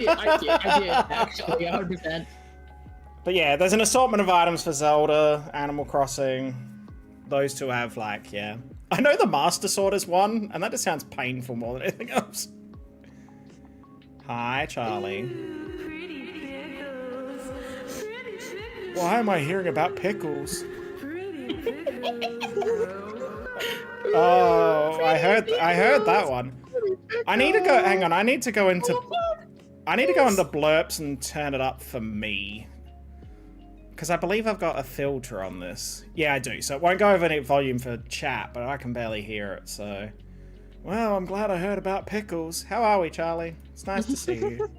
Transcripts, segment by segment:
Yeah, I did, actually, 100%. But yeah, there's an assortment of items for Zelda, Animal Crossing. Those two have, like, yeah. I know the Master Sword is one, and that just sounds painful more than anything else. Hi, Charlie. Why am I hearing about pickles? Oh, I heard that one. I need to go, hang on, I need to go into blurps and turn it up for me. Because I believe I've got a filter on this. Yeah, I do. So it won't go over any volume for chat, but I can barely hear it, so... Well, I'm glad I heard about pickles. How are we, Charlie? It's nice to see you.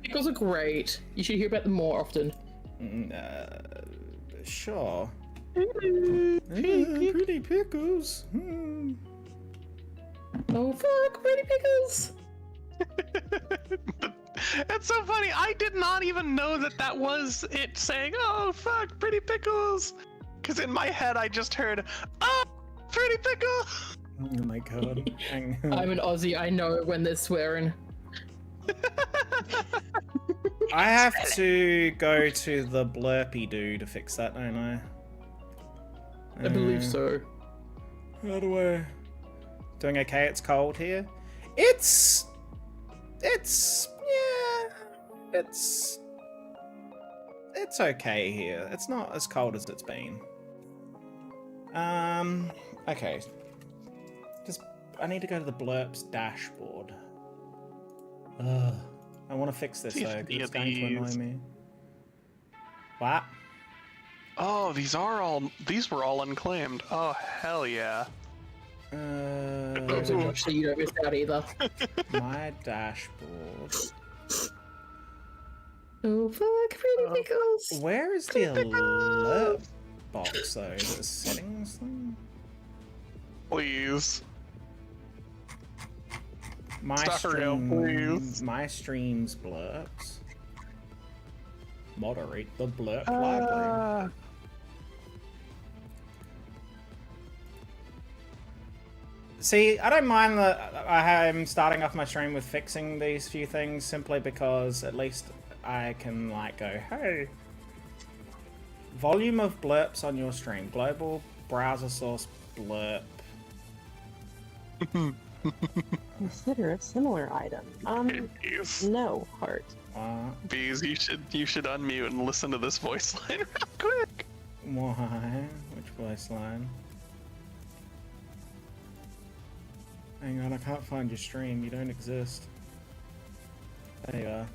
Pickles are great. You should hear about them more often. Sure. Pretty pickles. Oh, fuck, pretty pickles! That's so funny. I did not even know that was it saying, oh, fuck, pretty pickles. Because in my head, I just heard, oh, pretty pickle. Oh my god. I'm an Aussie. I know when they're swearing. I have to go to the blurpy dude to fix that, don't I? I believe so. How do I... Doing okay? It's cold here. It's okay here. It's not as cold as it's been. Okay. I need to go to the Blurps dashboard. Ugh. I want to fix this though, 'cause it's going to annoy me. What? Oh, these were all unclaimed. Oh, hell yeah. Actually, you don't miss out either. My dashboard. Oh, fuck, pretty pickles! Where is the alert box though? Is it a settings thing? Please. My streams blurps. Moderate the blurp library. See, I don't mind that I'm starting off my stream with fixing these few things simply because at least I can like go, hey, volume of blurps on your stream, global browser source blurp. Consider a similar item. No, heart. Beaz, you should unmute and listen to this voice line real quick. Why? Which voice line? Hang on, I can't find your stream. You don't exist. There you are.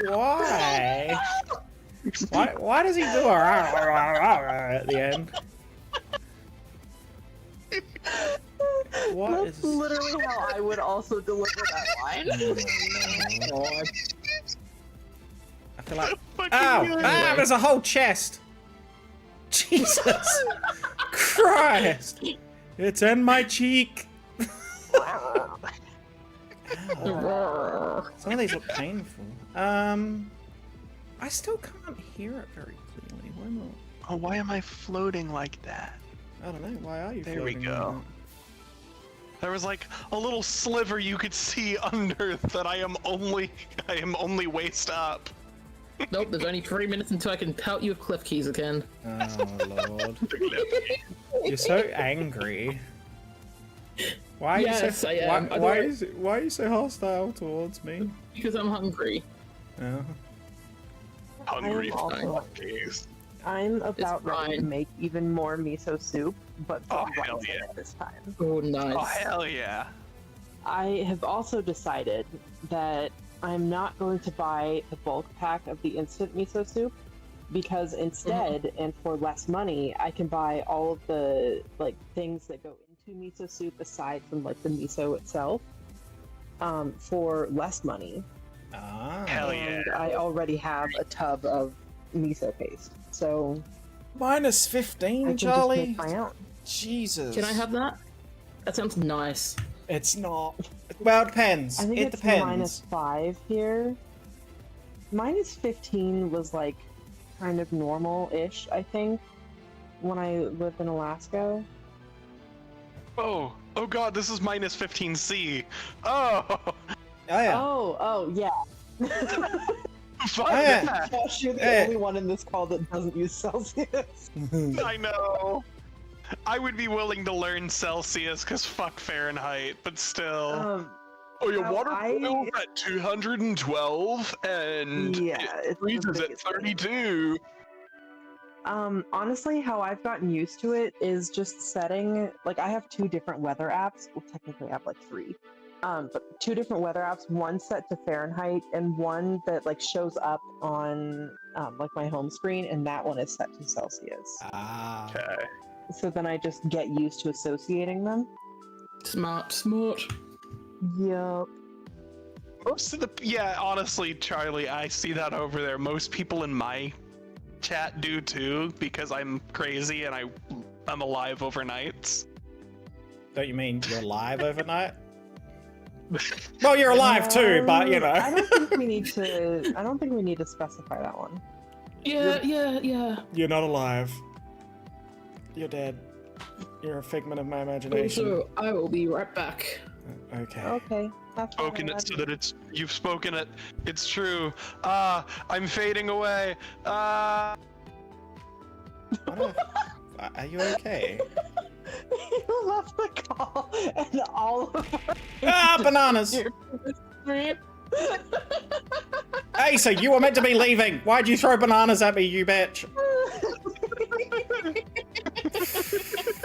Why? Why does he do a at the end? What That's literally how I would also deliver that line. Oh, I feel like... Ow! There's a whole chest! Jesus Christ! It's in my cheek! Some of these look painful. I still can't hear it very clearly. Why not? Oh, why am I floating like that? I don't know. Why are you There floating we go. like There was like a little sliver you could see under that I am only waist up. Nope, there's only 3 minutes until I can pelt you with cliff keys again. Oh lord. You're so angry. Why are you so, I am. Why are you so hostile towards me? Because I'm hungry. Oh. Hungry I'm also- days. I'm about ready to fine. make even more miso soup, but Oh, for hell Wednesday yeah. this time. Oh, nice. Oh hell yeah. I have also decided that I'm not going to buy the bulk pack of the instant miso soup because instead, and for less money, I can buy all of the like things that go into miso soup aside from like the miso itself for less money. Ah. Hell yeah. And I already have a tub of miso paste, so Minus I 15, can Charlie. just make my own. Jesus. Can I have that? That sounds nice. It's not. Well, it depends. I think It it's depends. -5 here. -15 was like kind of normal-ish, I think, when I lived in Alaska. Oh god, this is -15C. Oh! Oh yeah. Oh, yeah. Fuck Oh, yeah. yeah. Josh, you're the Hey. only one in this call that doesn't use Celsius. I know. I would be willing to learn Celsius, because fuck Fahrenheit, but still. Oh, your well, water I- boils at 212 and Yeah, it it's the freezes at biggest thing. 32. Honestly, how I've gotten used to it is just setting, like, I have 2 different weather apps. Well, technically I have like 3. But 2 different weather apps, one set to Fahrenheit and one that like shows up on like my home screen, and that one is set to Celsius. Ah. Okay. So then I just get used to associating them. Smart. Yup. Most of the yeah, honestly, Charlie, I see that over there. Most people in my chat do too, because I'm crazy and I'm alive overnights. Don't you mean you're live overnight? Well, you're alive too, but you know. I don't think we need to specify that one. Yeah. You're not alive. You're dead. You're a figment of my imagination. Also, I will be right back. Okay. Okay. That's fine, Spoken it so imagine. that you've spoken it. It's true. I'm fading away. What are you okay? You left the call and all of Ah, bananas! our Hey, so you were meant to be leaving. Why'd you throw bananas at me, you bitch?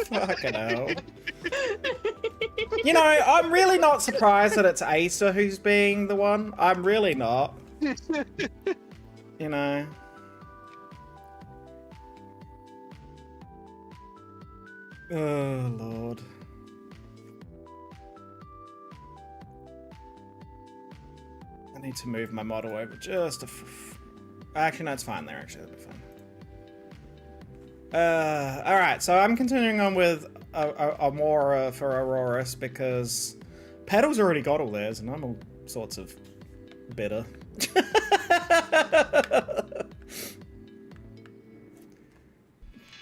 Fucking hell. You know, I'm really not surprised that it's Asa who's being the one. I'm really not. You know. Oh, Lord. I need to move my model over just a actually, no, it's fine there. Actually, that'll be fine. Alright, so I'm continuing on with Aurora for Aurorus because Petal's already got all theirs and I'm all sorts of bitter.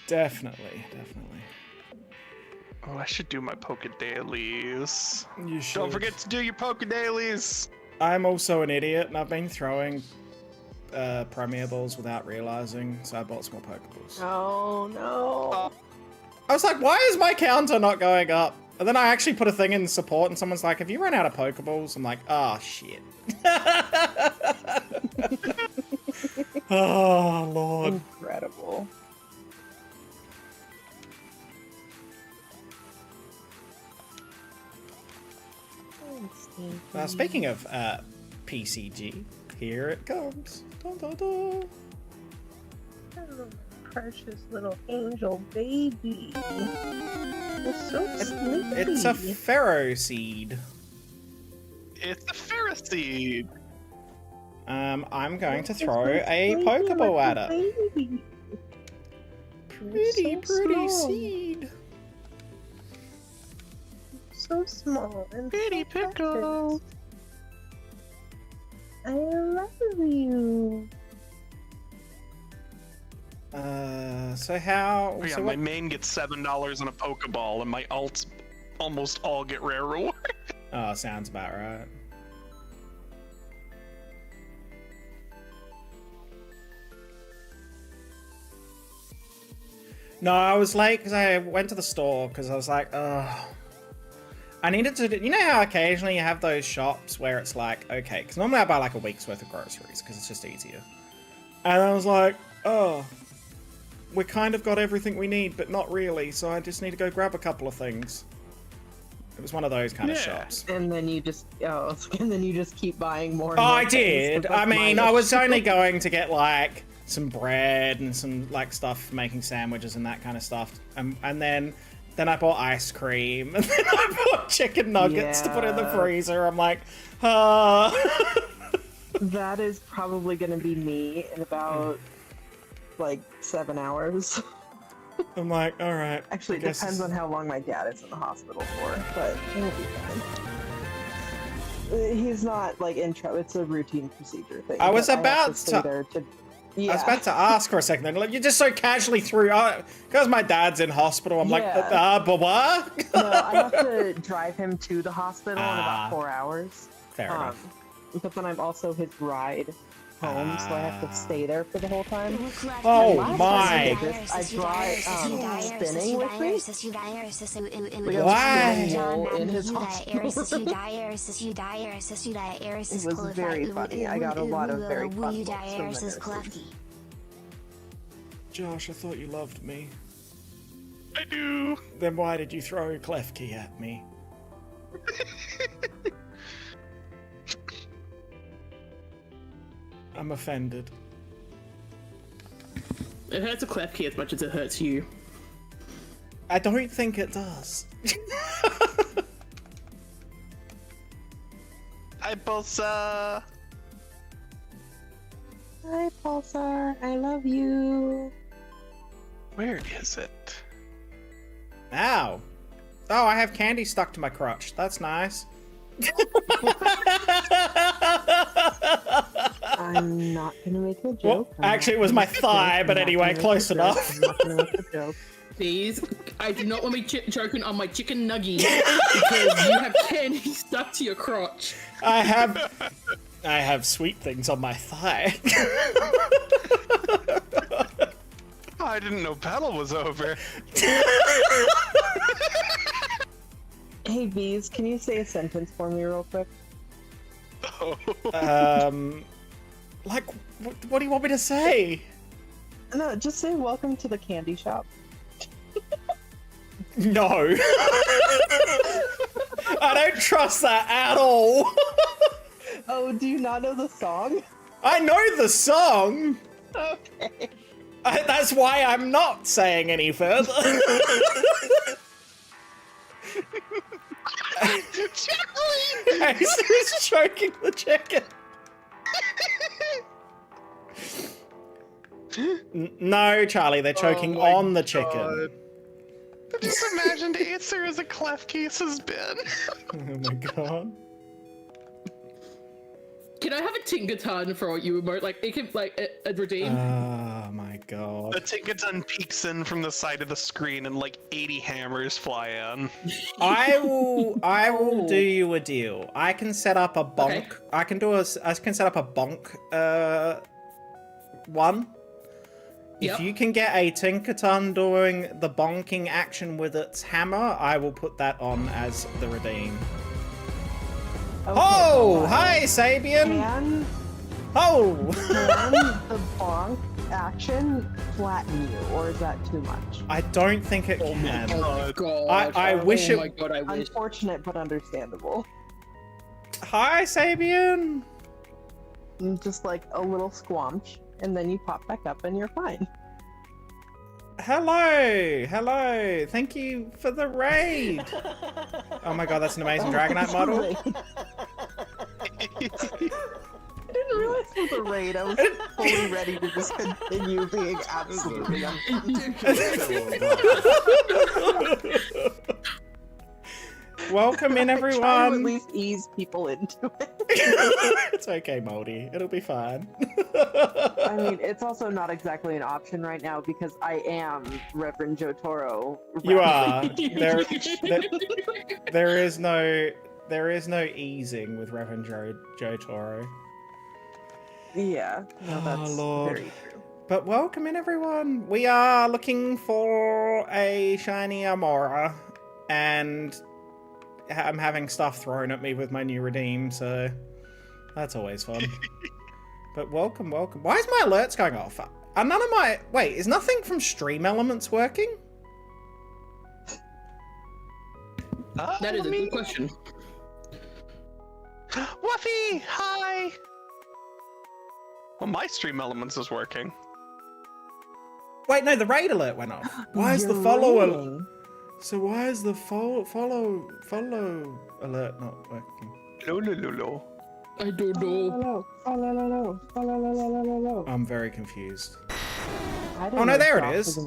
Definitely. Oh, I should do my Poké Dailies. You should. Don't forget to do your Poké Dailies. I'm also an idiot and I've been throwing Premier Balls without realizing, so I bought some more Pokeballs. Oh no. I was like, why is my counter not going up? And then I actually put a thing in support and someone's like, have you run out of Pokeballs? I'm like, oh shit. Oh, Lord. Incredible. Speaking of PCG, here it comes. Dun, dun, dun. Oh, precious little angel baby. It's so sleepy. It's a Pharaoh seed. It's the Pharisee. I'm going to throw a Pokeball at it. Baby. Pretty small. seed. So small and Pretty so precious. pickle. I love you. So how? Oh, yeah, so my what? main gets $7 on a Pokeball, and my alts almost all get rare reward. Oh, sounds about right. No, I was late because I went to the store because I was like, ugh. I needed to, you know how occasionally you have those shops where it's like, okay, because normally I buy like a week's worth of groceries because it's just easier. And I was like, oh, we kind of got everything we need, but not really, so I just need to go grab a couple of things. It was one of those kind of shops. And then you just keep buying more. Oh, And more I things, did. but that's I mean, my I was issue. only going to get like some bread and some like stuff for making sandwiches and that kind of stuff. And then I bought ice cream and then I bought chicken nuggets to put in the Yeah. freezer. I'm like, That is probably going to be me in about like 7 hours. I'm like, all right. Actually, it depends on how long my dad is in the hospital for, but it'll be fine. He's not like in trouble. It's a routine procedure thing. I was but about have stay there to. Yeah. I was about to ask for a second. Then like, you just so casually threw. Because my dad's in hospital. I'm like, but what? No, I have to drive him to the hospital in about 4 hours. Fair enough. But then I'm also his ride home, so I have to stay there for the whole time. Oh Last my! time I drive spinning with me. We have Why? spinning wool in his hospital. It was very funny. I got a lot of very fun looks from the nurses. Josh, I thought you loved me. I do. Then why did you throw a Klefki at me? I'm offended. It hurts a Klefki as much as it hurts you. I don't think it does. Hi, Pulsar. Hi, Pulsar. I love you. Where is it? Ow. Oh, I have candy stuck to my crotch. That's nice. I'm not gonna make a joke. Well, actually, it was my thigh, but anyway, close enough. I'm not gonna make a joke. Please, I do not want to be joking on my chicken nugget because you have candy stuck to your crotch. I have sweet things on my thigh. Oh, I didn't know battle was over. Hey, Beaz, can you say a sentence for me real quick? Oh. Like, what do you want me to say? No, just say welcome to the candy shop. No. I don't trust that at all. Oh, do you not know the song? I know the song. Okay. That's why I'm not saying any further. He's choking the chicken. No, Charlie, they're choking on the chicken. Just imagine the answer as a Klefki's has been. Oh my god. Can I have a Tinkerton for you emote? Like, it can, like, a redeem? Oh my god. The Tinkerton peeks in from the side of the screen and like 80 hammers fly in. I will do you a deal. I can set up a bonk. Okay. I can set up a bonk one. Yep. If you can get a Tinkerton doing the bonking action with its hammer, I will put that on as the redeem. Okay, Oh, hi Sabian. Can Oh. the bonk action flatten you, or is that too much? I don't think it can. Oh my god. I wish oh it- my god, I wish. Unfortunate, but understandable. Hi Sabian. Just like a little squamch, and then you pop back up and you're fine. Hello. Thank you for the raid. Oh my god, that's an amazing Dragonite model. I didn't realize it was a raid. I was fully ready to just continue being absolutely Welcome in, Try to at everyone. least ease people into it. It's okay, Moldy. It'll be fine. I mean, it's also not exactly an option right now because I am Reverend Joe Toro. You are. There is no easing with Reverend Joe Toro. Yeah, no, that's Lord. very true. But welcome in, everyone. We are looking for a shiny Amora, and I'm having stuff thrown at me with my new redeem, so that's always fun. But welcome. Why is my alerts going off? Are none of my... Wait, is nothing from Stream Elements working? That is a good question. Wuffy, hi. Well, my stream elements is working. Wait, no, the raid alert went off. Why is the You're follow alert? raiding. So why is the follow alert not working? Lo. I don't know. I'm very confused. I Oh, no, there it is.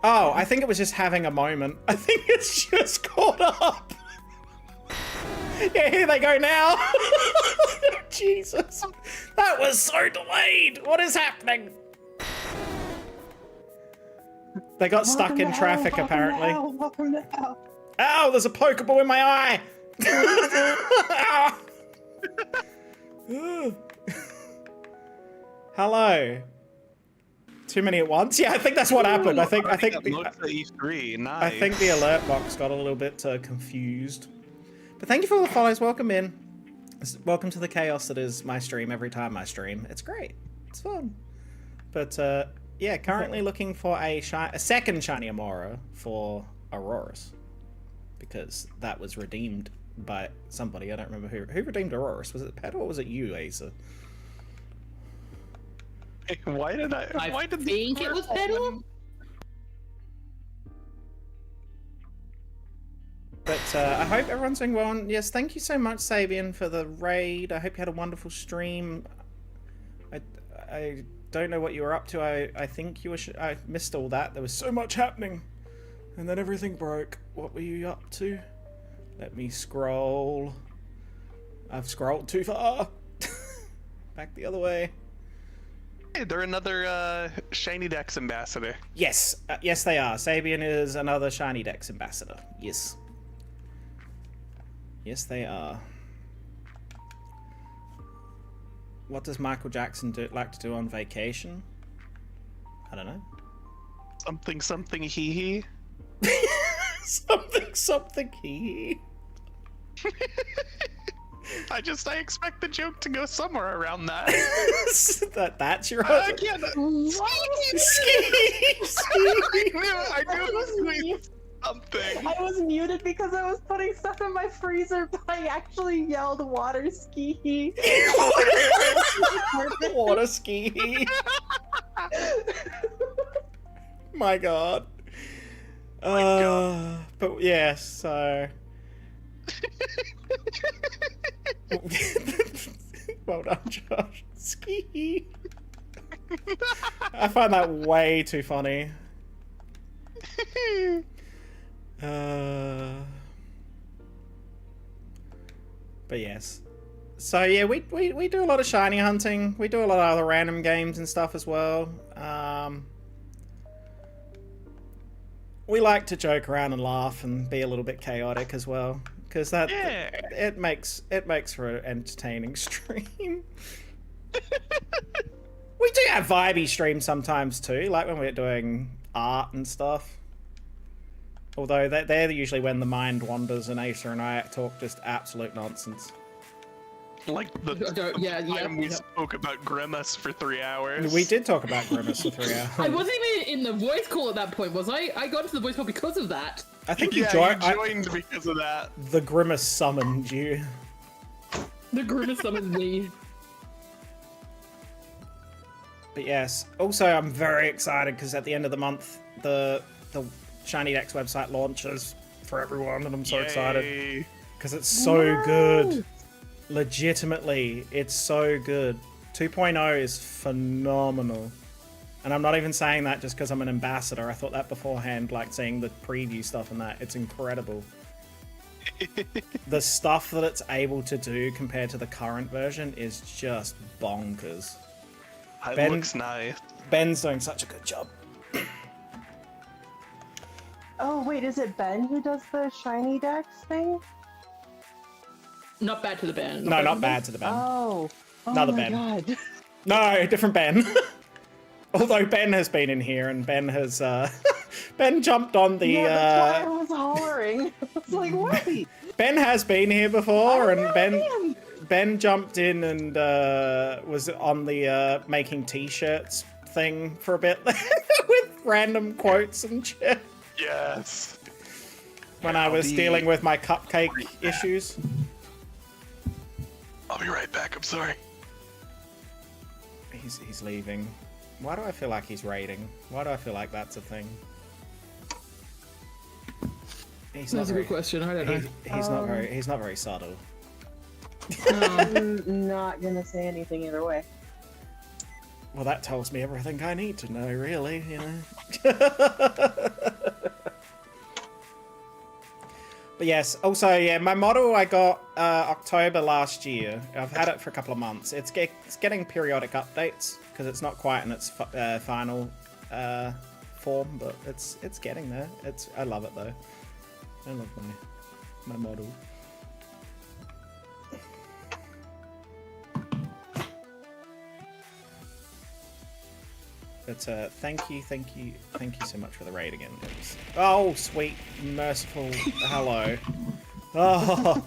Oh, I think it was just having a moment. I think it's just caught up. Yeah, here they go now. Jesus. That was so delayed. What is happening? They got stuck in traffic, apparently. Welcome to hell. Ow, there's a Pokeball in my eye! Ow. Hello. Too many at once? Yeah, I think that's what happened. I think E3. Nice. I think the alert box got a little bit confused. But thank you for all the follows. Welcome in. Welcome to the chaos that is my stream every time I stream. It's great. It's fun. But yeah, currently looking for a second shiny Amora for Aurorus. Because that was redeemed by somebody. I don't remember who. Who redeemed Aurorus? Was it Pet or was it you, Asa? Why did I think it was Petal? But I hope everyone's doing well. And yes, thank you so much, Sabian, for the raid. I hope you had a wonderful stream. I don't know what you were up to. I think you were. I missed all that. There was so much happening, and then everything broke. What were you up to? Let me scroll. I've scrolled too far. Back the other way. Hey, they're another Shiny Dex ambassador. Yes, yes they are. Sabian is another Shiny Dex ambassador. Yes. Yes, they are. What does Michael Jackson like to do on vacation? I don't know. Something hee hee. something hee. I expect the joke to go somewhere around that. That's your I husband. can't. I knew it was squeeze something. I was muted because I was putting stuff in my freezer, but I actually yelled water ski. Water ski. My God. But yes, so. Well done, Josh. Ski. I find that way too funny. But yes. So yeah, we do a lot of shiny hunting. We do a lot of other random games and stuff as well. We like to joke around and laugh and be a little bit chaotic as well, because that it makes for an entertaining stream. We do have vibey streams sometimes too, like when we're doing art and stuff. Although they're usually when the mind wanders and Asa and I talk just absolute nonsense. Like the time we spoke about Grimace for 3 hours. We did talk about Grimace for 3 hours. I wasn't even in the voice call at that point, was I? I got into the voice call because of that. I think you joined because of that. The Grimace summoned you. The Grimace summoned me. But yes, also I'm very excited because at the end of the month, the Shiny Dex website launches for everyone, and I'm so excited because it's so good. Legitimately, it's so good. 2.0 is phenomenal. And I'm not even saying that just because I'm an ambassador. I thought that beforehand, like seeing the preview stuff and that. It's incredible. The stuff that it's able to do compared to the current version is just bonkers. It looks nice. Ben's doing such a good job. Oh wait, is it Ben who does the Shiny Dex thing? Not bad to the Ben. No, not bad to the Ben. Oh, Another my Ben. God. No, different Ben. Although Ben has been in here and Ben has Ben jumped on the Yeah, that's why I was hollering. I was like, wait. Ben has been here before, and Ben jumped in and was on the making t-shirts thing for a bit with random quotes and shit. Yes. When I was dealing with my cupcake issues. I'll be right back. I'm sorry. He's leaving. Why do I feel like he's raiding? Why do I feel like that's a thing? That's a good question. I don't know. He's not very subtle. I'm not gonna say anything either way. Well, that tells me everything I need to know, really, you know. But yes, also, yeah, my model I got October last year. I've had it for a couple of months. It's getting periodic updates because it's not quite in its final form, but it's getting there. I love it though. I love my model. But thank you so much for the raid again. Oh, sweet, merciful, hello. Oh,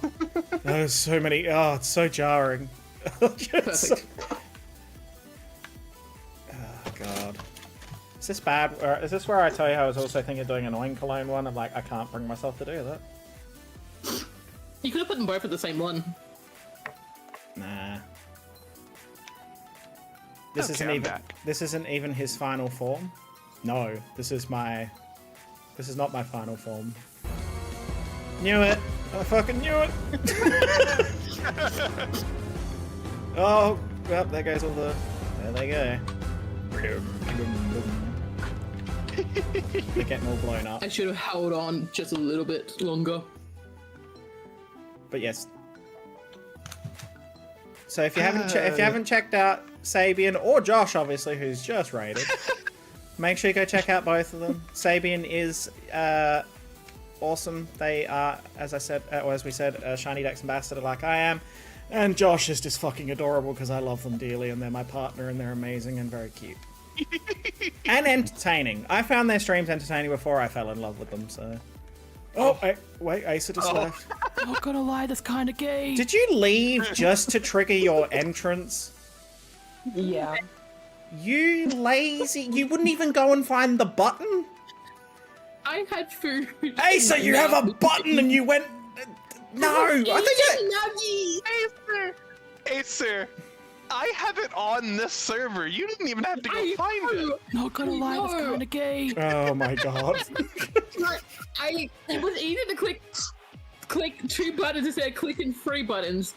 there's so many. Oh, it's so jarring. Perfect. Oh god. Is this bad? Or is this where I tell you I was also thinking of doing an Oin Cologne one? I'm like, I can't bring myself to do that. You could have put them both at the same one. Nah. This Okay, isn't I'm even. back. This isn't even his final form. No, this is my. This is not my final form. Knew it. I fucking knew it. Oh, well, there goes all the. There they go. They're getting all blown up. I should have held on just a little bit longer. But yes. So if you haven't checked out Sabian or Josh, obviously, who's just raided, make sure you go check out both of them. Sabian is awesome. They are, as I said, or as we said, a Shiny Dex ambassador like I am, and Josh is just fucking adorable because I love them dearly, and they're my partner, and they're amazing and very cute and entertaining. I found their streams entertaining before I fell in love with them. So. Oh, wait, Asa just left. Not gonna lie, that's kind of gay. Did you leave just to trigger your entrance? Yeah. You lazy. You wouldn't even go and find the button? I had food. Asa, you have a button and you went... No! I think you... Acer, I have it on this server. You didn't even have to go find it. Not gonna lie, that's kind of gay. Oh my god. It was easy to click 2 buttons instead of clicking 3 buttons.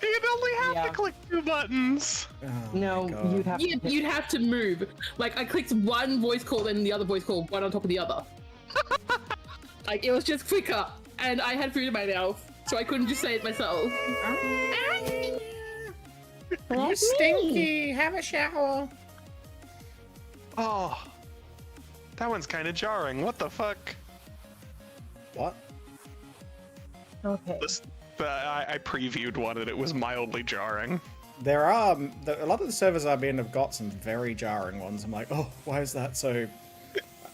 You'd only have to click 2 buttons. Oh No, my God. you'd have to You'd have to move. Like, I clicked one voice call and the other voice call, one on top of the other. Like, it was just quicker, and I had food in my mouth, so I couldn't just say it myself. You stinky. Have a shower. Oh, that one's kind of jarring. What the fuck? What? Okay. I previewed one and it was mildly jarring. There are... A lot of the servers I've been have got some very jarring ones. I'm like, oh, why is that so...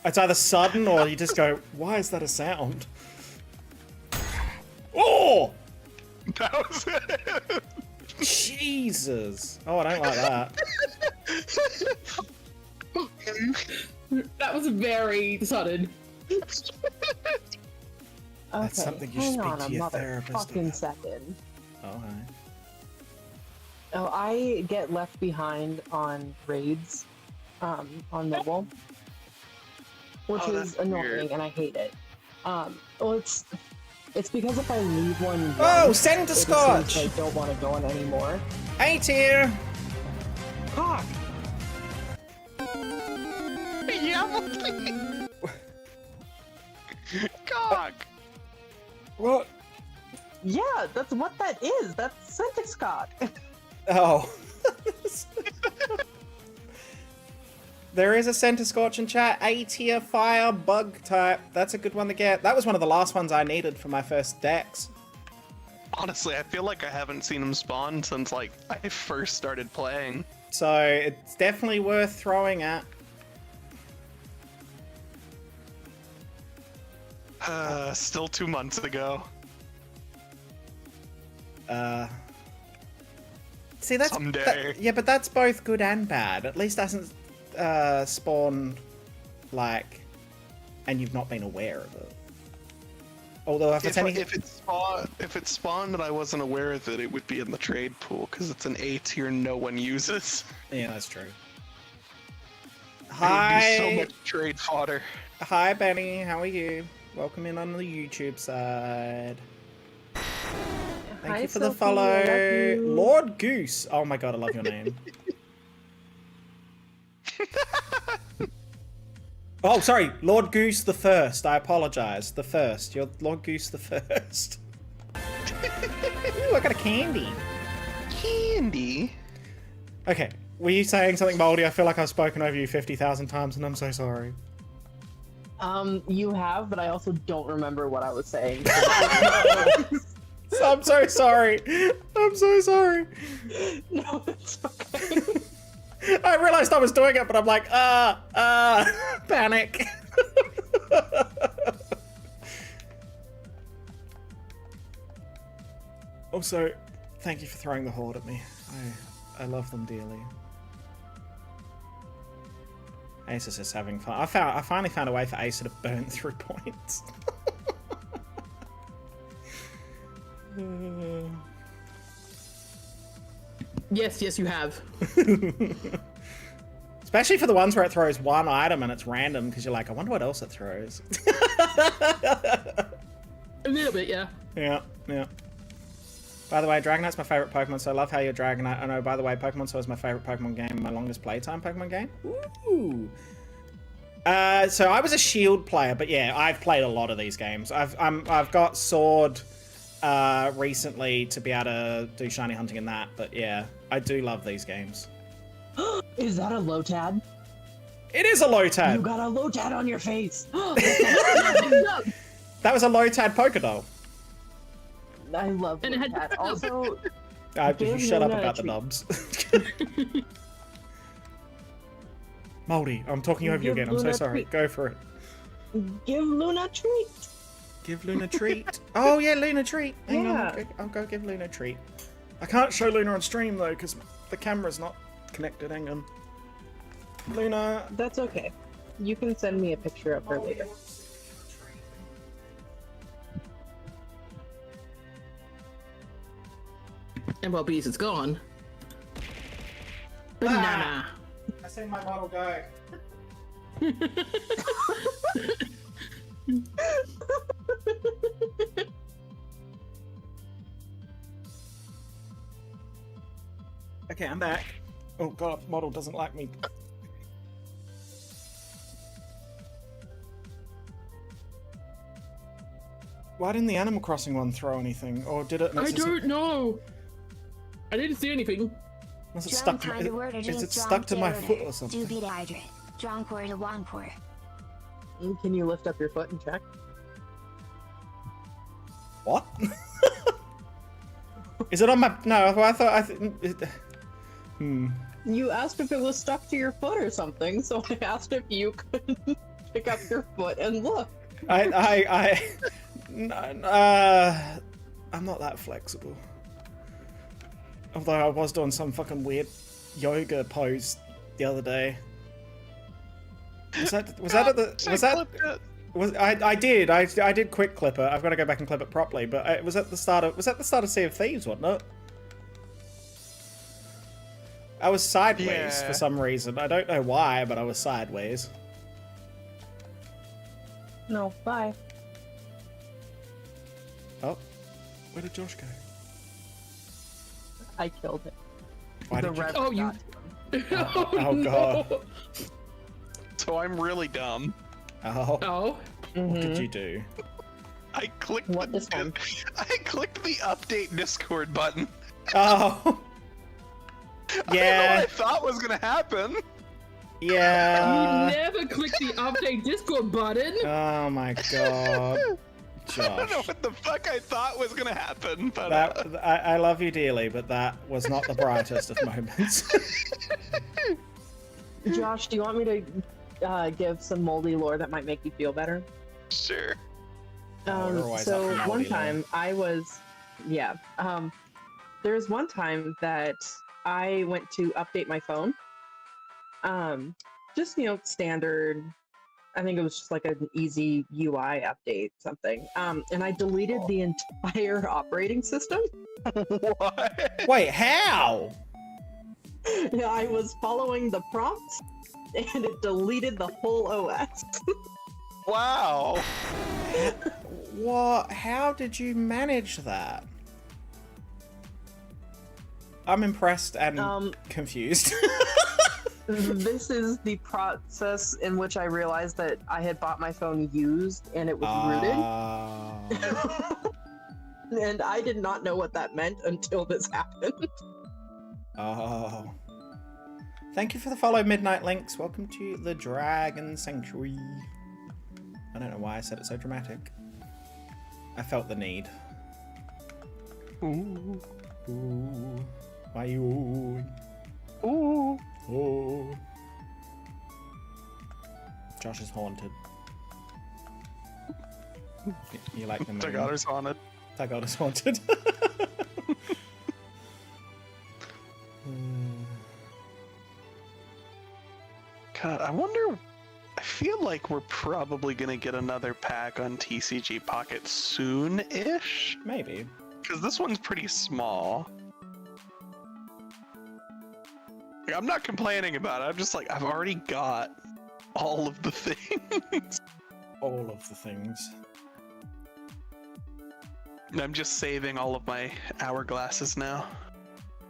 It's either sudden or you just go, why is that a sound? Oh! That was it. Jesus. Oh, I don't like that. That was very sudden. Okay, something you hang speak on to a your therapist motherfucking about. second. Oh, hi. Oh, I get left behind on raids, on mobile, which is annoying, weird. and I hate it. Well, it's because if I leave one, Oh, once, send to it Scotch! assumes I don't want to go on anymore. Hey, tier! Cock! Yeah. Cock. What? Yeah, that's what that is. That's Centix cock. Oh. There is a center scorch in chat. A tier fire bug type. That's a good one to get. That was one of the last ones I needed for my first decks. Honestly, I feel like I haven't seen him spawn since like I first started playing. So it's definitely worth throwing at. Still 2 months ago. See, that's Someday. yeah, but that's both good and bad. At least it hasn't spawned like, and you've not been aware of it. Although if it's anything, If it spawned and I wasn't aware of it, it would be in the trade pool because it's an A tier no one uses. yeah, that's true. It would Hi, be so much trade fodder. hi, Benny. How are you? Welcome in on the YouTube side. Thank Hi, you for the Sophie, I love follow, you. Lord Goose. Oh my god, I love your name. Oh, sorry, Lord Goose the First. I apologize. The First. You're Lord Goose the First. Ooh, I got a candy. Candy? Okay, were you saying something, Moldy? I feel like I've spoken over you 50,000 times, and I'm so sorry. You have, but I also don't remember what I was saying. I'm so sorry. I'm so sorry. No, it's okay. I realized I was doing it, but I'm like, panic. Also, thank you for throwing the horde at me. I love them dearly. Asus is having fun. I finally found a way for Acer to burn through points. Yes, you have. Especially for the ones where it throws one item and it's random, because you're like, I wonder what else it throws. A little bit, yeah. Yeah. By the way, Dragonite's my favorite Pokemon, so I love how you're Dragonite. Oh no, by the way, Pokemon Sword is my favorite Pokemon game, my longest playtime Pokemon game. Ooh. So I was a Shield player, but yeah, I've played a lot of these games. I've got Sword recently to be able to do shiny hunting in that, but yeah, I do love these games. Is that a Lotad? It is a Lotad. You got a Lotad on your face. That was a Lotad Pokédoll. I love And it had- Lotad. Also, You shut up about the knobs. Moldy, I'm talking over you again. I'm so sorry. Go for it. give Luna a treat. Give Luna a treat. Oh yeah, Luna a treat. Hang on, I'll go give Luna a treat. I can't show Luna on stream though because the camera's not connected. Hang on. Luna. That's okay. You can send me a picture of her later. And while Beaz is gone. Banana. I seen my model go. Okay, I'm back. Oh god, model doesn't like me. Why didn't the Animal Crossing one throw anything? Or did it? I don't know. I didn't see anything. Was it stuck to, is it stuck to my foot or something? Can you lift up your foot and check? What? Is it on my... No, I thought... You asked if it was stuck to your foot or something, so I asked if you could pick up your foot and look. I'm not that flexible. Although I was doing some fucking weird yoga pose the other day. I did quick clip it. I've got to go back and clip it properly, but it was at the start of Sea of Thieves, wasn't it? I was sideways for some reason. I don't know why, but I was sideways. No, bye. Oh, where did Josh go? I killed it. Why did you? Oh, you. Oh god. So I'm really dumb. Oh. Oh. What did you do? I clicked What this time? I clicked the update Discord button. Oh. I don't know what I thought was gonna happen. Yeah. You never clicked the update Discord button. Oh my god. I don't know Josh. what the fuck I thought was gonna happen, but I love you dearly, but that was not the brightest of moments. Josh, do you want me to give some moldy lore that might make you feel better? sure. we're always So up for one moldy time I was, there was one time that I went to update my phone. Just, standard, I think it was just like an easy UI update, something. And I deleted the entire operating system. What? Wait, how? I was following the prompts and it deleted the whole OS. Wow. What? How did you manage that? I'm impressed and confused. This is the process in which I realized that I had bought my phone used and it was rooted. And I did not know what that meant until this happened. Oh. Thank you for the follow, Midnight Links. Welcome to the Dragon Sanctuary. I don't know why I said it so dramatic. I felt the need. Ooh. Ooh. Why you? Ooh. Oh. Josh is haunted. You like the movie? Dagota's haunted. Dagota's haunted. God, I wonder. I feel like we're probably gonna get another pack on TCG Pocket soon-ish. Maybe. Because this one's pretty small. Like, I'm not complaining about it. I'm just like, I've already got all of the things. All of the things. And I'm just saving all of my hourglasses now.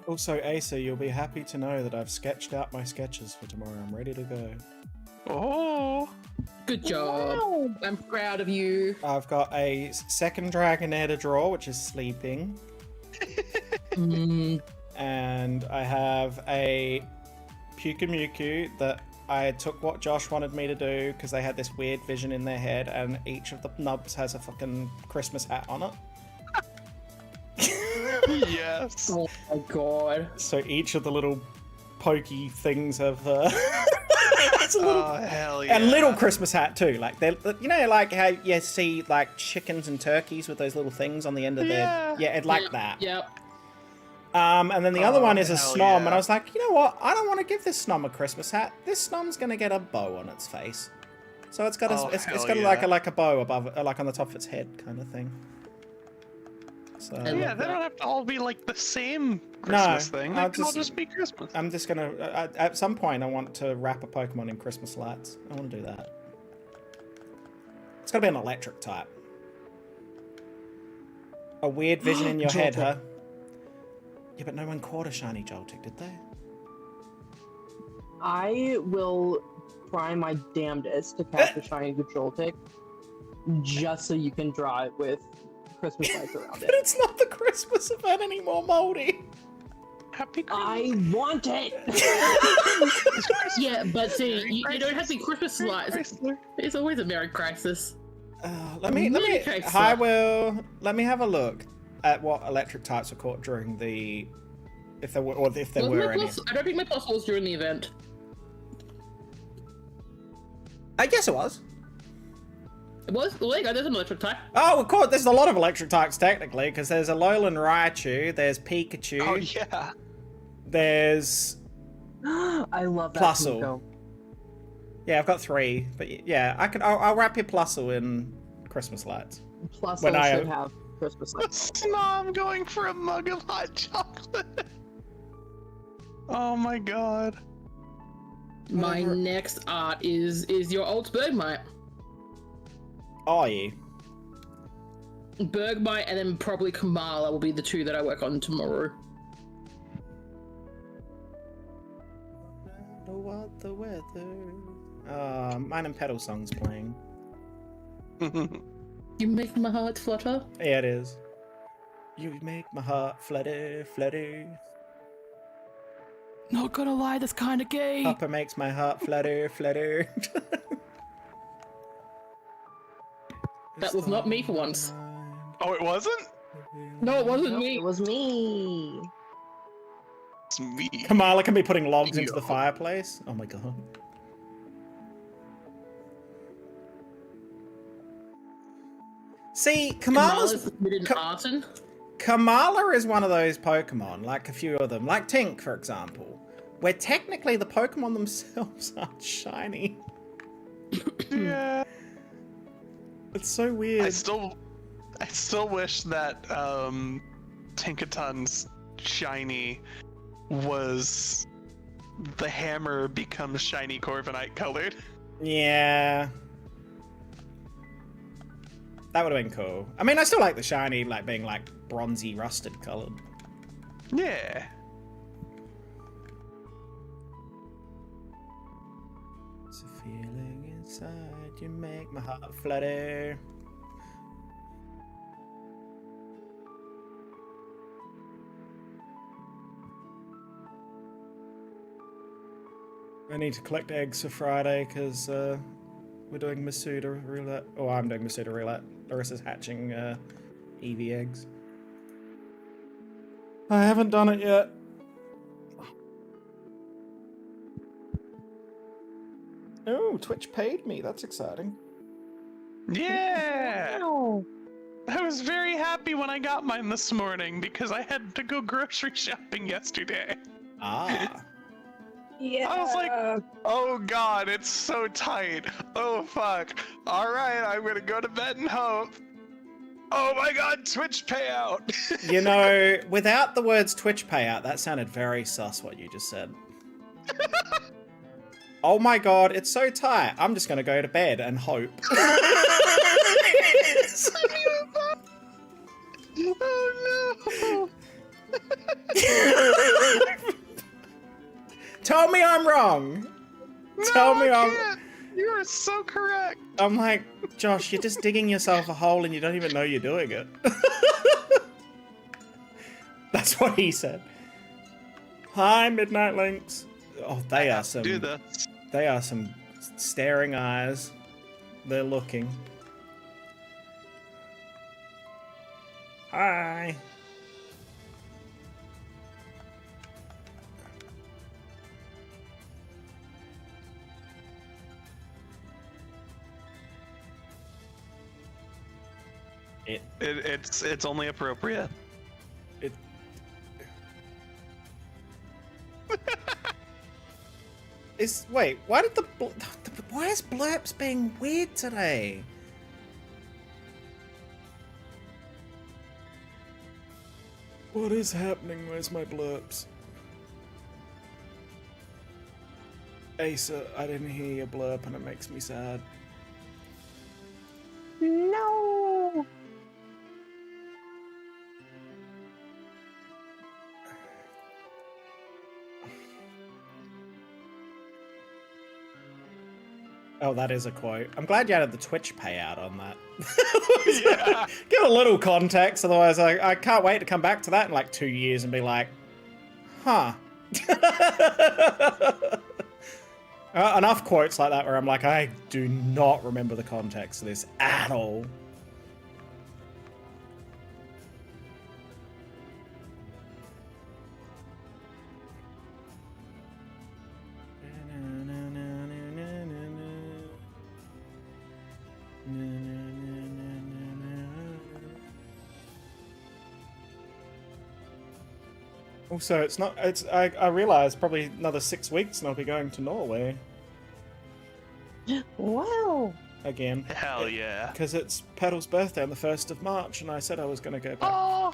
Also, Asa, you'll be happy to know that I've sketched out my sketches for tomorrow. I'm ready to go. Oh! Good job. Wow. I'm proud of you. I've got a second Dragonair to draw, which is sleeping. And I have a Pukamuku that I took what Josh wanted me to do because they had this weird vision in their head, and each of the nubs has a fucking Christmas hat on it. Yes! Oh my god. So each of the little pokey things have it's a little, Oh, hell yeah. and little Christmas hat too. Like they, you know, like how you see like chickens and turkeys with those little things on the end of their like that. Yep. And then the other one is a hell snom, yeah. and I was like, you know what? I don't want to give this snom a Christmas hat. This snom's gonna get a bow on its face, so it's got a, Oh, it's hell got yeah. like a bow above, like on the top of its head, kind of thing. So I Yeah, love they that. don't have to all be like the same Christmas thing. They I'll can all just- just be Christmas. I'm just gonna at some point I want to wrap a Pokemon in Christmas lights. I want to do that. It's gotta be an electric type. A weird vision in your head, huh? Yeah, but no one caught a shiny Joltik, did they? I will try my damnedest to catch a shiny Joltik just so you can draw it with Christmas lights around But it. it's not the Christmas event anymore, Moldy. Happy Christmas. I want it! Yeah, but see, you don't have to be Christmas lights. Chrysler. It's always a Merry Crisis. Let me. Okay, Hi, so- Will. Let me have a look at what electric types were caught during the, if there were, or if there Wasn't were my any. plus, I don't think my plus was during the event. I guess it was. It was? Well, there you go, there's an electric type. Oh, of course. There's a lot of electric types technically, because there's a Alolan Raichu, there's Pikachu, Oh, yeah. there's I love that. Plusle. Pico. yeah, I've got 3, but yeah, I'll wrap your Plusle in Christmas lights. Plus, When I I- should have Christmas lights. Snom going for a mug of hot chocolate. Oh my god. My Whatever. next art is your old Bergmite. Are you? Bergmite and then probably Kamala will be the two that I work on tomorrow. Know what the weather. Mine and Pedal song's playing. You make my heart flutter. Yeah, it is. You make my heart flutter, flutter. Not gonna lie, that's kind of gay. Papa makes my heart flutter, flutter. That was not me for once. Oh, it wasn't? No, it wasn't Nope, me. it was me. It's me. Kamala can be putting logs into the Yo. fireplace. Oh my god. See, Kamala's committed arson. Kamala is one of those Pokemon, like a few of them, like Tink, for example, where technically the Pokemon themselves aren't shiny. Yeah. It's so weird. I still wish that Tinkaton's shiny was the hammer becomes shiny Corviknight colored. Yeah. That would have been cool. I mean, I still like the shiny, like being like bronzy rusted colored. Yeah. It's a feeling inside, you make my heart flutter. I need to collect eggs for Friday because we're doing Masuda roulette. Oh, I'm doing Masuda roulette. Larissa's hatching Eevee eggs. I haven't done it yet. Oh, Twitch paid me. That's exciting. Yeah! Wow. I was very happy when I got mine this morning because I had to go grocery shopping yesterday. Ah. Yeah. I was like, oh god, it's so tight. Oh fuck. Alright, I'm gonna go to bed and hope. Oh my god, Twitch payout! You know, without the words Twitch payout, that sounded very sus what you just said. Oh my god, it's so tight. I'm just gonna go to bed and hope. Oh no! Tell me I'm wrong. No, Tell me I can't. You are so correct. I'm like, Josh, you're just digging yourself a hole and you don't even know you're doing it. That's what he said. Hi, Midnight Lynx. Oh, they are some. Do this. They are some staring eyes. They're looking. Hi. It's only appropriate. It. Wait, why did why is Blurps being weird today? What is happening? Where's my Blurps? Asa, I didn't hear your blurp and it makes me sad. No. Oh, that is a quote. I'm glad you added the Twitch payout on that. Yeah. Give a little context, otherwise I can't wait to come back to that in like 2 years and be like, huh. Enough quotes like that where I'm like, I do not remember the context of this at all. Also, it's not. I realize probably another 6 weeks and I'll be going to Norway Wow. again. Hell yeah. Because it's Pedal's birthday on the 1st of March, and I said I was going to go back. Oh.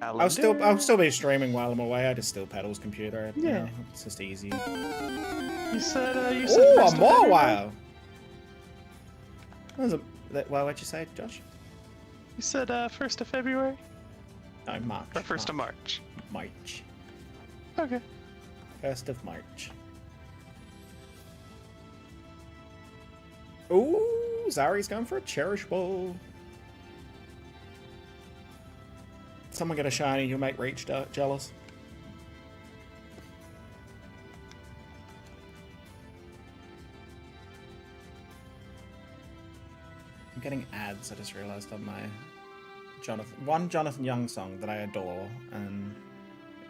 I'll still be streaming while I'm away. I just steal Pedal's computer. Yeah. You know, it's just easy. You said Oh, first a of more February? while. Well, what'd you say, Josh? You said 1st of February? No, March. Or 1st of March? March. Okay. 1st of March. Ooh, Zari's going for a Cherish Ball. Someone get a shiny, you'll make Reach jealous. I'm getting ads, I just realised, on my Jonathan Young song that I adore, and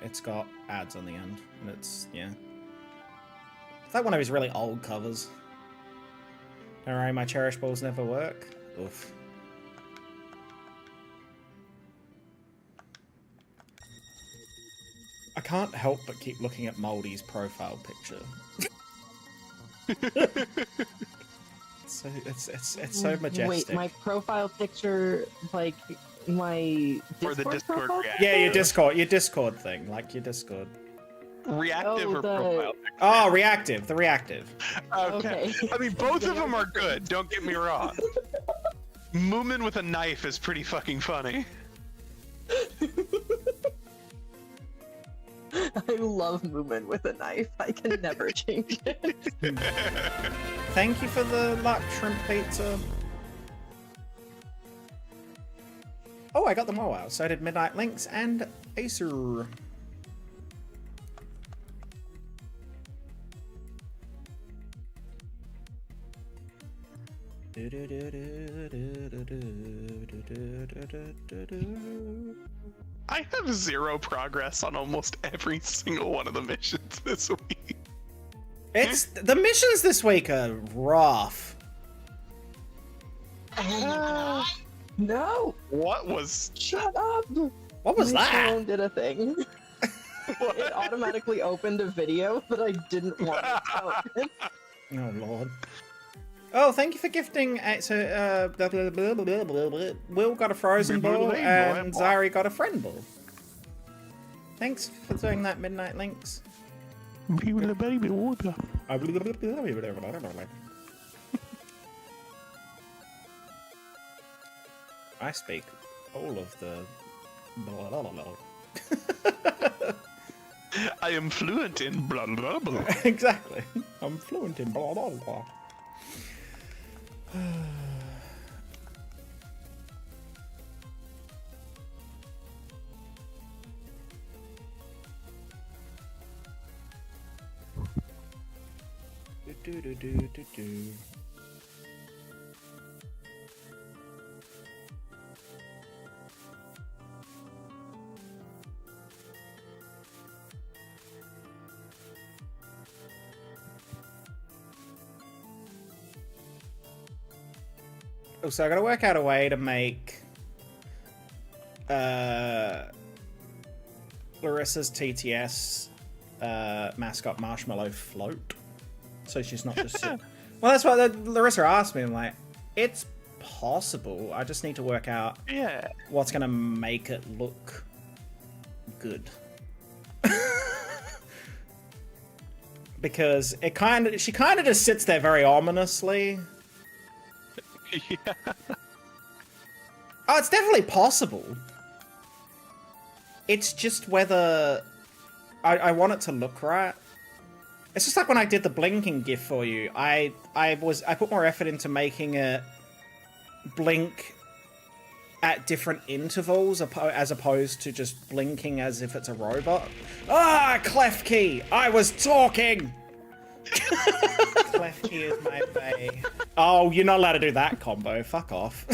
it's got ads on the end, and it's, yeah. It's like one of his really old covers. Don't worry, my Cherish Balls never work. Oof. I can't help but keep looking at Moldy's profile picture. It's so majestic. Wait, my profile picture, like my For the Discord profile? react. Yeah, your Discord thing, like your Discord. Reactive Oh, or the- profile? Oh, reactive, the reactive. Okay. Okay. I mean, both of them are good, don't get me wrong. Moomin with a knife is pretty fucking funny. I love movement with a knife. I can never change it. Thank you for the luck, shrimp pizza. Oh, I got them all out. So did Midnight Lynx and Acer. I have 0 progress on almost every single one of the missions this week. It's the missions this week are rough. No! What was... Shut up! What was My that? phone did a thing. It automatically opened a video that I didn't want it to open. Oh lord. Oh, thank you for gifting. Will got a frozen ball and Zari got a friend ball. Thanks for doing that, Midnight Lynx. I speak all of the. I am fluent in blah blah blah. Exactly. I'm fluent in blah blah blah. Oh, so I gotta work out a way to make Larissa's TTS mascot Marshmallow float. So she's not just sitting. Well, that's what Larissa asked me. I'm like, it's possible. I just need to work out what's gonna make it look good. Because she kind of just sits there very ominously. Yeah. Oh, it's definitely possible. It's just whether I want it to look right. It's just like when I did the blinking GIF for you. I put more effort into making it blink at different intervals as opposed to just blinking as if it's a robot. Ah, clef key! I was talking! Clef key is my bae. Oh, you're not allowed to do that combo. Fuck off.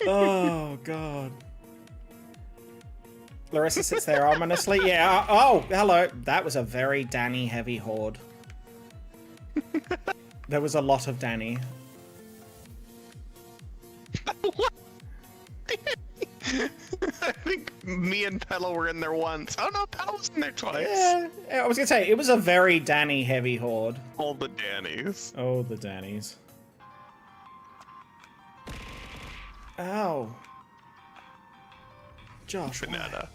Oh, God. Larissa sits there ominously. Yeah. Oh, hello. That was a very Danny heavy horde. There was a lot of Danny. What? I think me and Pedal were in there once. Oh no, Pedal was in there twice. Yeah, I was gonna say, it was a very Danny heavy horde. All the Dannies. Oh, the Dannies. Ow. Josh, why? Banana.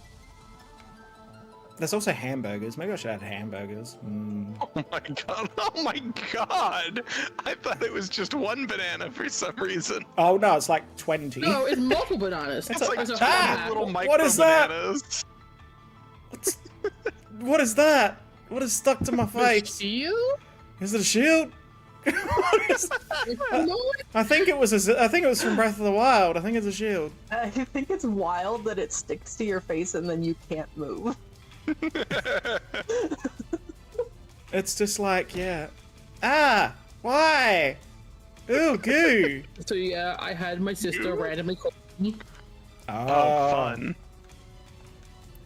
There's also hamburgers. Maybe I should add hamburgers. Oh my god, oh my god! I thought it was just one banana for some reason. Oh no, it's like 20. No, it's multiple bananas. It's like There's a 10 whole little apple. micro What is that? bananas. What is that? What is stuck to my face? You? Is it a shield? What is No. I think it was from Breath of the Wild. I think it's a shield. I think it's wild that it sticks to your face and then you can't move. It's just like, yeah. Ah! Why? Ooh, goo! So yeah, I had my sister randomly call me. Oh, fun.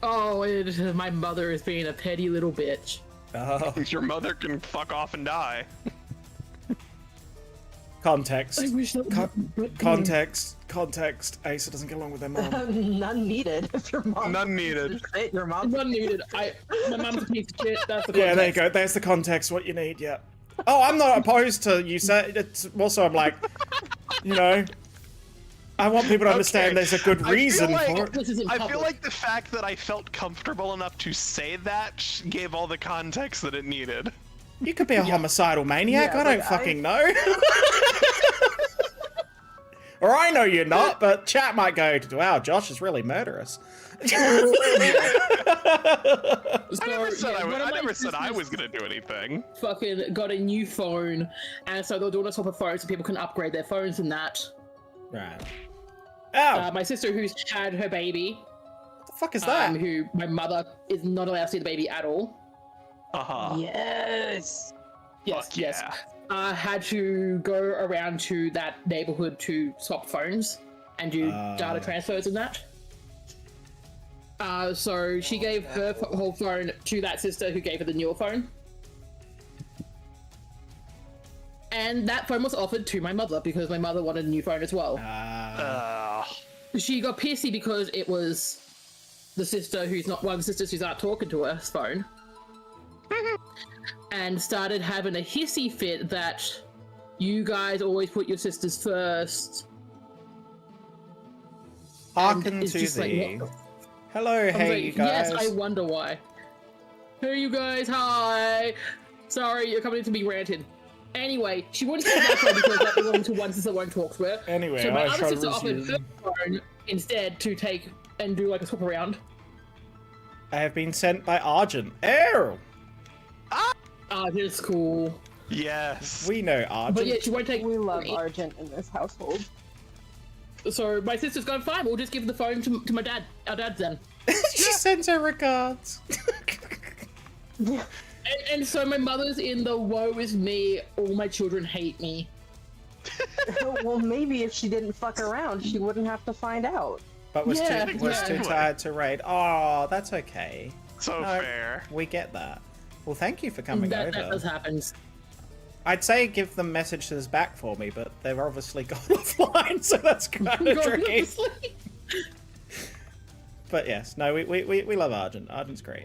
Oh, my mother is being a petty little bitch. Oh. Your mother can fuck off and die. Context. I wish that Context. Asa doesn't get along with their mom. None needed. If your mom None needed. Shit, your mom. None needed. My mom's a piece of shit. That's the Yeah, there you context. go. There's the context. What you need. Yeah. Oh, I'm not opposed to you say. It's also I'm like, you know, I want people to understand there's a good reason for it. This is in I public. feel like the fact that I felt comfortable enough to say that gave all the context that it needed. You could be a homicidal maniac. Yeah, I don't like, fucking know. Or I know you're not, but chat might go, wow, Josh is really murderous. I never So, said yeah, one of I my never said I sisters was gonna do anything. fucking got a new phone, and so they're doing a swap of phones so people can upgrade their phones and that. Right. Oh, My sister, who's had her baby, what the fuck is that? who my mother is not allowed to see the baby at all. Yes. Yes, Fuck yes. yeah. Had to go around to that neighborhood to swap phones and do data transfers and that. So she gave her whole phone to that sister who gave her the newer phone. And that phone was offered to my mother because my mother wanted a new phone as well. She got pissy because it was the sister who's not one of the sisters who's not talking to her phone. And started having a hissy fit that you guys always put your sisters first. Hearken it's to just like, thee. what Hello, I'm hey, like, you guys. yes, I wonder why. Hey, you guys, hi. Sorry, you're coming in to be ranted. Anyway, she wanted to take that phone because that belonged to one sister won't talk to her. Anyway, so my I other shall sister offered her resume. phone instead to take and do like a swap around. I have been sent by Argent. Oh! This is cool. Yes. We know Argent. But yeah, she won't take. We love Argent in this household. So my sister's gone, fine, we'll just give the phone to my dad. Our dad's then. She sends her regards. Yeah. And so my mother's in the woe is me, all my children hate me. Well, maybe if she didn't fuck around, she wouldn't have to find out. But was Yeah, too exactly. tired to raid. Oh, that's okay. So No, fair. We get that. Well, thank you for coming That over. does happen. I'd say give them messages back for me, but they've obviously gone offline, so that's kind of tricky. But yes, no, we love Argent. Argent's great.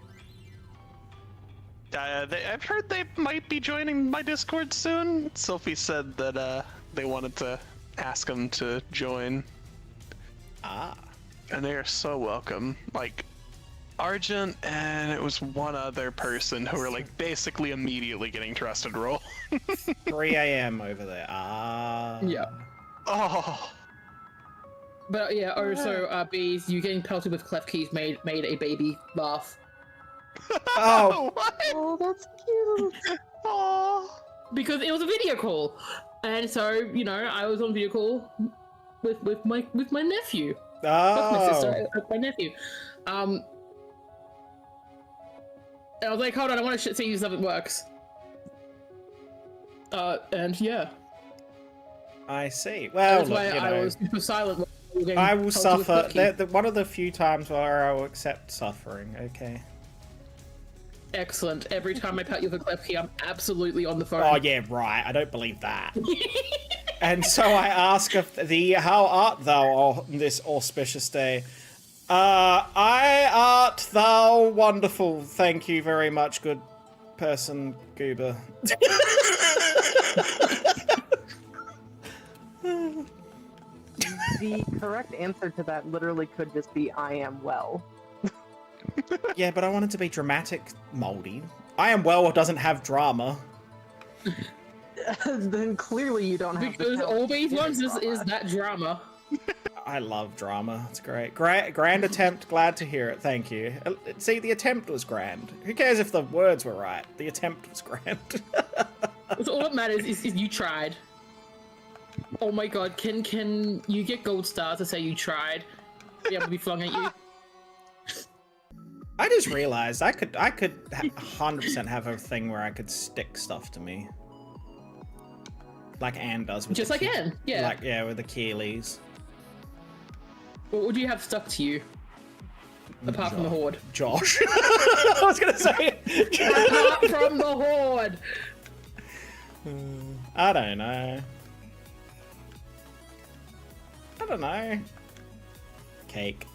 I've heard they might be joining my Discord soon. Sophie said that they wanted to ask them to join. Ah. And they are so welcome. Like, Argent and it was one other person who were like basically immediately getting trusted role. 3 a.m. over there. Ah. Yeah. Oh. But yeah, also, Bees, you getting pelted with clef keys made a baby laugh. Oh. What? Oh, that's cute. Oh. Because it was a video call. And so, you know, I was on video call with my nephew. Not my sister, my nephew. And I was like, hold on, I want to see if something works. And yeah. I see. Well, That's look, why you I know, was super silent. while we were getting I will pelted with suffer. clef keys. One of the few times where I will accept suffering. Okay. Excellent. Every time I pelt you with a clef key, I'm absolutely on the phone. Oh yeah, right. I don't believe that. And so I ask of thee, how art thou on this auspicious day? I art thou wonderful. Thank you very much, good person, Goober. The correct answer to that literally could just be I am well. Yeah, but I want it to be dramatic, Moldy. I am well doesn't have drama. Then clearly you don't have Because the all these talent ones to do is drama. that drama. I love drama. It's great. Grand attempt. Glad to hear it. Thank you. See, the attempt was grand. Who cares if the words were right? The attempt was grand. That's all that matters is you tried. Oh my god, can you get gold stars to say you tried? Be able to be flung at you. I just realized I could 100% have a thing where I could stick stuff to me. Like Anne does with Just the like Anne, yeah. Like, yeah, with the Keeleys. What would you have stuck to you? Apart from the horde. Josh. I was gonna say Apart from the horde! I don't know. I don't know. Cake.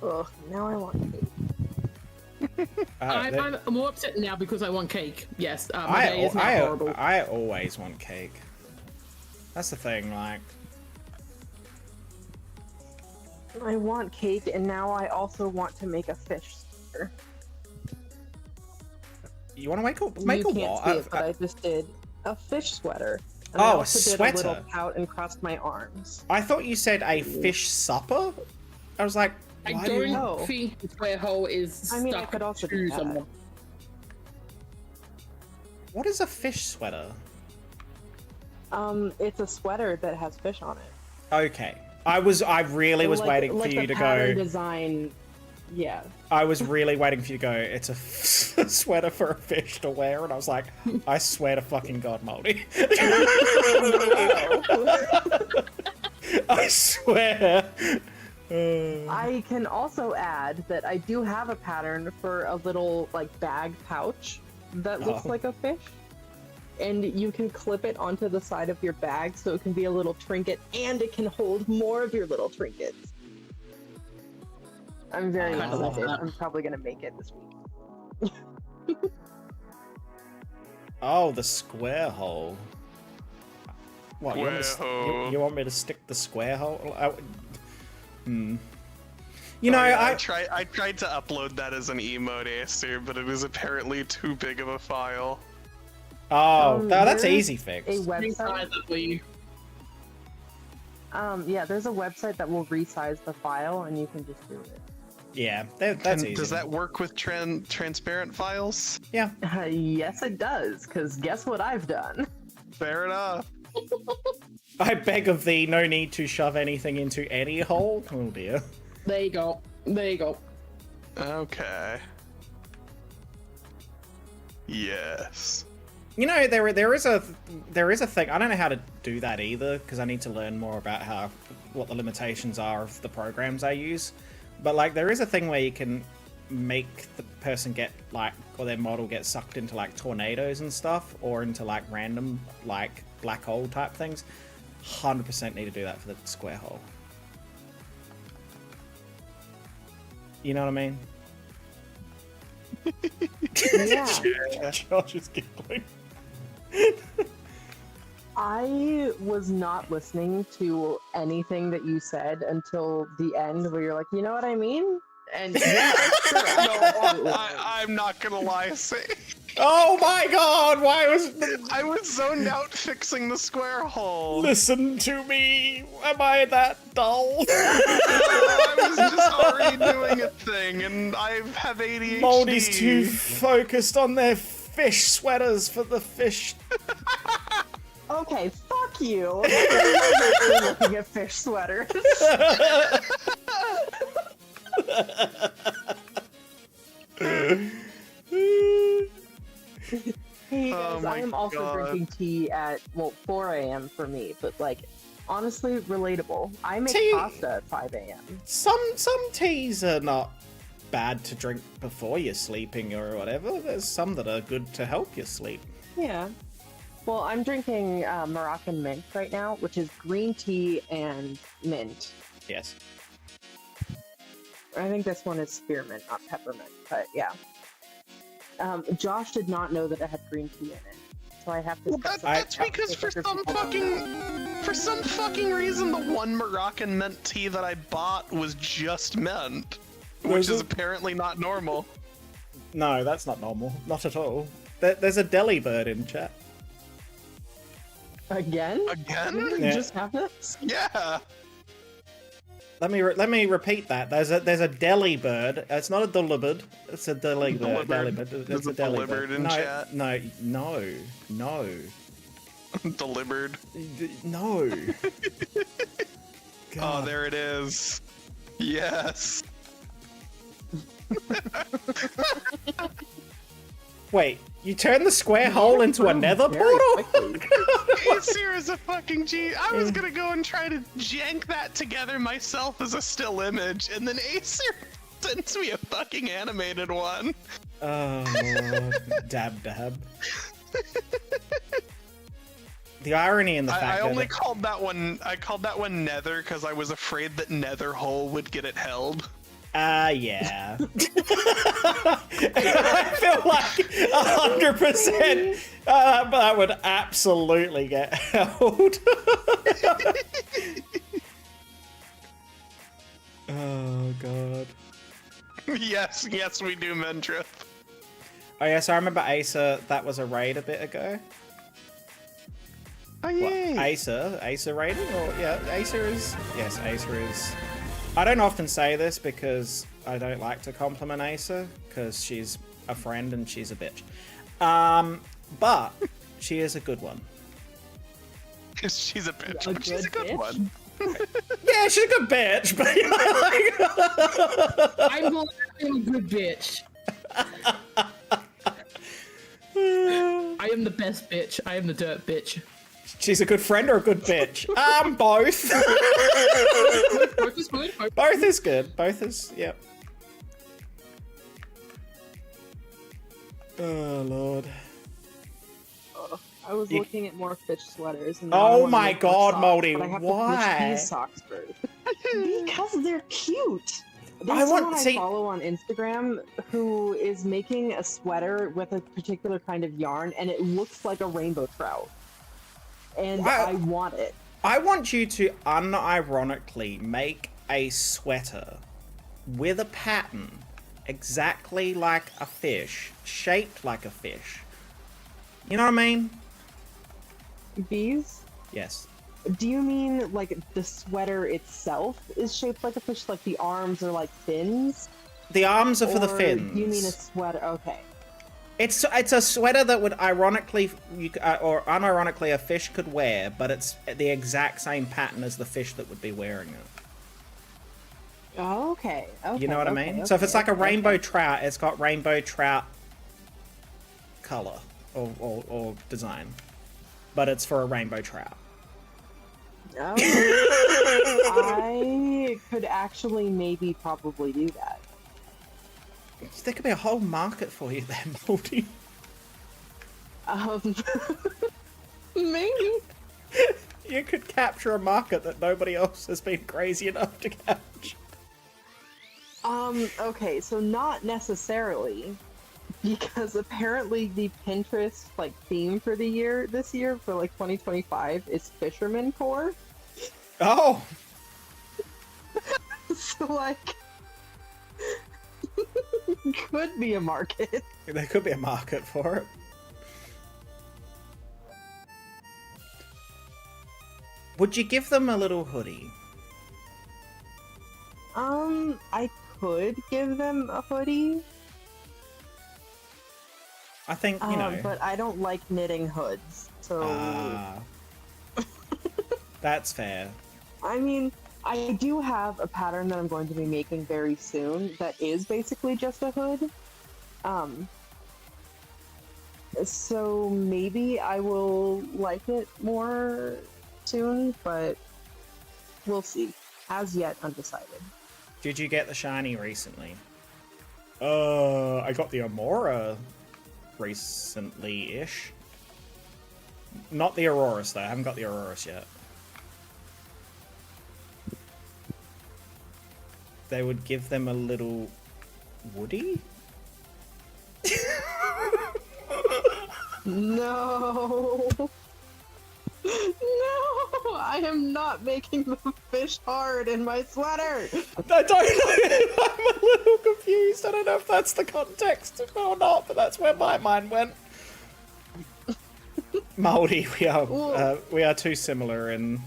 Ugh, now I want cake. I'm more upset now because I want cake. Yes, my day is now horrible. I always want cake. That's the thing, like. I want cake, and now I also want to make a fish stir. You want to make a You can't what? see it, but I just did a fish sweater. And Oh, I a also sweater. did a little pout and crossed my arms. I thought you said a fish supper. I was like, I why do you don't want... think the square hole is I mean, I stuck could also to do that. someone. What is a fish sweater? It's a sweater that has fish on it. Okay. I really was waiting for you to go. Design, yeah. I was really waiting for you to go, it's a sweater for a fish to wear, and I was like, I swear to fucking God, Moldy. I swear. I can also add that I do have a pattern for a little like bag pouch that looks like a fish. And you can clip it onto the side of your bag so it can be a little trinket and it can hold more of your little trinkets. I'm very excited. I'm probably gonna make it this week. Oh, the square hole. What, you want me to stick the square hole? You know, I tried to upload that as an emote, Acer, but it is apparently too big of a file. Oh, that's there's easy fix. A website. Yeah, there's a website that will resize the file, and you can just do it. Yeah, that's easy. Does that work with transparent files? Yeah. Yes, it does. Because guess what I've done? Fair enough. I beg of thee, no need to shove anything into any hole. Oh dear. There you go. There you go. Okay. Yes. You know, there is a thing. I don't know how to do that either because I need to learn more about what the limitations are of the programs I use. But like, there is a thing where you can make the person get like, or their model get sucked into like tornadoes and stuff, or into like random like black hole type things. 100% need to do that for the square hole. You know what I mean? Yeah. Josh is giggling. I was not listening to anything that you said until the end, where you're like, you know what I mean? And yeah, sure, I'm not gonna lie, Oh my God! I was zoned out fixing the square hole. Listen to me. Am I that dull? I was just already doing a thing, and I have ADHD. Moldy's too focused on their fish sweaters for the fish. Okay, fuck you. I'm looking at fish sweaters. Hey guys, I am also drinking tea at 4 a.m. for me, but like, honestly, relatable. I make pasta at 5 a.m. Some teas are not bad to drink before you're sleeping or whatever. There's some that are good to help you sleep. Yeah. Well, I'm drinking Moroccan mint right now, which is green tea and mint. Yes. I think this one is spearmint, not peppermint, but yeah. Josh did not know that it had green tea in it, so I have to. Well, that's because for some fucking reason, the one Moroccan mint tea that I bought was just mint, which is apparently not normal. No, that's not normal. Not at all. There's a deli bird in chat. Again? Again? You just have this? Yeah. Let me repeat that. There's a deli bird. It's not a dullibird. It's a deli bird. It's a deli bird in chat. No. Delivered. No. Oh, there it is. Yes. Wait, you turned the square hole into a nether portal? Acer is a fucking G. I was gonna go and try to jank that together myself as a still image, and then Acer sends me a fucking animated one. Oh, dab. The irony in the fact I that only called that one. I called that one Nether because I was afraid that Nether Hole would get it held. Yeah. I feel like 100% that would absolutely get held. Oh, God. Yes, we do, Mentrip. Oh yeah, so I remember Acer, that was a raid a bit ago. Oh yeah. Acer raiding? Or yeah, Acer is... Yes, Acer is... I don't often say this because I don't like to compliment Acer, because she's a friend and she's a bitch. But she is a good one. She's a bitch, but she's a good bitch? one. Yeah, she's a good bitch, but you know, like... I'm a good bitch. I am the best bitch. I am the dirt bitch. She's a good friend or a good bitch? Both. Both is good. Both is good. Both is, yep. Oh, Lord. I was looking at more fish sweaters. And Oh my god, socks, Moldy, but I have why? to finish these socks first. Because they're cute. I There's want- someone see- I follow on Instagram who is making a sweater with a particular kind of yarn, and it looks like a rainbow trout. And Wow. I want it. I want you to unironically make a sweater with a pattern exactly like a fish, shaped like a fish. You know what I mean? Bees? Yes. Do you mean like the sweater itself is shaped like a fish, like the arms are like fins? The arms are for the Or fins. You mean a sweater? Okay. It's a sweater that would ironically, or unironically, a fish could wear, but it's the exact same pattern as the fish that would be wearing it. Oh, okay. Okay. You know what I okay, mean? So if it's like a okay, rainbow okay. trout, it's got rainbow trout color or design, but it's for a rainbow trout. Oh, I could actually maybe probably do that. There could be a whole market for you there, Moldy. Maybe. You could capture a market that nobody else has been crazy enough to capture. Okay, so not necessarily, because apparently the Pinterest theme for this year for 2025 is fisherman core. Oh, So could be a market. there could be a market for it. Would you give them a little hoodie? I could give them a hoodie. I think, you know. But I don't like knitting hoods, so That's fair. I mean, I do have a pattern that I'm going to be making very soon that is basically just a hood. So maybe I will like it more soon, but we'll see. As yet, undecided. Did you get the shiny recently? I got the Amora recently-ish. Not the Aurorus, though. I haven't got the Aurorus yet. They would give them a little woody? No! No! I am not making the fish hard in my sweater! I don't know. I'm a little confused. I don't know if that's the context or not, but that's where my mind went. Moldy, we are too similar in...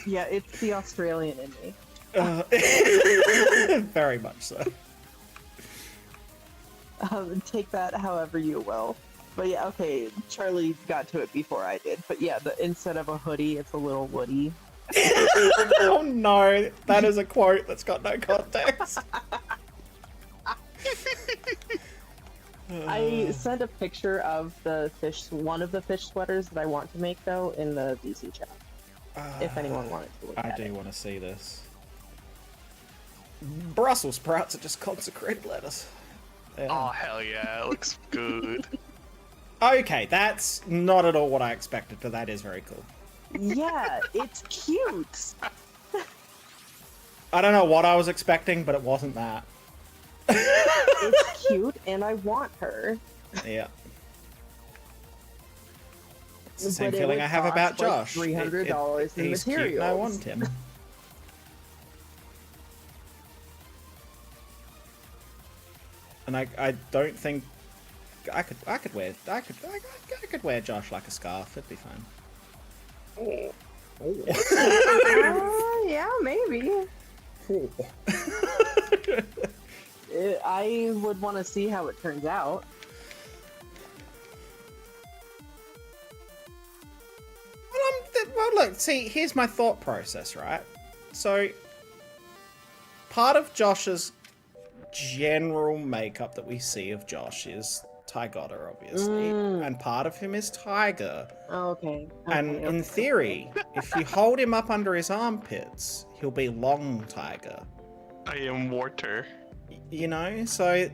Yeah, it's the Australian in me. Very much so. Take that however you will. But yeah, okay, Charlie got to it before I did. But yeah, instead of a hoodie, it's a little woody. Oh no, that is a quote that's got no context. I sent a picture of one of the fish sweaters that I want to make though in the VC chat. If anyone wanted to look I at it. do want to see this. Brussels sprouts are just consecrated lettuce. Yeah. Oh hell yeah, it looks good. Okay, that's not at all what I expected, but that is very cool. Yeah, it's cute. I don't know what I was expecting, but it wasn't that. It's cute, and I want her. Yeah. It's the same But it feeling would I have about cost, Josh. $300 in He's cute materials. and I want him. And I don't think I could wear Josh like a scarf. It'd be fine. Oh. Yeah, maybe. Oh. I would want to see how it turns out. Well, look, see, here's my thought process, right? So, part of Josh's general makeup that we see of Josh is Tygotta, obviously, and part of him is Tiger. Oh, okay. And in theory, if you hold him up under his armpits, he'll be long Tiger. I am water. You know, so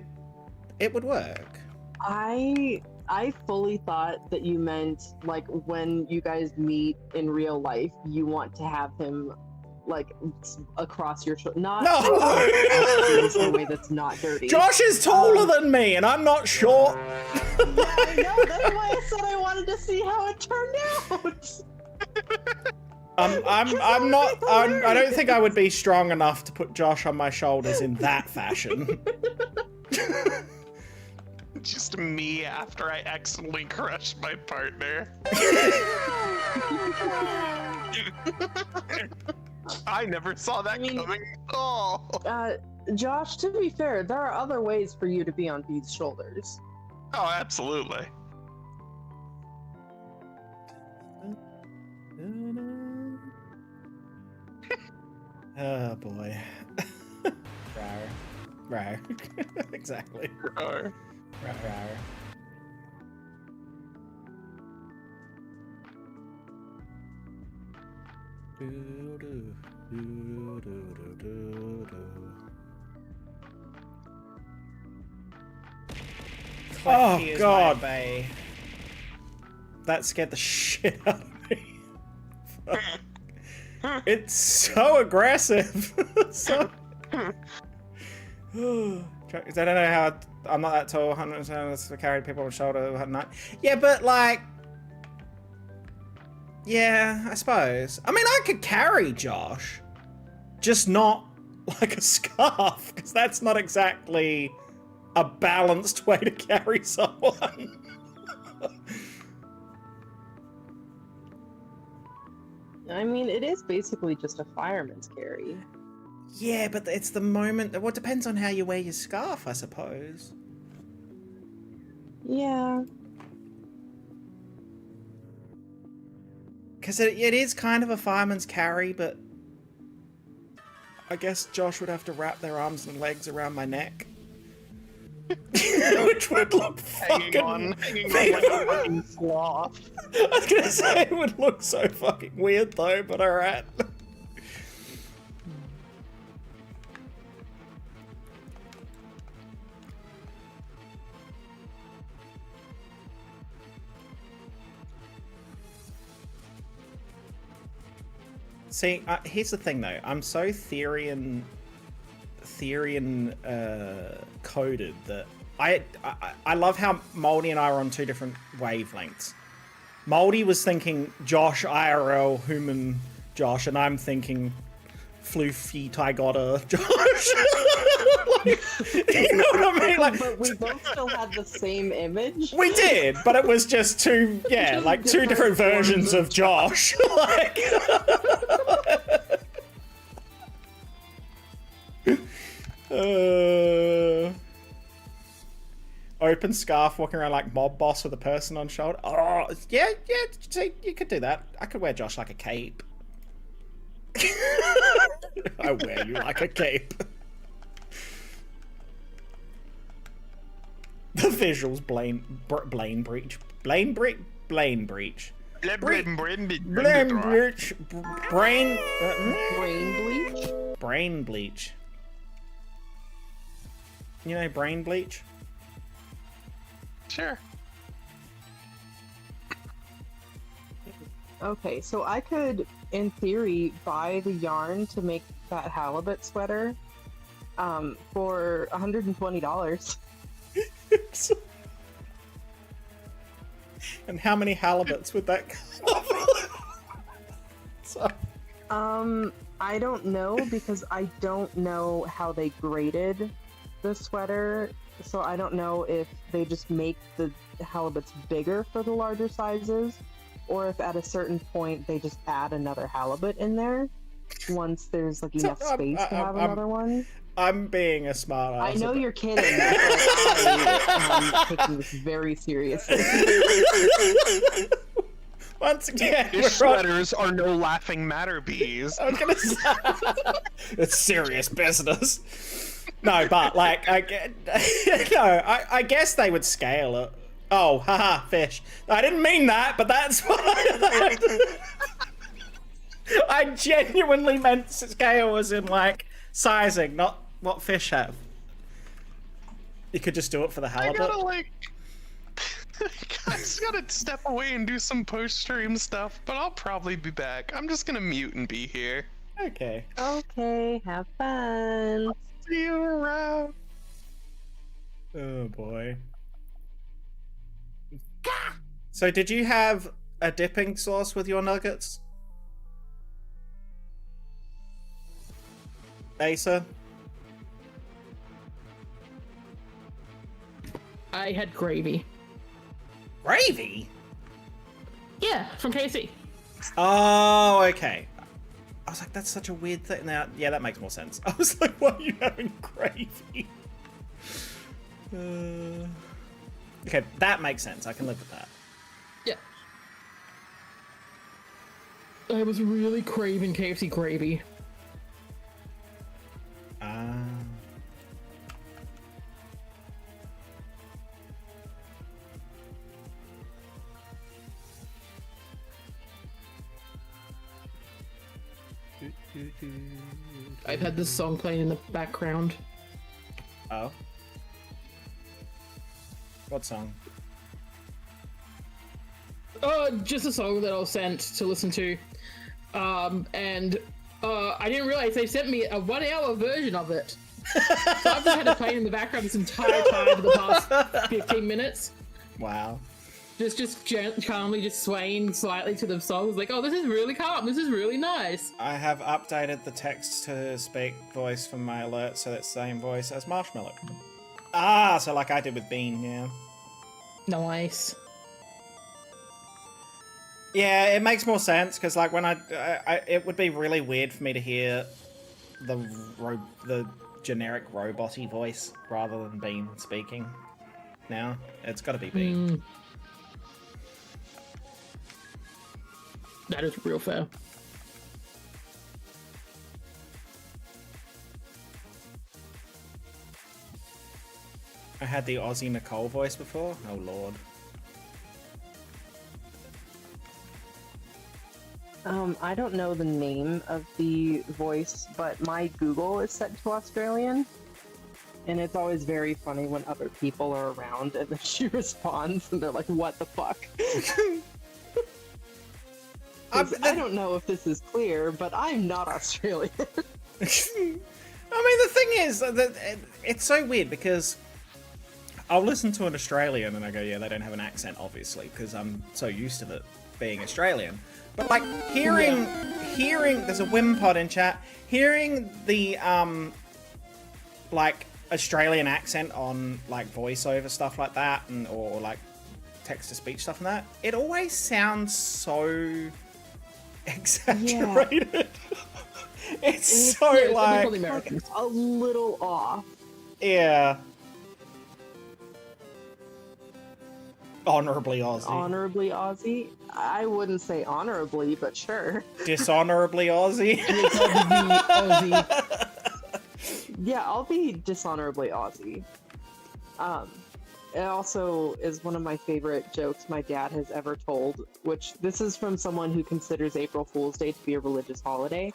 it would work. I fully thought that you meant like when you guys meet in real life, you want to have him like across your shoulder, not in a way that's not dirty. Josh is taller than me, and I'm not short. Yeah, I know. That's why I said I wanted to see how it turned out. I don't think I would be strong enough to put Josh on my shoulders in that fashion. Just me after I accidentally crushed my partner. I never saw that coming. Oh. Josh, to be fair, there are other ways for you to be on Beaz's shoulders. Oh, absolutely. Oh boy. Rar. Exactly. Rar. Rar. Oh god. That scared the shit out of me. It's so aggressive. So I don't know how I'm not that tall. 100% carried people on the shoulder at night. Yeah, but like, yeah, I suppose. I mean, I could carry Josh, just not like a scarf, because that's not exactly a balanced way to carry someone. I mean, it is basically just a fireman's carry. Yeah, but it's the moment. Well, it depends on how you wear your scarf, I suppose. Yeah. Because it is kind of a fireman's carry, but I guess Josh would have to wrap their arms and legs around my neck. Which would look hanging on like a fucking sloth. I was gonna say it would look so fucking weird though, but alright. See, here's the thing though. I'm so Therian coded that I love how Moldy and I are on two different wavelengths. Moldy was thinking Josh IRL human Josh, and I'm thinking floofy Tygotta Josh. Like, you know what I mean? Like, but we both still had the same image. We did, but it was just two different versions of Josh. Like, open scarf, walking around like mob boss with a person on shoulder. Oh, yeah, see, you could do that. I could wear Josh like a cape. I wear you like a cape. The visuals, Blaine breach. Blaine breach. Brain bleach. Brain bleach. You know brain bleach? Sure. Okay, so I could, in theory, buy the yarn to make that halibut sweater for $120. And how many halibuts would that cover? So. I don't know, because I don't know how they graded the sweater, so I don't know if they just make the halibuts bigger for the larger sizes, or if at a certain point they just add another halibut in there once there's like enough space to have another one. I'm being a smart ass. I know you're kidding, but I am taking this very seriously. Once again, Fish sweaters are no laughing matter, bees. I was gonna say it's serious business. No, but like I guess they would scale it. Oh, haha, fish. I didn't mean that, but that's what I genuinely meant scale as in like sizing, not what fish have. You could just do it for the halibut. I gotta like. I just gotta step away and do some post-stream stuff, but I'll probably be back. I'm just gonna mute and be here. Okay. Okay, have fun. See you around. Oh boy. So did you have a dipping sauce with your nuggets? Asa? I had gravy. Gravy? Yeah, from KFC. Oh, okay. I was like, that's such a weird thing. Now, yeah, that makes more sense. I was like, why are you having gravy? Okay, that makes sense. I can live with that. Yeah. I was really craving KFC gravy. I've had this song playing in the background. Oh. What song? Just a song that I was sent to listen to. I didn't realize they sent me a 1 hour version of it. So I've just had it playing in the background this entire time for the past 15 minutes. Wow. Just calmly just swaying slightly to the song. Like, oh, this is really calm. This is really nice. I have updated the text to speak voice from my alert so that's the same voice as Marshmallow. Ah, so like I did with Bean, yeah. Nice. Yeah, it makes more sense because like when it would be really weird for me to hear the generic robot-y voice rather than Bean speaking. Now it's got to be Bean. That is real fair. I had the Aussie Nicole voice before. Oh lord. I don't know the name of the voice, but my Google is set to Australian. And it's always very funny when other people are around and then she responds and they're like, what the fuck? I don't know if this is clear, but I'm not Australian. I mean, the thing is that it's so weird because I'll listen to an Australian and I go, yeah, they don't have an accent, obviously, because I'm so used to it being Australian. But like hearing, there's a Wimpod in chat, hearing the like Australian accent on like voiceover stuff like that, and or like text to speech stuff and that, it always sounds so exaggerated. Yeah. it's so like a little off. Yeah. Honorably Aussie. Honorably Aussie? I wouldn't say honorably, but sure. Dishonorably Aussie? Yeah, I'll be dishonorably Aussie. It also is one of my favorite jokes my dad has ever told, which this is from someone who considers April Fool's Day to be a religious holiday.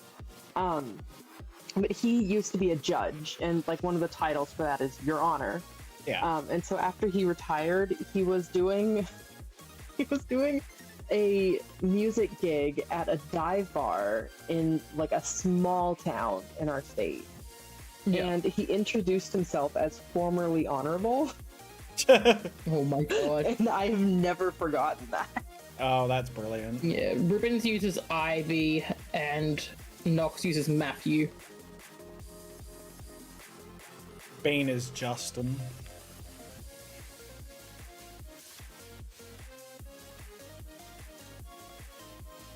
But he used to be a judge, and like one of the titles for that is Your Honor. Yeah. And so after he retired, he was doing a music gig at a dive bar in like a small town in our state. Yeah. And he introduced himself as formerly honorable. Oh my god. And I have never forgotten that. Oh, that's brilliant. Yeah, Ribbons uses Ivy and Nox uses Matthew. Bean is Justin.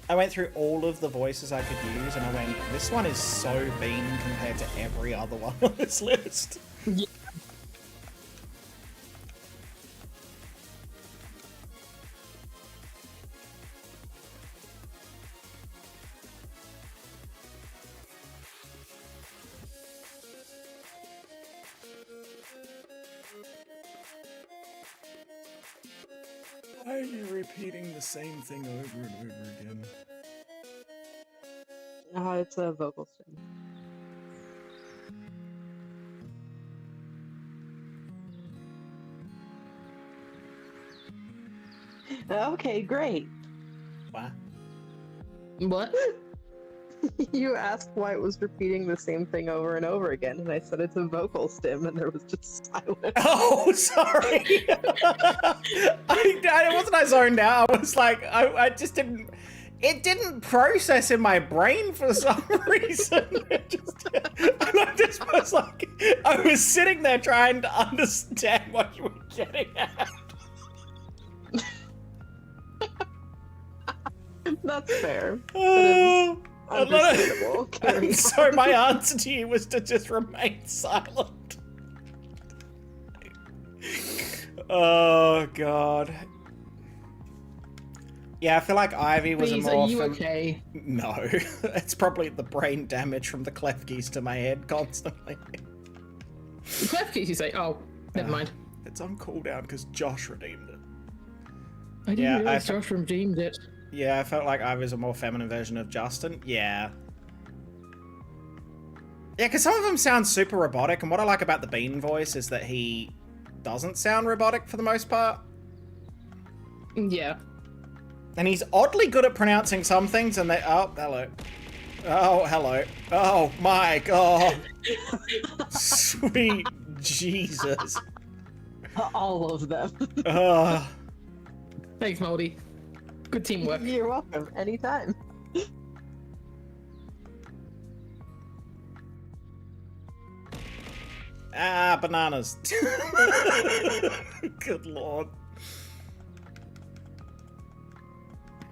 I went through all of the voices I could use, and I went, this one is so Bean compared to every other one on this list. Yeah. Why are you repeating the same thing over and over again? It's a vocal sting. Okay, great. What? What? You asked why it was repeating the same thing over and over again, and I said it's a vocal stim, and there was just silence. Oh, sorry. I wasn't I zoned out. I was like, I just didn't. It didn't process in my brain for some reason. I just was like, I was sitting there trying to understand what you were getting at. That's fair. Oh, Understandable. Carry so my answer to you was to just remain silent. Oh god. Yeah, I feel like Ivy was Please, a more. are you okay? No, it's probably the brain damage from the Klefkis to my head constantly. Klefkis, you say? Oh, never mind. It's on cooldown because Josh redeemed it. I didn't realize Josh redeemed it. Yeah, I felt like I was a more feminine version of Justin. Yeah. Yeah, because some of them sound super robotic, and what I like about the Bean voice is that he doesn't sound robotic for the most part. Yeah. And he's oddly good at pronouncing some things, and they... Oh, hello. Oh, hello. Oh, my God. Sweet Jesus. all of them. Thanks, Moldy. Good teamwork. You're welcome. Anytime. Ah, bananas. Good lord.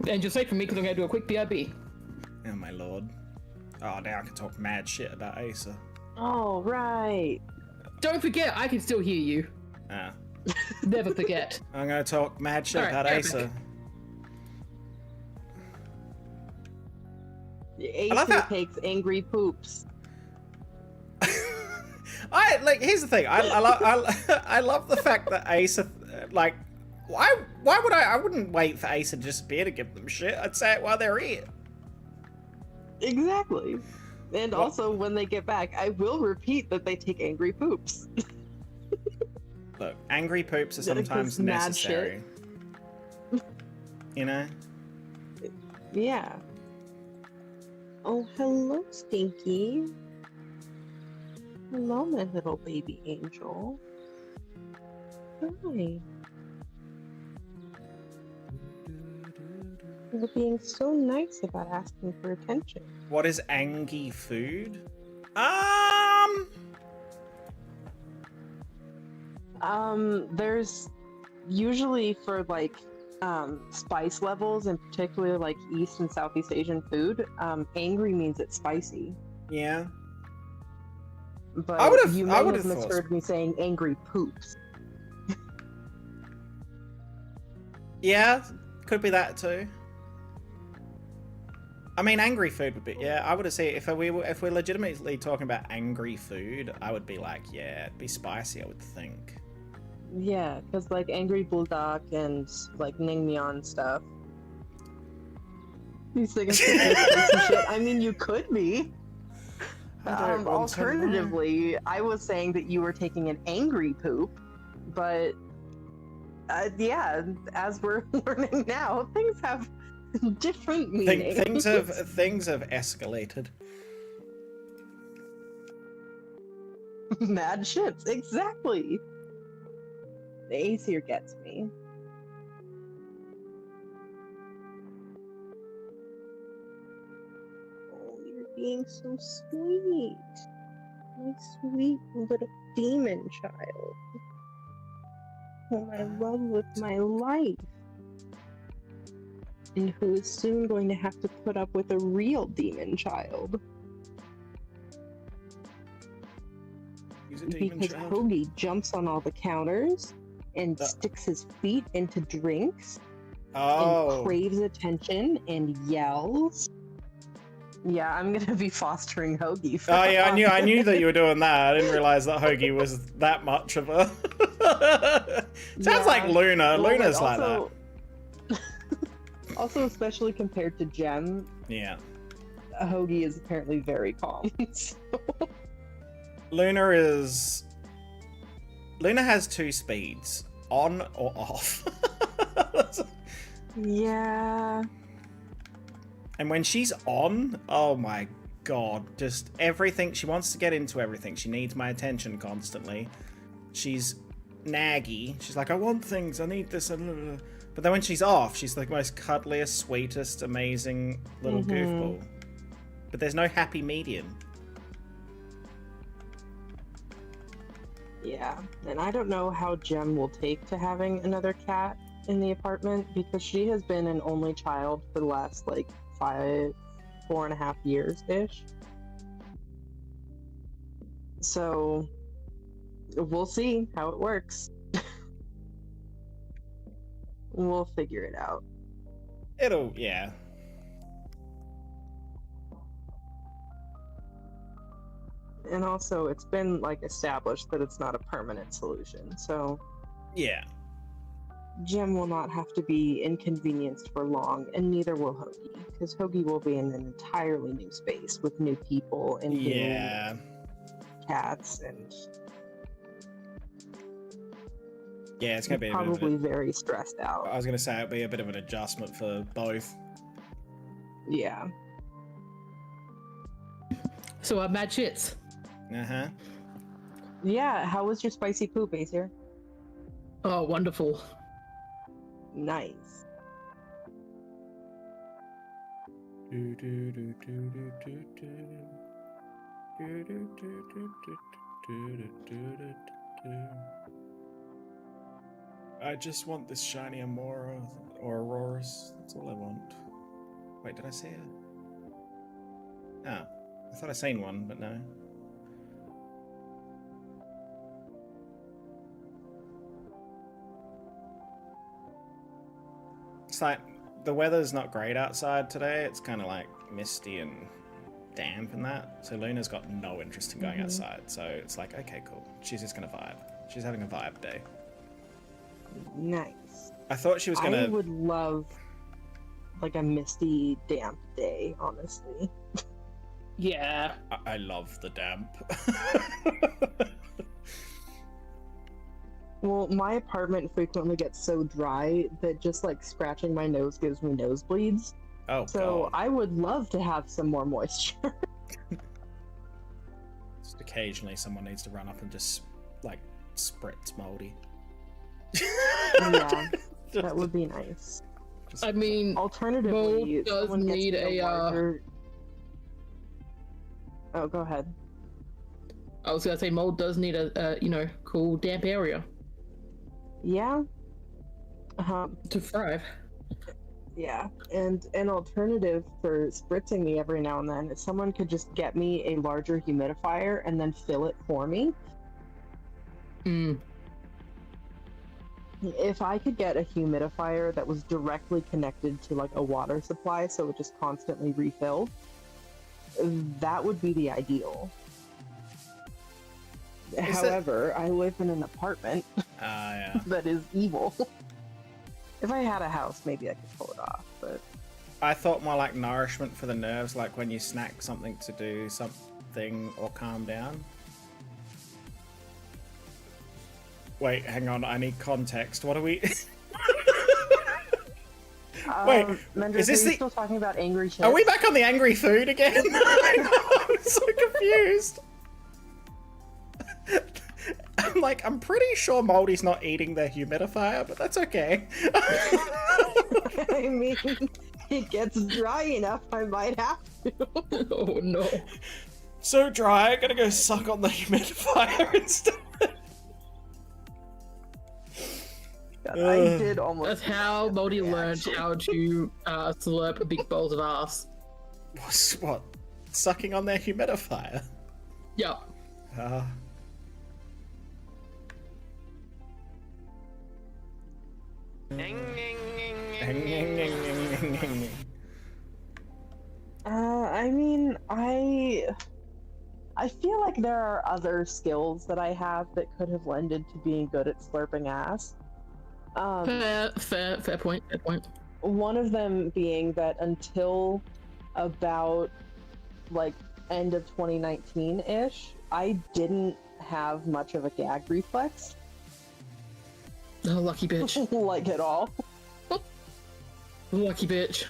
And just wait for me because I'm going to do a quick BRB. Oh my lord. Oh, now I can talk mad shit about Asa. All right. Don't forget, I can still hear you. Ah. Never forget. I'm gonna talk mad shit All right, about Eric. Asa. Asa takes angry poops. Here's the thing. I love the fact that Asa, like, why would I wouldn't wait for Asa to disappear to give them shit. I'd say it while they're here. Exactly. And Well- also, when they get back, I will repeat that they take angry poops. Look, angry poops are Yeah, 'cause sometimes mad necessary. You know? Yeah. Oh, hello, Stinky. Hello, my little baby angel. Hi. You're being so nice about asking for attention. What is angy food? There's usually for like spice levels, and particularly like East and Southeast Asian food, angry means it's spicy. Yeah. But I would've- you I may would've have thought- misheard me saying angry poops. Yeah, could be that too. I mean, angry food would be, yeah, I would have said, if we're legitimately talking about angry food, I would be like, yeah, it'd be spicy, I would think. Yeah, because like angry bulldog and like naengmyeon stuff. You think it's spicy shit? I mean, you could be. I don't want to know. Alternatively, I was saying that you were taking an angry poop, but yeah, as we're learning now, things have different meanings. Things have escalated. Mad shits, exactly. The Aesir gets me. Oh, you're being so sweet. My sweet little demon child, whom I love with my life, and who is soon going to have to put up with a real demon child. He's a demon Because child. Hoagie jumps on all the counters and sticks his feet into drinks and craves attention and yells. Yeah, I'm gonna be fostering Hoagie. Oh yeah, I knew that you were doing that. I didn't realize that Hoagie was that much of a. Sounds like Luna. Well, Luna's but like that. Also, especially compared to Gem, Yeah. Hoagie is apparently very calm. So. Luna has two speeds, on or off. Yeah. And when she's on, oh my god, just everything, she wants to get into everything. She needs my attention constantly. She's naggy. She's like, I want things, I need this. But then when she's off, she's the most cuddliest, sweetest, amazing little goofball. But there's no happy medium. Yeah, and I don't know how Gem will take to having another cat in the apartment because she has been an only child for the last like 4.5 years-ish. So we'll see how it works. We'll figure it out. Yeah. And also, it's been like established that it's not a permanent solution. So Yeah. Gem will not have to be inconvenienced for long, and neither will Hoagie, because Hoagie will be in an entirely new space with new people and new cats, and yeah, it's gonna be probably very stressed out. I was gonna say it'll be a bit of an adjustment for both. Yeah. So mad shits. Uh-huh. Yeah, how was your spicy poop, Acer? Oh, wonderful. Nice. I just want this shiny Amora or Aurorus. That's all I want. Wait, did I see it? Oh, I thought I seen one, but no. It's like the weather's not great outside today. It's kind of like misty and damp and that. So Luna's got no interest in going outside. So it's like, okay, cool. She's just gonna vibe. She's having a vibe day. Nice. I thought she was gonna. I would love like a misty, damp day, honestly. Yeah. I love the damp. Well, my apartment frequently gets so dry that just like scratching my nose gives me nosebleeds. Oh, so God. I would love to have some more moisture. Just occasionally someone needs to run up and just like spritz Moldy. Yeah, that would be nice. I mean, alternatively, Mold does someone gets need me a larger... Oh, go ahead. I was gonna say Mold does need a cool damp area. Yeah. To thrive. Yeah, and an alternative for spritzing me every now and then is someone could just get me a larger humidifier and then fill it for me. If I could get a humidifier that was directly connected to like a water supply so it just constantly refilled, that would be the ideal. However, I live in an apartment that is evil. If I had a house, maybe I could pull it off, but... I thought more like nourishment for the nerves, like when you snack something to do something or calm down. Wait, hang on, I need context. What are we... Wait, Menders, is this are you still talking about angry shit? Are we back on the angry food again? I'm so confused. I'm pretty sure Moldy's not eating the humidifier, but that's okay. I mean, it gets dry enough, I might have to. Oh no. So dry, I'm gonna go suck on the humidifier instead. God, I did almost. That's how Moldy learned how to slurp big bowls of ass. What? Sucking on their humidifier? Yep. I mean, I feel like there are other skills that I have that could have lended to being good at slurping ass. Fair point. Fair point. One of them being that until about like end of 2019-ish, I didn't have much of a gag reflex. Oh, lucky bitch. Like at all. Lucky bitch.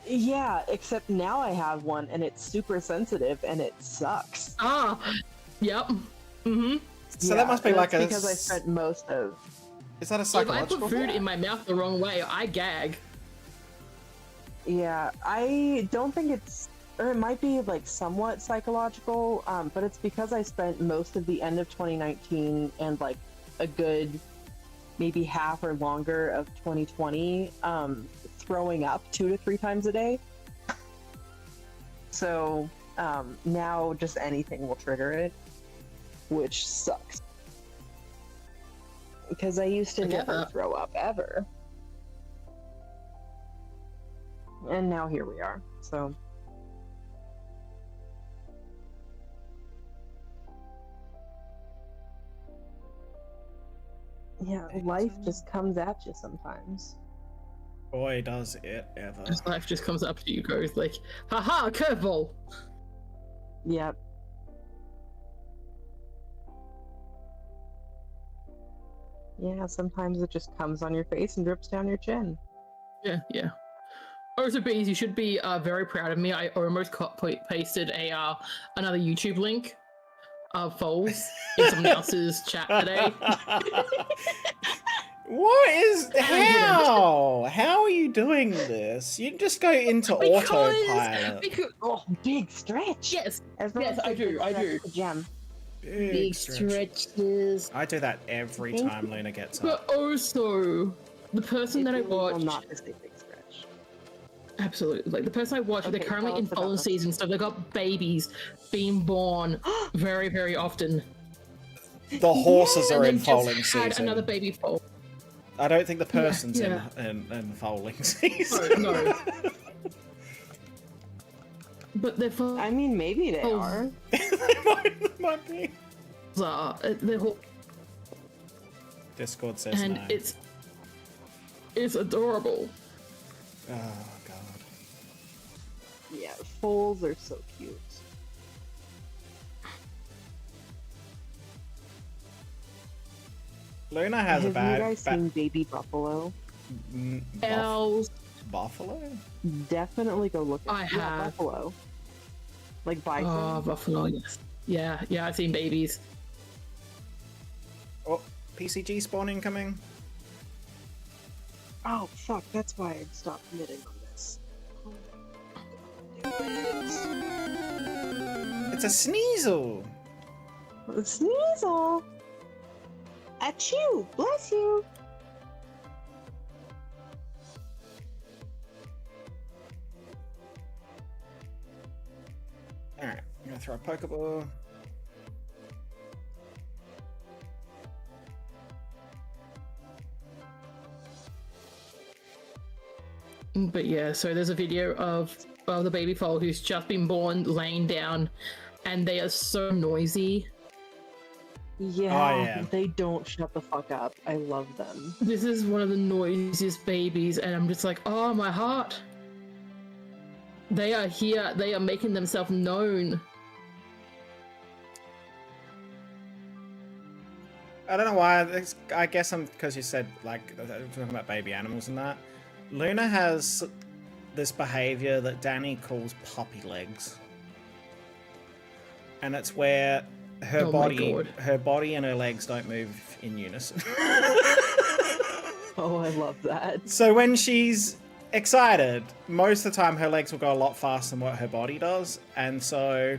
Yeah, except now I have one and it's super sensitive and it sucks. Ah, yep. Mm-hmm. So that must be like a... because I spent most of... Is that a If I psychological put food thing? in my mouth the wrong way, I gag. Yeah, I don't think it's... Or it might be like somewhat psychological, but it's because I spent most of the end of 2019 and like a good maybe half or longer of 2020 throwing up 2 to 3 times a day. So now just anything will trigger it, which sucks. Because I used to never throw up, ever. And now here we are, so... Yeah, life just comes at you sometimes. Boy, does it ever. Life just comes up to you, goes like, haha, curveball! Yep. Yeah, sometimes it just comes on your face and drips down your chin. Yeah, yeah. Also, Beaz, you should be very proud of me. I almost pasted another YouTube link of Foals in someone else's chat today. What is... How? How are you doing this? You just go into autopilot. Oh, big stretch! Yes, Everyone yes, I do, I do. Gem. Big stretches. I do that every Thank time you. Luna gets But up. also, the person that I watched... Not to say big stretch. Absolutely. Like, the person I watched, Okay, they're currently tell in us about foaling this. season, so they've got babies being born very, very often. The horses And are in then foaling just had season. another baby foal. I don't think the person's yeah. in foaling season. No. But they're I mean, maybe they Oh. are. They might be. they're Discord says and no. it's adorable. Oh god. Yeah, foals are so cute. Luna has Have a bad... you guys seen Baby Buffalo? Owls. Buffalo? Definitely go look at I have. Buffalo. Like bison. Oh, buffalo, yes. Yeah, I've seen babies. Oh, PCG spawn incoming. Oh, fuck, that's why I stopped knitting on this. It's a Sneasel! Sneasel! Achoo! Bless you! Alright, I'm gonna throw a Pokeball. But yeah, so there's a video of the baby foal who's just been born laying down, and they are so noisy. Yeah, they don't shut the fuck up. I love them. This is one of the noisiest babies, and I'm just like, oh, my heart. They are here. They are making themselves known. I don't know why. I guess because you said, like, talking about baby animals and that. Luna has this behavior that Danny calls puppy legs. And it's where her body and her legs don't move in unison. Oh, I love that. So when she's excited, most of the time her legs will go a lot faster than what her body does, and so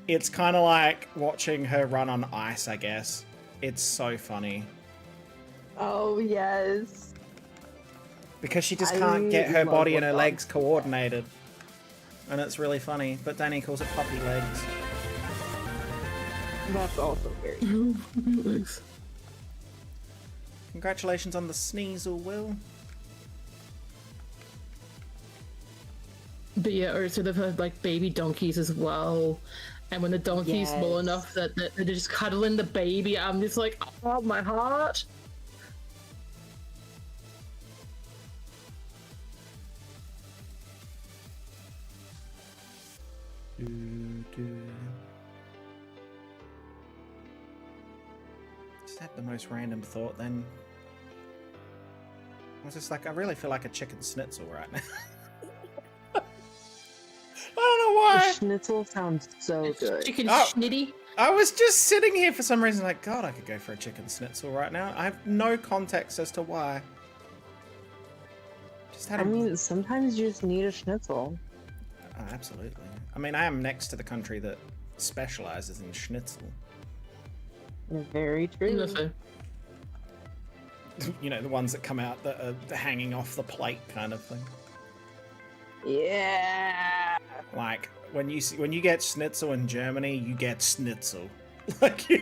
It's kind of like watching her run on ice, I guess. It's so funny. Oh, yes. Because she just can't get her body and her legs dogs coordinated. And it's really funny. But Danny calls it puppy legs. That's also very Congratulations on the Sneasel, Will. But yeah, or so they've had like baby donkeys as well. And when the donkey's small Yes. enough that they're just cuddling the baby, I'm just like, oh, my heart. Just had the most random thought then. I was just like, I really feel like a chicken schnitzel right now. I don't know why. Schnitzel sounds so good. Chicken Oh. schnitty. I was just sitting here for some reason like, God, I could go for a chicken schnitzel right now. I have no context as to why. Just had I mean, sometimes you just need a schnitzel. Oh, absolutely. I mean, I am next to the country that specializes in schnitzel. Very true. Listen, You know, the ones that come out that are hanging off the plate kind of thing. Yeah. Like when you get schnitzel in Germany, you get schnitzel. Like you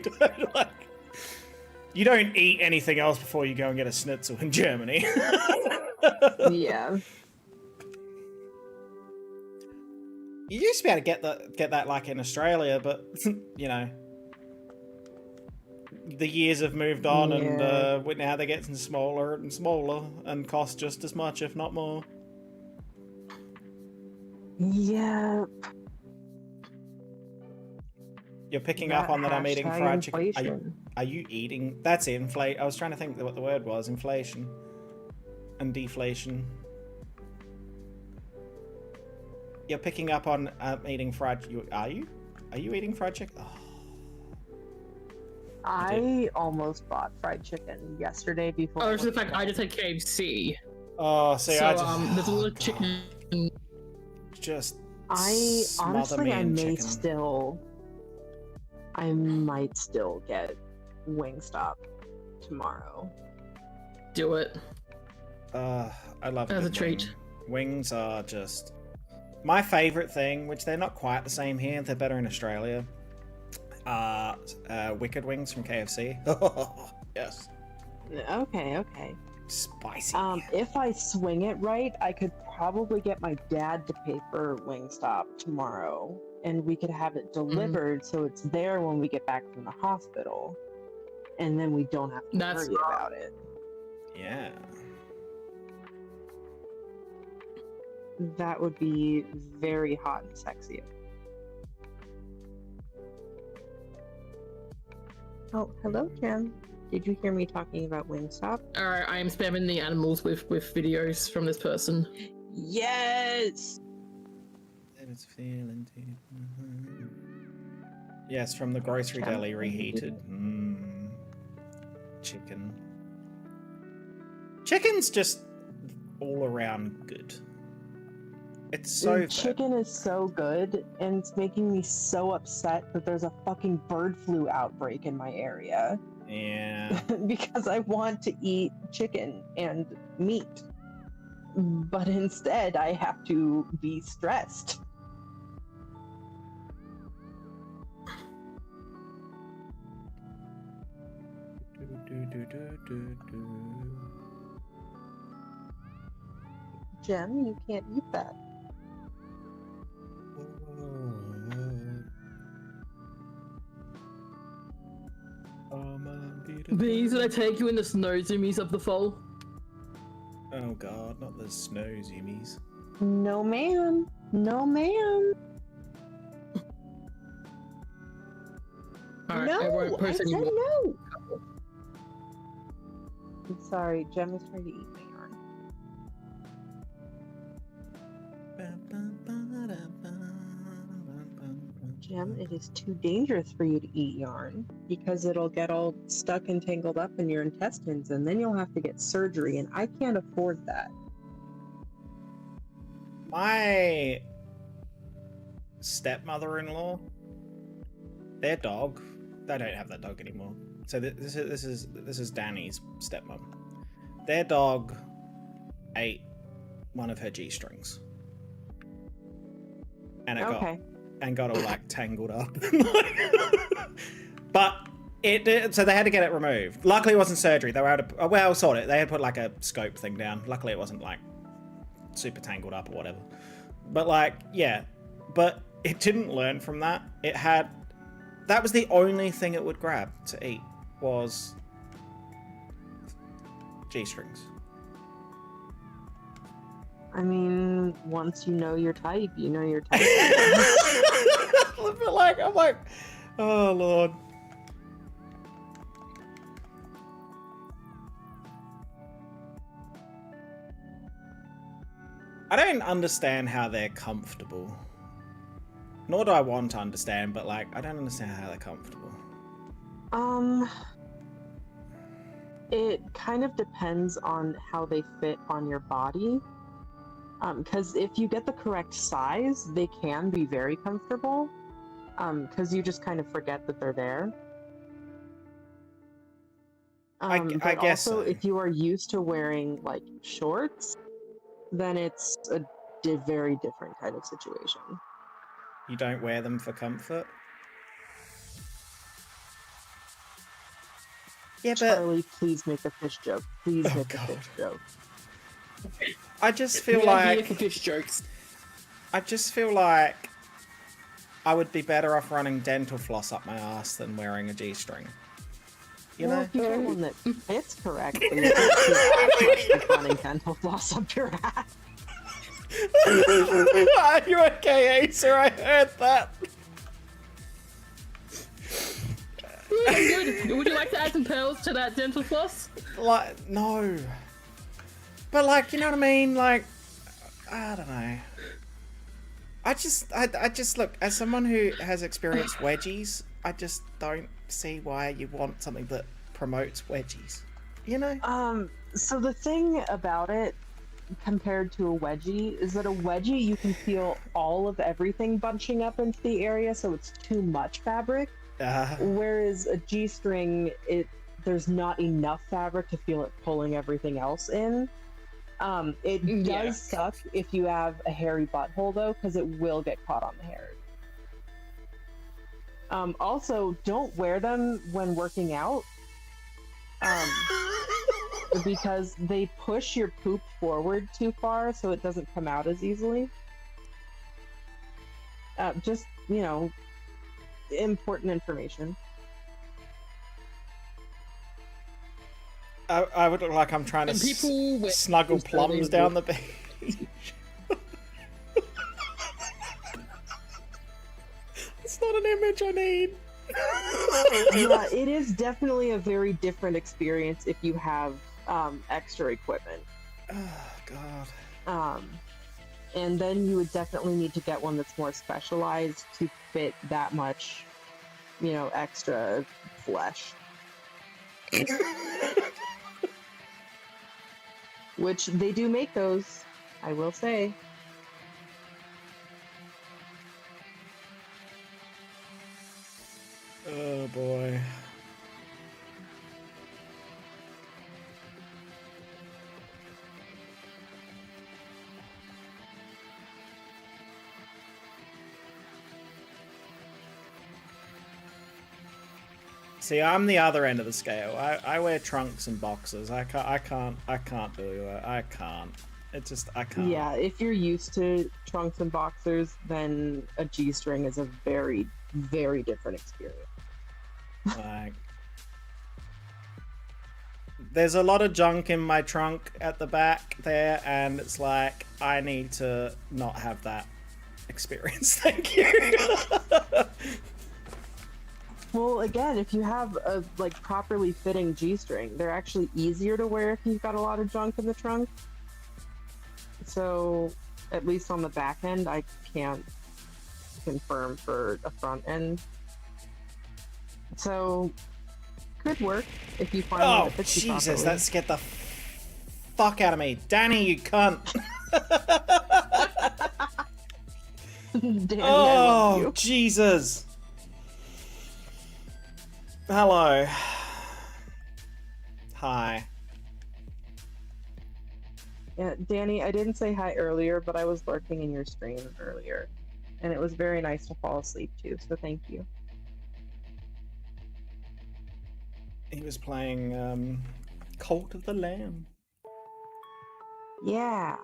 don't eat anything else before you go and get a schnitzel in Germany. Yeah. You used to be able to get that like in Australia, but you know, the years have moved on, Yeah. and now they're getting smaller and smaller and cost just as much, if not more. Yeah. You're picking up on that I'm eating Hashtag fried chicken. inflation. Are you eating? That's inflate. I was trying to think what the word was. Inflation and deflation. You're picking up on eating fried. Are you? Are you eating fried chicken? Oh. I almost bought fried chicken yesterday before. oh, so the fact I just had KFC. Oh, see, So I just. there's a little chicken. Just. I smother honestly, me I in may chicken. still. I might still get Wingstop tomorrow. Do it. I love As good a treat. Wings are just my favorite thing, which they're not quite the same here. They're better in Australia. Wicked wings from KFC. Yes. Okay, okay. Spicy. If I swing it right, I could probably get my dad to pay for Wingstop tomorrow, and we could have it delivered so it's there when we get back from the hospital, and then we don't have to That's- worry about it. Yeah. That would be very hot and sexy. Oh, hello, Jen. Did you hear me talking about Wingstop? Alright, I am spamming the animals with videos from this person. Yes! It's feeling deep. Yes, from the grocery deli reheated. Chicken. Chicken's just all around good. It's so Dude, chicken is so good, and it's making me so upset that there's a fucking bird flu outbreak in my area. Yeah. Because I want to eat chicken and meat. But instead, I have to be stressed. Jem, you can't eat that. Bees, did I take you in the snow zoomies of the fall? Oh god, not the snow zoomies. No, ma'am. No, ma'am. Alright, I won't No, I post said any more. no. I'm sorry, Jem is trying to eat my yarn. Jem, it is too dangerous for you to eat yarn because it'll get all stuck and tangled up in your intestines, and then you'll have to get surgery, and I can't afford that. My stepmother-in-law their dog, they don't have that dog anymore. So this is Danny's stepmom. Their dog ate one of her G-strings. And it got all like tangled up. But it did, so they had to get it removed. Luckily it wasn't surgery. They were able to, well, sort of. They had put like a scope thing down. Luckily it wasn't like super tangled up or whatever. But like, yeah. But it didn't learn from that. That was the only thing it would grab to eat was G-strings. I mean, once you know your type, you know your type. I'm like, oh Lord. I don't understand how they're comfortable. Nor do I want to understand, but like, I don't understand how they're comfortable. It kind of depends on how they fit on your body. Because if you get the correct size, they can be very comfortable. Because you just kind of forget that they're there. I guess also, so. if you are used to wearing like shorts, then it's a very different kind of situation. You don't wear them for comfort? Yeah, but Charlie, please make a fish joke. Please make a fish joke. I just feel We are like here for fish jokes. I just feel like I would be better off running dental floss up my ass than wearing a G-string. You know? If you get one that fits correctly, it's running dental floss up your ass. Are you okay, Acer? I heard that. Good. Would you like to add some pearls to that dental floss? Like, no. But like, you know what I mean? Like, I don't know. I just look, as someone who has experienced wedgies, I just don't see why you want something that promotes wedgies. You know? So the thing about it, compared to a wedgie, is that a wedgie you can feel all of everything bunching up into the area, so it's too much fabric. Whereas a G-string, there's not enough fabric to feel it pulling everything else in. It does suck if you have a hairy butthole though, because it will get caught on the hair. Also, don't wear them when working out. Because they push your poop forward too far, so it doesn't come out as easily. Just, you know, important information. I would look like I'm trying to snuggle plums down the beach. It's not an image I need. Yeah, it is definitely a very different experience if you have extra equipment. Oh God. And then you would definitely need to get one that's more specialized to fit that much, you know, extra flesh. Which they do make those, I will say. Oh boy. See, I'm the other end of the scale. I wear trunks and boxers. I can't do it. I can't. It just, I can't. Yeah, if you're used to trunks and boxers, then a G-string is a very, very different experience. Like, there's a lot of junk in my trunk at the back there, and it's like, I need to not have that experience. Thank you. Well, again, if you have a like properly fitting G-string, they're actually easier to wear if you've got a lot of junk in the trunk. So, at least on the back end, I can't confirm for a front end. So, could work if you find one that fits you Jesus, properly. that scared the fuck out of me. Danny, you cunt. Danny, I love Oh, you. Jesus. Hello. Hi. Yeah, Danny, I didn't say hi earlier, but I was lurking in your stream earlier. And it was very nice to fall asleep too, so thank you. He was playing Cult of the Lamb. Yeah.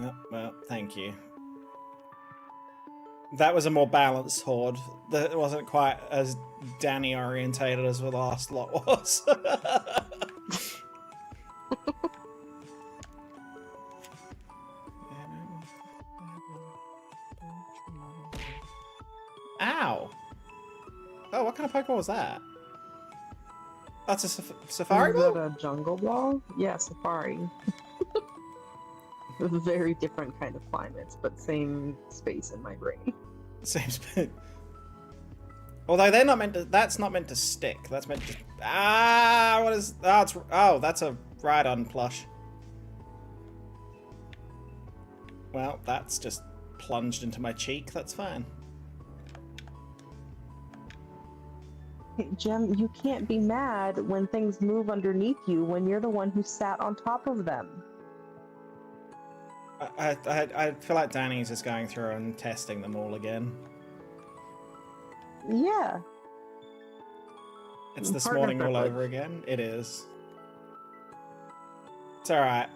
Oh, well, thank you. That was a more balanced horde. That wasn't quite as Danny orientated as the last lot was. Ow! Oh, what kind of Pokemon was that? That's a Safari Is that Ball? a jungle ball? Yeah, safari. Very different kind of climates, but same space in my brain. Same spin. Although they're not meant to. That's not meant to stick. That's meant to. Ah, what is? Oh, that's a Rhydon plush. Well, that's just plunged into my cheek. That's fine. Jem, you can't be mad when things move underneath you when you're the one who sat on top of them. I feel like Danny's just going through and testing them all again. Yeah. It's this Partner morning all privilege. over again. It is. It's alright.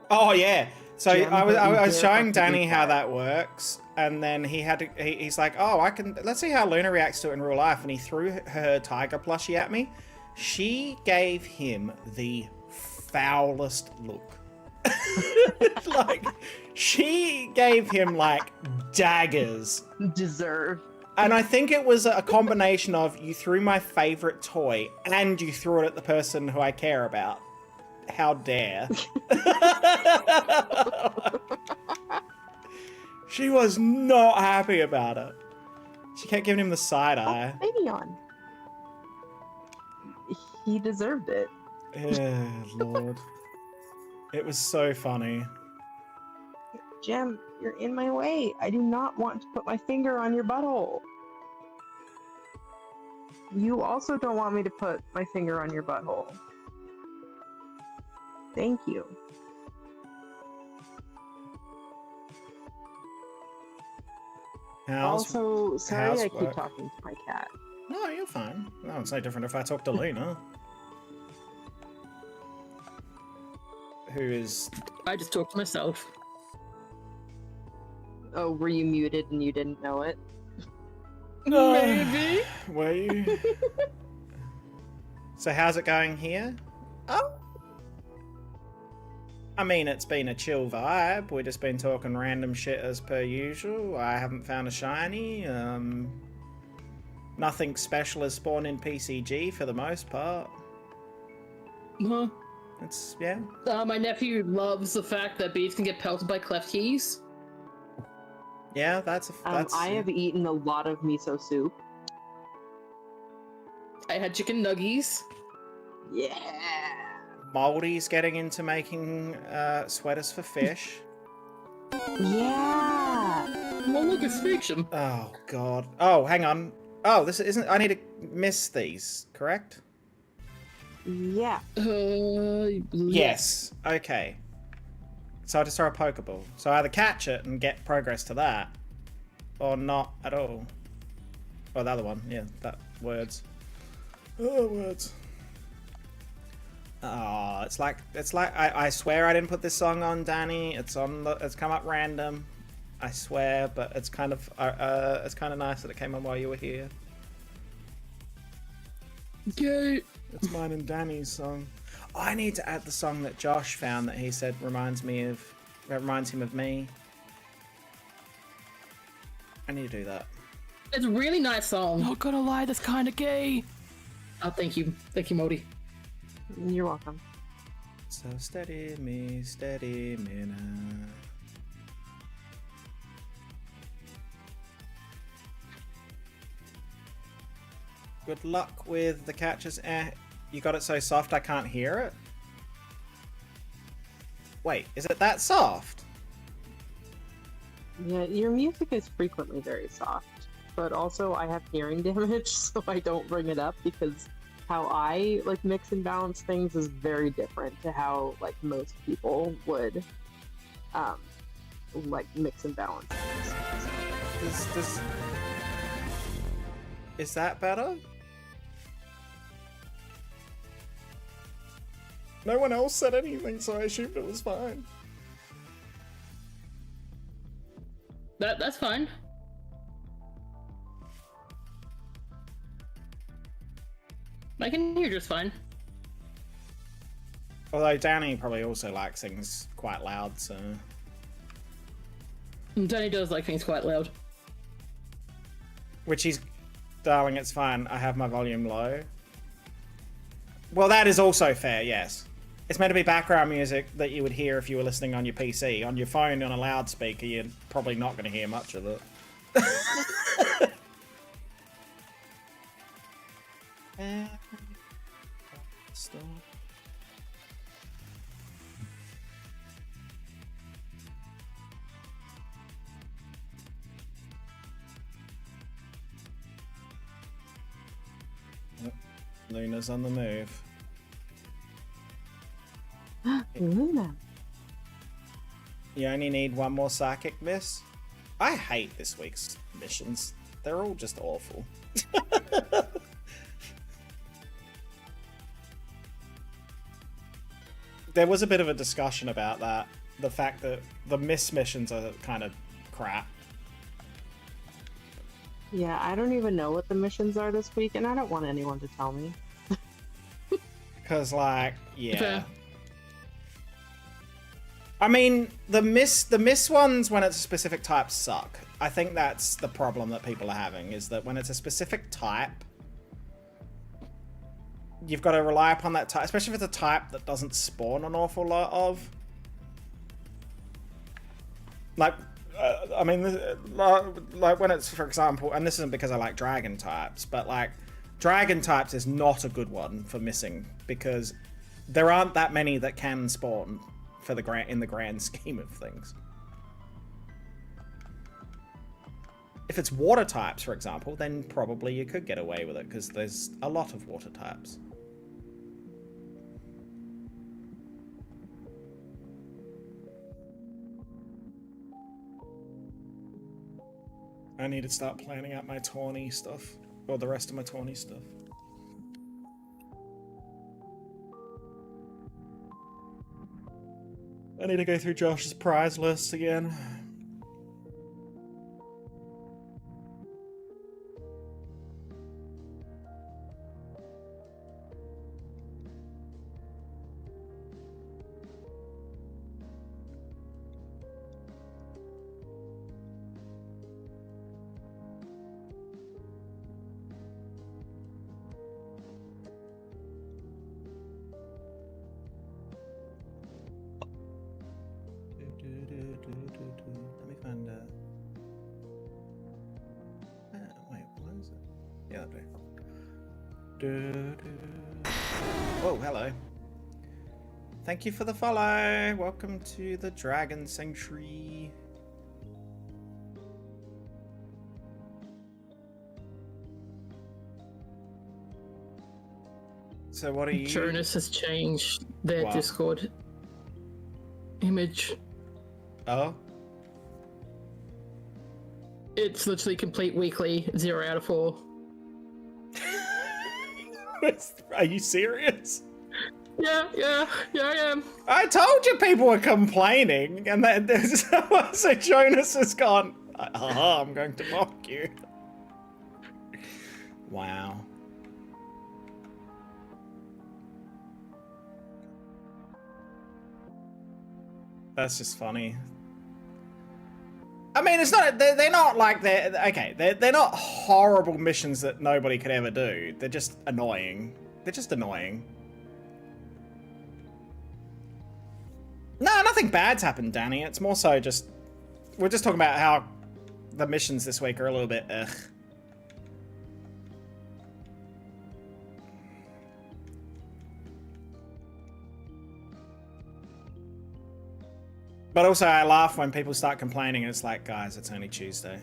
Oh yeah. So Jem, I but you was dare showing have to do Danny how that. that works, and then he's like, oh, I can. Let's see how Luna reacts to it in real life. And he threw her tiger plushie at me. She gave him the foulest look. Like, she gave him like daggers. Deserve. And I think it was a combination of you threw my favorite toy and you threw it at the person who I care about. How dare. She was not happy about it. She kept giving him the side eye. Therian. He deserved it. Yeah, Lord. It was so funny. Jem, you're in my way. I do not want to put my finger on your butthole. You also don't want me to put my finger on your butthole. Thank you. Also, sorry I keep housework? talking to my cat. No, you're fine. No, it's no different if I talk to Luna. Who is... I just talked to myself. Oh, were you muted and you didn't know it? Maybe. Were you? So how's it going here? Oh. I mean, it's been a chill vibe. We've just been talking random shit as per usual. I haven't found a shiny. Nothing special has spawned in PCG for the most part. Huh? It's, yeah. My nephew loves the fact that bees can get pelted by cleft keys. Yeah, that's... I have eaten a lot of miso soup. I had chicken nuggies. Yeah. Moldy's getting into making sweaters for fish. Yeah. Well, look, it's fiction. Oh, God. Oh, hang on. Oh, this isn't... I need to miss these, correct? Yeah. Yes. Okay. So I just throw a Pokeball. So I either catch it and get progress to that, or not at all. Oh, the other one. Yeah, that words. Oh, words. Oh, it's like I swear I didn't put this song on, Danny. It's come up random. I swear, but it's kind of nice that it came on while you were here. Yay. It's mine and Danny's song. Oh, I need to add the song that Josh found that he said reminds him of me. I need to do that. It's a really nice song. Not gonna lie, that's kind of gay. Oh, thank you, Modi. You're welcome. So steady me now. Good luck with the catches. You got it so soft I can't hear it? Wait, is it that soft? Yeah, your music is frequently very soft, but also I have hearing damage, so I don't bring it up because how I like mix and balance things is very different to how like most people would like mix and balance things. Is that better? No one else said anything, so I assumed it was fine. That's fine. I can hear just fine. Although Danny probably also likes things quite loud, so... Danny does like things quite loud. Which he's... Darling, it's fine. I have my volume low. Well, that is also fair, yes. It's meant to be background music that you would hear if you were listening on your PC. On your phone, on a loudspeaker, you're probably not going to hear much of it. Stop. Luna's on the move. Luna. You only need one more psychic miss? I hate this week's missions. They're all just awful. There was a bit of a discussion about that. The fact that the miss missions are kind of crap. Yeah, I don't even know what the missions are this week, and I don't want anyone to tell me. Because, like, yeah. Fair. I mean, the miss ones when it's a specific type suck. I think that's the problem that people are having, is that when it's a specific type, you've got to rely upon that type, especially if it's a type that doesn't spawn an awful lot of. Like, I mean, like when it's, for example, and this isn't because I like dragon types, but like, dragon types is not a good one for missing, because there aren't that many that can spawn for the in the grand scheme of things. If it's water types, for example, then probably you could get away with it, because there's a lot of water types. I need to start planning out my tawny stuff, or the rest of my tawny stuff. I need to go through Josh's prize list again. Let me find wait, what is it? Yeah, that'll do. Oh, hello. Thank you for the follow. Welcome to the Dragon Sanctuary. So what are you? Jonas has changed their Wow. Discord image. Oh? It's literally complete weekly, 0 out of 4. Are you serious? Yeah, I am. I told you people were complaining, and then so Jonas has gone, I'm going to mock you. Wow. That's just funny. I mean, it's not. They're not like they're not horrible missions that nobody could ever do. They're just annoying. They're just annoying. No, nothing bad's happened, Danny. It's more so just we're just talking about how the missions this week are a little bit ugh. But also, I laugh when people start complaining. It's like, guys, it's only Tuesday.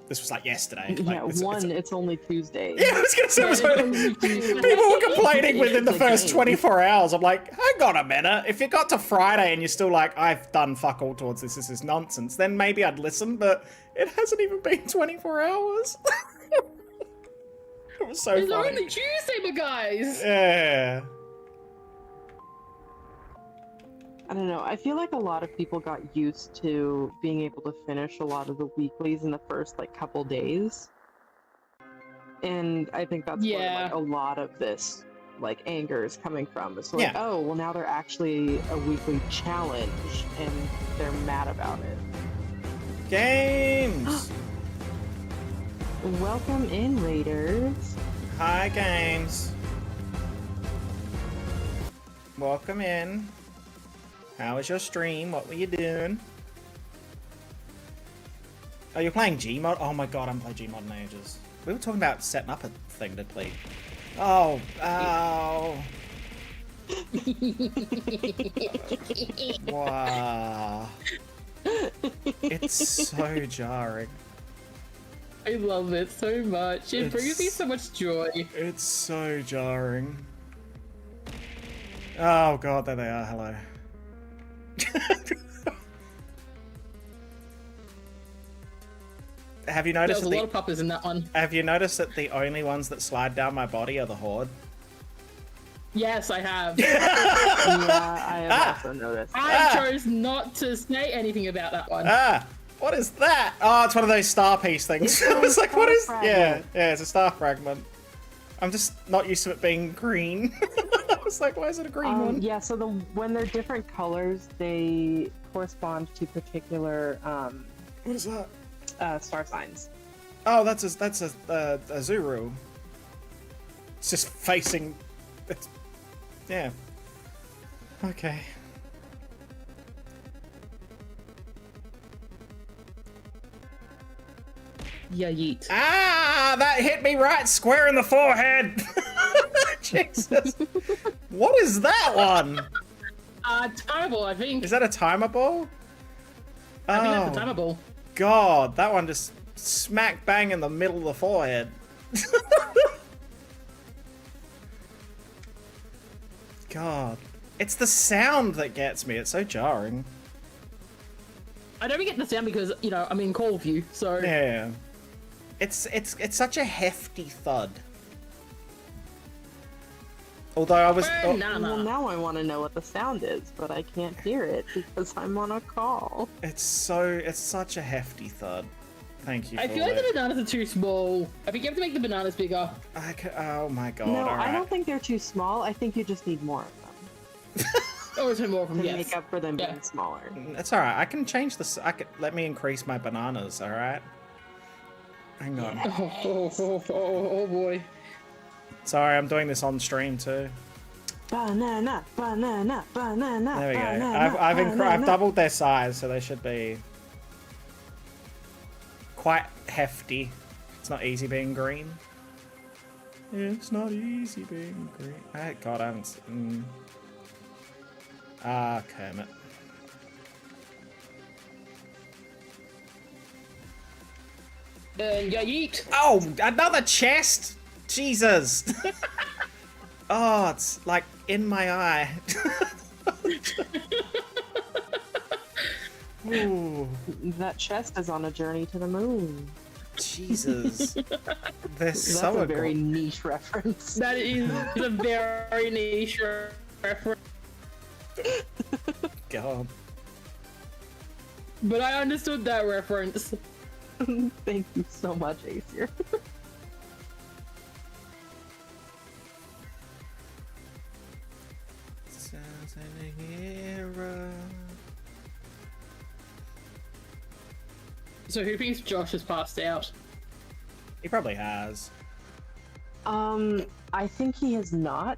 This was like yesterday. Yeah, Like, it's only Tuesday. Yeah, I was gonna say, people were complaining within the first 24 hours. I'm like, hang on a minute. If it got to Friday and you're still like, I've done fuck all towards this is nonsense, then maybe I'd listen, but it hasn't even been 24 hours. It was so It's funny. only Tuesday, my guys! Yeah. I don't know. I feel like a lot of people got used to being able to finish a lot of the weeklies in the first like couple days, and I think that's where like a lot of this like anger is coming from. It's like, oh, well, now they're actually a weekly challenge, and they're mad about it. Games. Welcome in, Raiders. Hi, Games. Welcome in. How was your stream? What were you doing? Oh, you're playing Gmod? Oh my god, I haven't played Gmod in ages. We were talking about setting up a thing to play. Oh, ow. Wow. It's so jarring. I love it so much. It brings me so much joy. It's so jarring. Oh god, there they are. Hello. Have you noticed There's a lot of puppers in that one. Have you noticed that the only ones that slide down my body are the Horde? Yes, I have. Yeah, I have also noticed. I chose not to say anything about that one. What is that? Oh, it's one of those star piece things. I was like, what is? Fragment. Yeah, it's a star fragment. I'm just not used to it being green. I was like, why is it a green one? Yeah, so when they're different colors, they correspond to particular What is that? Star signs. Oh, that's a Zuru. It's just facing. It's, yeah. Okay. Yeah, yeet. Ah, that hit me right square in the forehead. Jesus. What is that one? Timer ball, I think. Is that a timer ball? I think that's a timer ball. God, that one just smack bang in the middle of the forehead. God. It's the sound that gets me. It's so jarring. I don't get the sound because, you know, I'm in call view, so... Yeah. It's such a hefty thud. Although I was... Well, now I want to know what the sound is, but I can't hear it because I'm on a call. It's such a hefty thud. Thank you. I feel like the bananas are too small. I think you have to make the bananas bigger. Oh my god. No, all right. I don't think they're too small. I think you just need more of them. Or some more from to make up for them being smaller. It's alright. I can change this. Let me increase my bananas, alright? Hang on. Oh boy. Sorry, I'm doing this on stream too. Banana, banana, banana. There we go. Banana, I've doubled their size, so they should be quite hefty. It's not easy being green. It's not easy being green. God, I haven't. Kermit. And yeah, yeet. Oh, another chest! Jesus! Oh, it's like in my eye. Ooh. That chest is on a journey to the moon. Jesus. That's a very niche reference. That is a very niche reference. God. But I understood that reference. Thank you so much, Aesir. Sounds like a hero. So who thinks Josh has passed out? He probably has. I think he has not,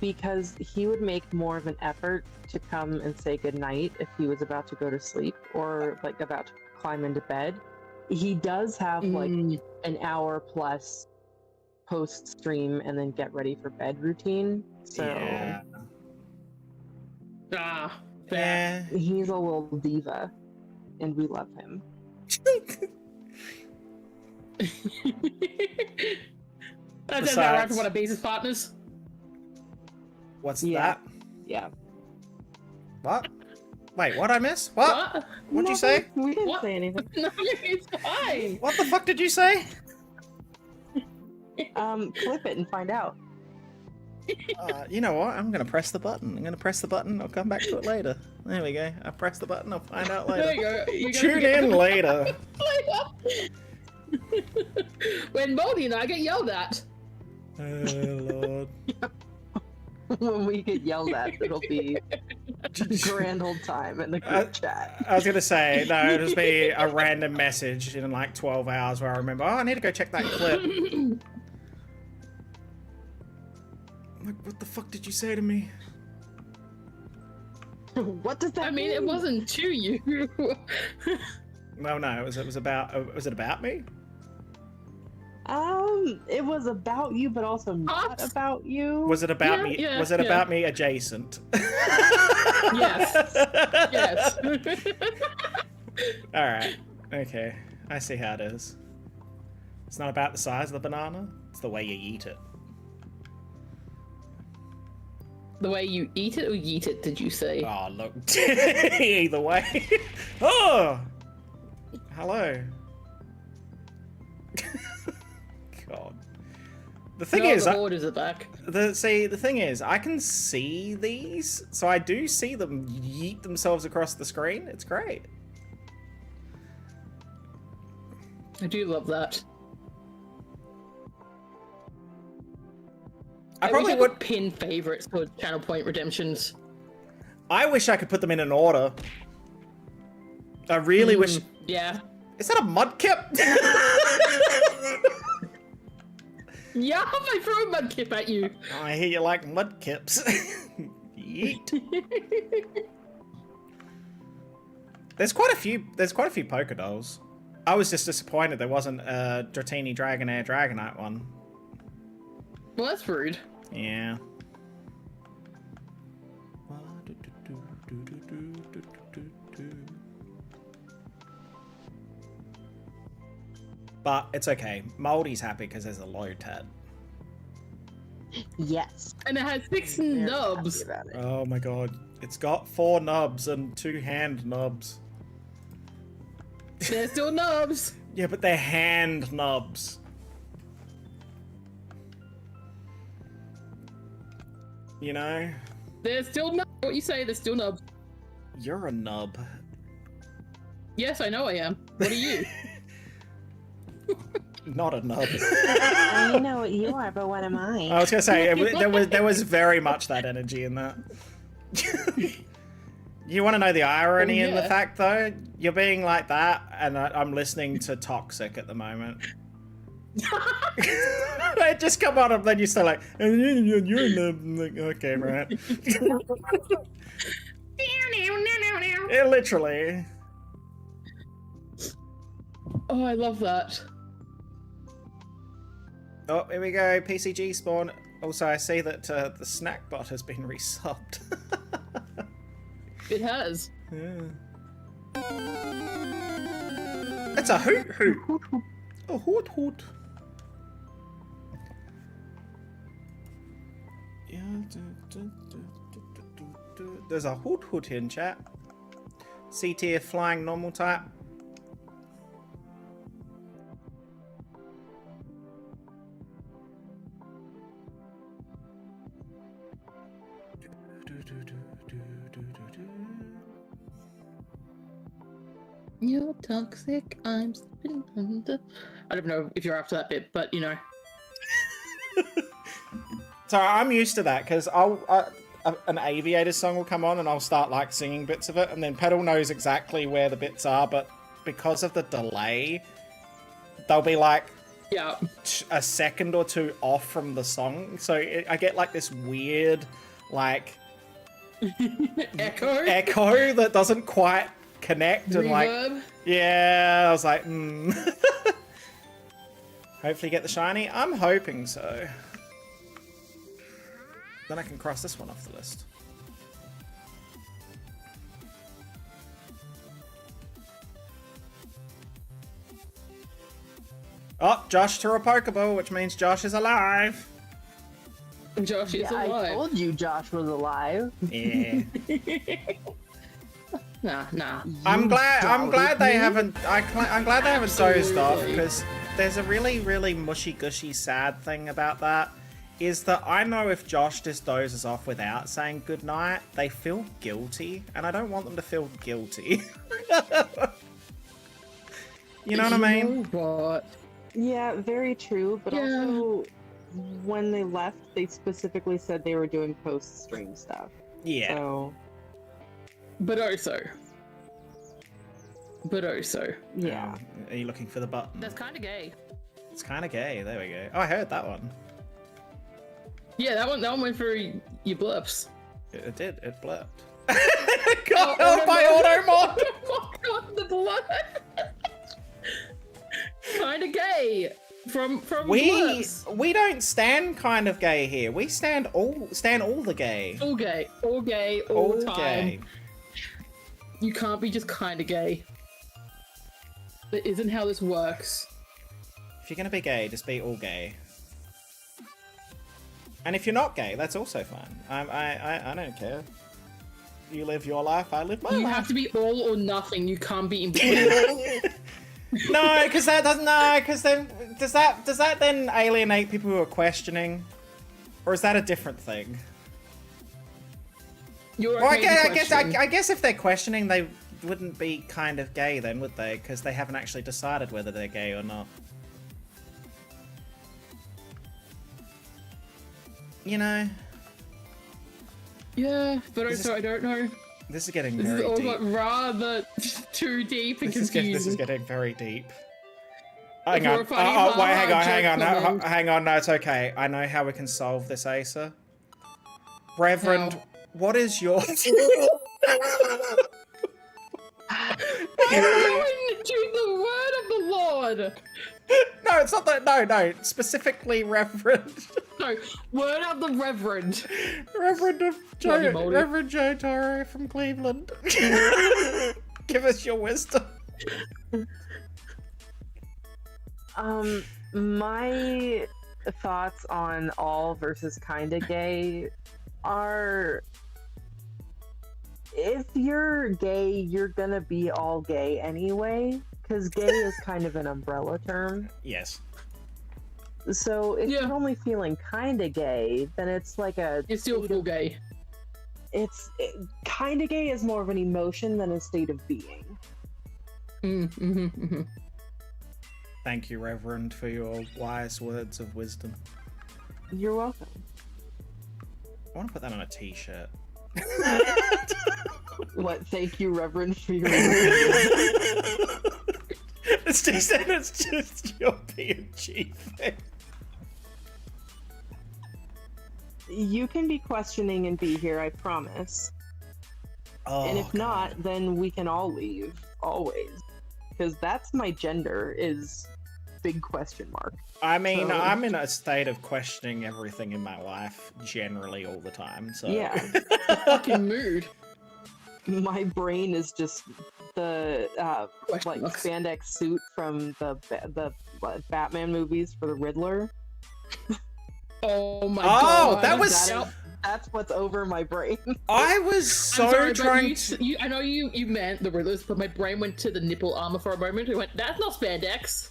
because he would make more of an effort to come and say goodnight if he was about to go to sleep or like about to climb into bed. He does have like an hour plus post stream and then get ready for bed routine. So fair. He's a little diva and we love him. That's about right for one of Beaz's partners. What's Yeah. that? Yeah. What? Wait, what'd I miss? What? What'd you say? We didn't What? say anything. No, it's fine. What the fuck did you say? Clip it and find out. You know what? I'm gonna press the button. I'll come back to it later. There we go. I press the button. I'll find out There later. you go. Tune in later. When Moldy and I get yelled at. Oh Lord. When we get yelled at, it'll be a grand old time in the group chat. I was gonna say, no, it'll just be a random message in like 12 hours where I remember, oh, I need to go check that clip. Like, what the fuck did you say to me? What does that mean? It wasn't to you. Well, no, it was about. Was it about me? It was about you, but also not about you. Was it about me? Yeah, Was it about me adjacent? Yes. Yes. All right. Okay. I see how it is. It's not about the size of the banana. It's the way you eat it. The way you eat it or yeet it, did you say? Oh, look. Either way. Oh! Hello. God. The thing is... the borders are back. The thing is, I can see these, so I do see them yeet themselves across the screen. It's great. I do love that. I probably would pin favorites for Channel Point redemptions. I wish I could put them in an order. I really wish... Yeah. Is that a Mudkip? Yeah, I throw a Mudkip at you. Oh, I hear you like Mudkips. Yeet. There's quite a few Pokédolls. I was just disappointed there wasn't a Dratini Dragonair Dragonite one. Well, that's rude. Yeah. But it's okay. Moldy's happy because there's a Lotad. Yes. And it has 6 Very nubs. happy about it. Oh my god. It's got 4 nubs and 2 hand nubs. They're still nubs. Yeah, but they're hand nubs. You know? They're still nubs. What you say, they're still nubs. You're a nub. Yes, I know I am. What are you? Not a nub. I know what you are, but what am I? I was gonna say there was very much that energy in that. You want to know the irony in the fact though? You're being like that, and I'm listening to Toxic at the moment. It just come on, and then you start like, you're a nub. I'm like, okay, right. It literally. Oh, I love that. Oh, here we go. PCG spawn. Also, I see that the snack bot has been resubbed. It has. Yeah. It's a hoot hoot. A hoot hoot. Yeah. There's a hoot hoot in chat. C tier flying normal type. You're toxic, I'm slipping under. I don't know if you're after that bit, but you know. So I'm used to that because an Aviator song will come on and I'll start like singing bits of it, and then Pedal knows exactly where the bits are, but because of the delay, they'll be like a second or two off from the song. So I get like this weird like echo that doesn't quite connect. And Reverb. like, yeah, I was like, Hopefully get the shiny. I'm hoping so. Then I can cross this one off the list. Oh, Josh threw a Pokeball, which means Josh is alive. Josh is alive. I told you Josh was alive. Yeah. Nah. I'm glad they haven't. I'm glad they haven't dozed off, because there's a really, really mushy gushy sad thing about that. Is that I know if Josh just dozes off without saying goodnight, they feel guilty, and I don't want them to feel guilty. You know what I mean? What? Yeah, very true. But also, when they left, they specifically said they were doing post-stream stuff. Yeah. So, But also. yeah. Are you looking for the button? That's kind of gay. It's kind of gay. There we go. Oh, I heard that one. Yeah, that one went for your blips. It did. It blurped. Got held by Automod! Oh god, the blood! Kind of gay from blips. We don't stand kind of gay here. We stand all the gay. All gay, all the time. Gay. You can't be just kind of gay. That isn't how this works. If you're gonna be gay, just be all gay. And if you're not gay, that's also fine. I don't care. You live your life, I live my life. You have to be all or nothing. You can't be in between. No, because that doesn't. No, because then does that then alienate people who are questioning, or is that a different thing? You're Well, okay I guess if they're questioning, they wouldn't be kind of gay then, would they? Because they haven't actually decided whether they're gay or not. You know. Yeah, but also I don't know. This is getting This very is all deep. like rather too deep and This confusing. is getting very deep. If Hang on. you're finding Wait, hard hang on. joke Hang on. No, it's okay. I know how we can solve this, Asa. Reverend, How? what is your... I'm going to the word of the Lord. No, it's not that. No. Specifically, Reverend. No, word of the Reverend. Reverend Bloody moldy. Reverend Joe Toro from Cleveland. Give us your wisdom. My thoughts on all versus kinda gay are, if you're gay, you're gonna be all gay anyway, because gay is kind of an umbrella term. Yes. So if Yeah. you're only feeling kinda gay, then it's like a... It's still full gay. Kinda gay is more of an emotion than a state of being. Thank you, Reverend, for your wise words of wisdom. You're welcome. I want to put that on a t-shirt. What, thank you, Reverend, for your... It's just your P&G thing. You can be questioning and be here, I promise. Oh, And if God. not, then we can all leave, always. Because that's my gender, is big question mark. I mean, So- I'm in a state of questioning everything in my life generally all the time. So Yeah. Fucking mood. My brain is just the Question like marks. spandex suit from the Batman movies for the Riddler. Oh my Oh, god. that was- That's what's over my brain. I was so I'm sorry, but trying you, to. you, I know you meant the Riddlers, but my brain went to the nipple armor for a moment. It went, that's not spandex.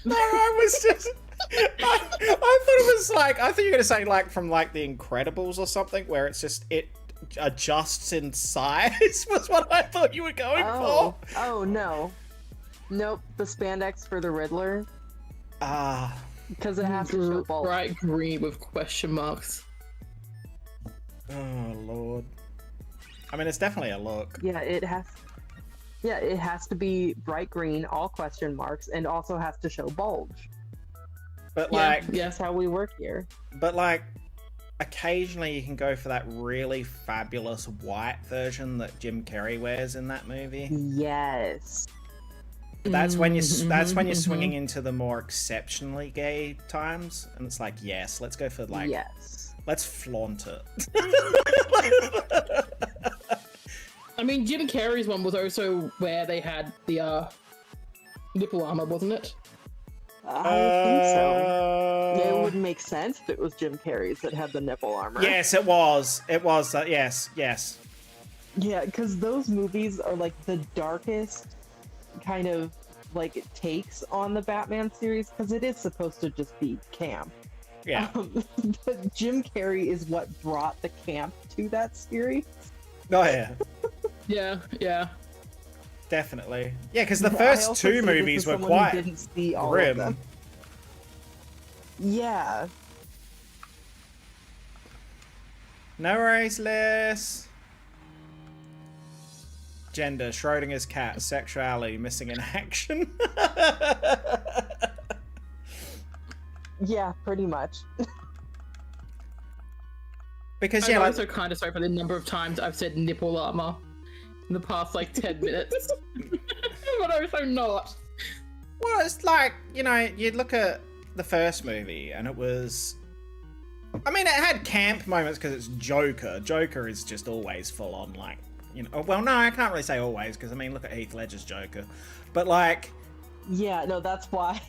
No, I was just. I thought it was like. I thought you were gonna say like from like The Incredibles or something, where it's just it adjusts in size. Was what I thought you were going Oh no. Nope, the spandex for the Riddler. for. Ah. Because it has to show bulk. Bright green with question marks. Oh Lord. I mean, it's definitely a look. Yeah, it has to be bright green, all question marks, and also has to show bulge. But Yeah, like, yeah. That's how we work here. but like, occasionally you can go for that really fabulous white version that Jim Carrey wears in that movie. Yes. That's when you're swinging into the more exceptionally gay times, and it's like, yes, let's go for like, Yes. let's flaunt it. I mean, Jim Carrey's one was also where they had the nipple armor, wasn't it? I think so. It would make sense if it was Jim Carrey's that had the nipple armor. Yes, it was. It was. Yes. Yeah, because those movies are like the darkest kind of like takes on the Batman series, because it is supposed to just be camp. Yeah. But Jim Carrey is what brought the camp to that series. Oh yeah. Yeah. Definitely. Yeah, because the I first also two say this movies as were someone who quite didn't see all grim. of them. Yeah. No worries, Liz. Gender, Schrodinger's cat, sexuality, missing in action. Yeah, pretty much. Because I'm also kind of sorry for the number of times I've said nipple armor in the past like 10 minutes. But also not. Well, it's like, you know, you look at the first movie and it was... I mean, it had camp moments because it's Joker. Joker is just always full on, like, you know... Well, no, I can't really say always because, I mean, look at Heath Ledger's Joker. But, like... Yeah, no, that's why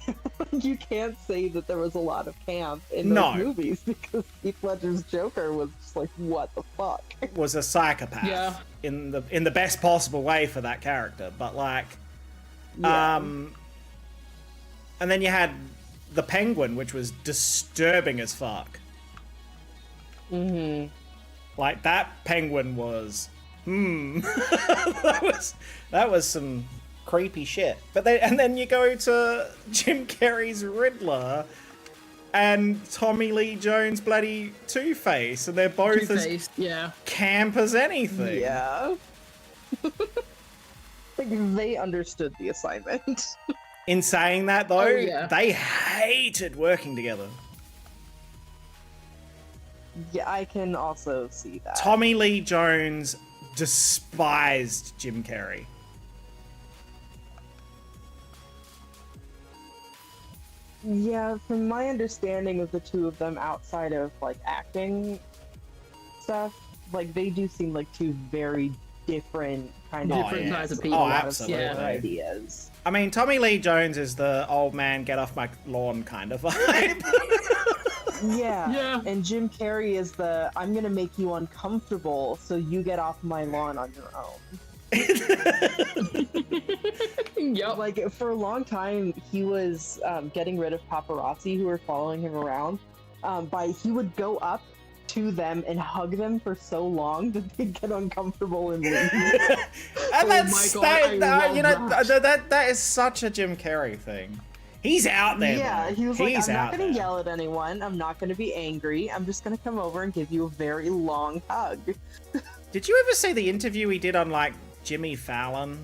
you can't say that there was a lot of camp in those movies, because Heath Ledger's Joker was just like, what the fuck? Was a psychopath. Yeah. In the best possible way for that character. But, like... Yeah. And then you had the Penguin, which was disturbing as fuck. Mm-hmm. Like, that Penguin was... that was some creepy shit. But then you go to Jim Carrey's Riddler and Tommy Lee Jones' bloody Two-Face, and they're both Two-Face, as camp as anything. Yeah. Like, they understood the assignment. In saying that, though, yeah. they hated working together. Yeah, I can also see that. Tommy Lee Jones despised Jim Carrey. Yeah, from my understanding of the two of them outside of, like, acting stuff, like, they do seem like two very different kind of different kinds of people. Oh, absolutely. Yeah. ideas. I mean, Tommy Lee Jones is the old man, get off my lawn kind of vibe. Yeah. And Jim Carrey is the, I'm gonna make you uncomfortable so you get off my lawn on your own. Yep. Like, for a long time, he was getting rid of paparazzi who were following him around. He would go up to them and hug them for so long that they'd get uncomfortable and leave. And that's that is such a Jim Carrey thing. He's out there. Yeah, though. he was like, He's I'm not out going to there. yell at anyone. I'm not going to be angry. I'm just going to come over and give you a very long hug. Did you ever see the interview he did on, like, Jimmy Fallon?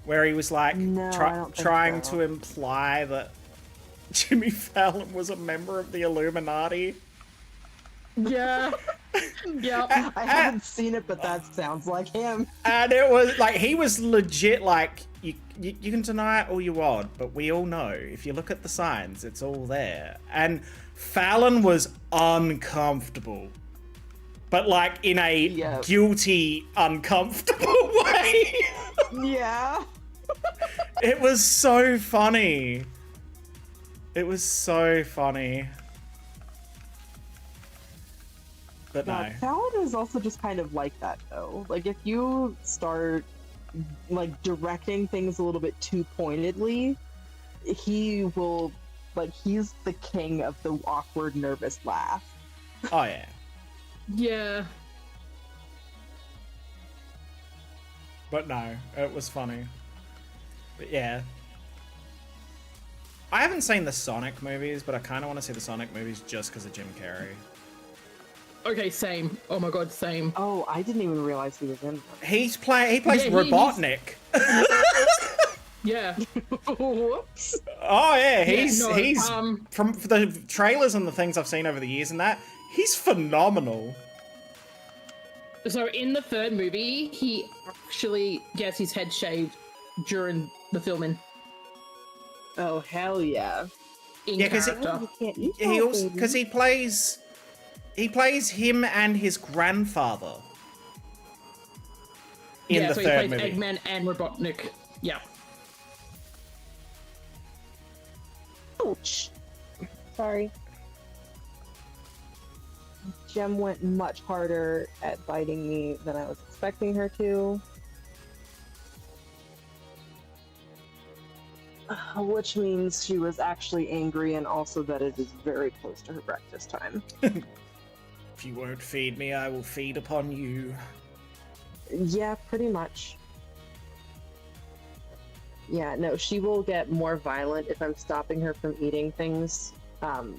Where he was, like, No, I don't think trying so. to imply that Jimmy Fallon was a member of the Illuminati? Yeah. Yep. I haven't seen it, but that sounds like him. And it was, like, he was legit, like, you can deny it all you want, but we all know, if you look at the signs, it's all there. And Fallon was uncomfortable. But, like, in a guilty, uncomfortable way. Yeah. It was so funny. It was so funny. But no. Fallon is also just kind of like that, though. Like, if you start, like, directing things a little bit too pointedly, he will, like, he's the king of the awkward, nervous laugh. Oh, yeah. Yeah. But no, it was funny. But yeah. I haven't seen the Sonic movies, but I kind of want to see the Sonic movies just because of Jim Carrey. Okay, same. Oh my god, same. Oh, I didn't even realize he was in them. He plays Robotnik. Yeah. Whoops. Oh yeah, he's from the trailers and the things I've seen over the years and that, he's phenomenal. So in the third movie, he actually gets his head shaved during the filming. Oh, hell yeah. In character. He also because he plays him and his grandfather in the so third he plays movie. Eggman and Robotnik. Yeah. Ouch. Sorry. Gem went much harder at biting me than I was expecting her to. Which means she was actually angry, and also that it is very close to her breakfast time. If you won't feed me, I will feed upon you. Yeah, pretty much. Yeah, no, she will get more violent if I'm stopping her from eating things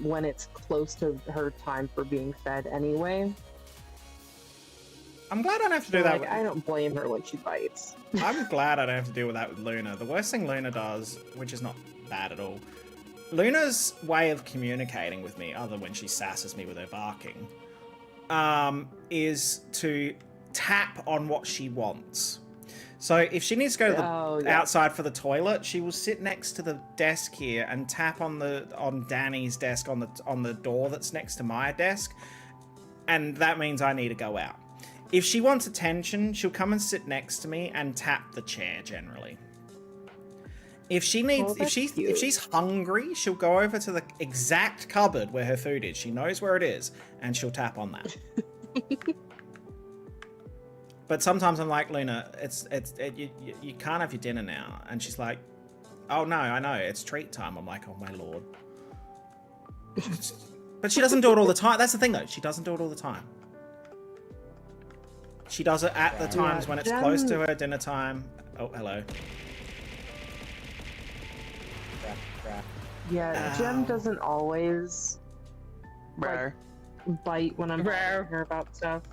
when it's close to her time for being fed anyway. I'm glad I don't have to do that. Like, I don't blame her when she bites. I'm glad I don't have to deal with that with Luna. The worst thing Luna does, which is not bad at all, Luna's way of communicating with me, other when she sasses me with her barking, is to tap on what she wants. So if she needs to go to the outside for the toilet, she will sit next to the desk here and tap on Danny's desk on the door that's next to my desk, and that means I need to go out. If she wants attention, she'll come and sit next to me and tap the chair generally. If she needs, if she's hungry, she'll go over to the exact cupboard where her food is. She knows where it is, and she'll tap on that. But sometimes I'm like, Luna, you can't have your dinner now, and she's like, oh no, I know, it's treat time. I'm like, oh my lord. But she doesn't do it all the time. That's the thing though, she doesn't do it all the time. She does it at the times when it's close to her dinner time. Oh, hello. Yeah, Gem doesn't always like, bite when I'm asking her about stuff,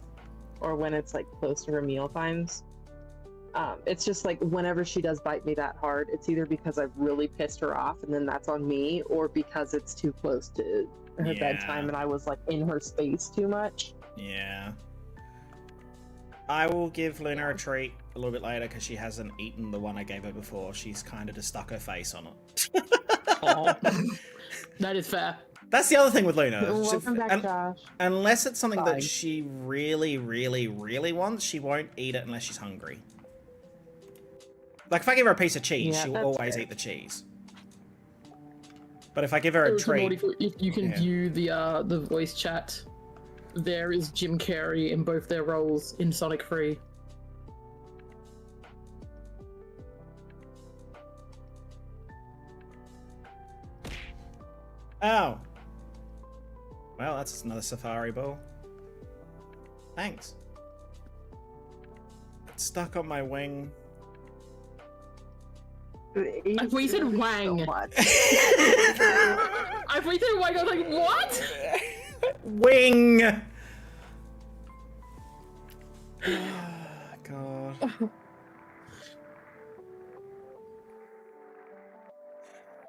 or when it's like close to her meal times. It's just like whenever she does bite me that hard, it's either because I've really pissed her off and then that's on me, or because it's too close to her bedtime and I was like in her space too much. Yeah. I will give Luna a treat a little bit later because she hasn't eaten the one I gave her before. She's kind of just stuck her face on it. Oh, that is fair. That's the other thing with Luna. Welcome back, Josh. Unless it's something that she really, really, really wants, she won't eat it unless she's hungry. Like if I give her a piece of cheese, she'll always eat the cheese. But if I give her a treat, if you can view the voice chat, there is Jim Carrey in both their roles in Sonic 3. Oh. Well, that's another Safari Ball. Thanks. It's stuck on my wing. I've wasted Wang. So I've wasted Wang. I was like, what? Wing! God.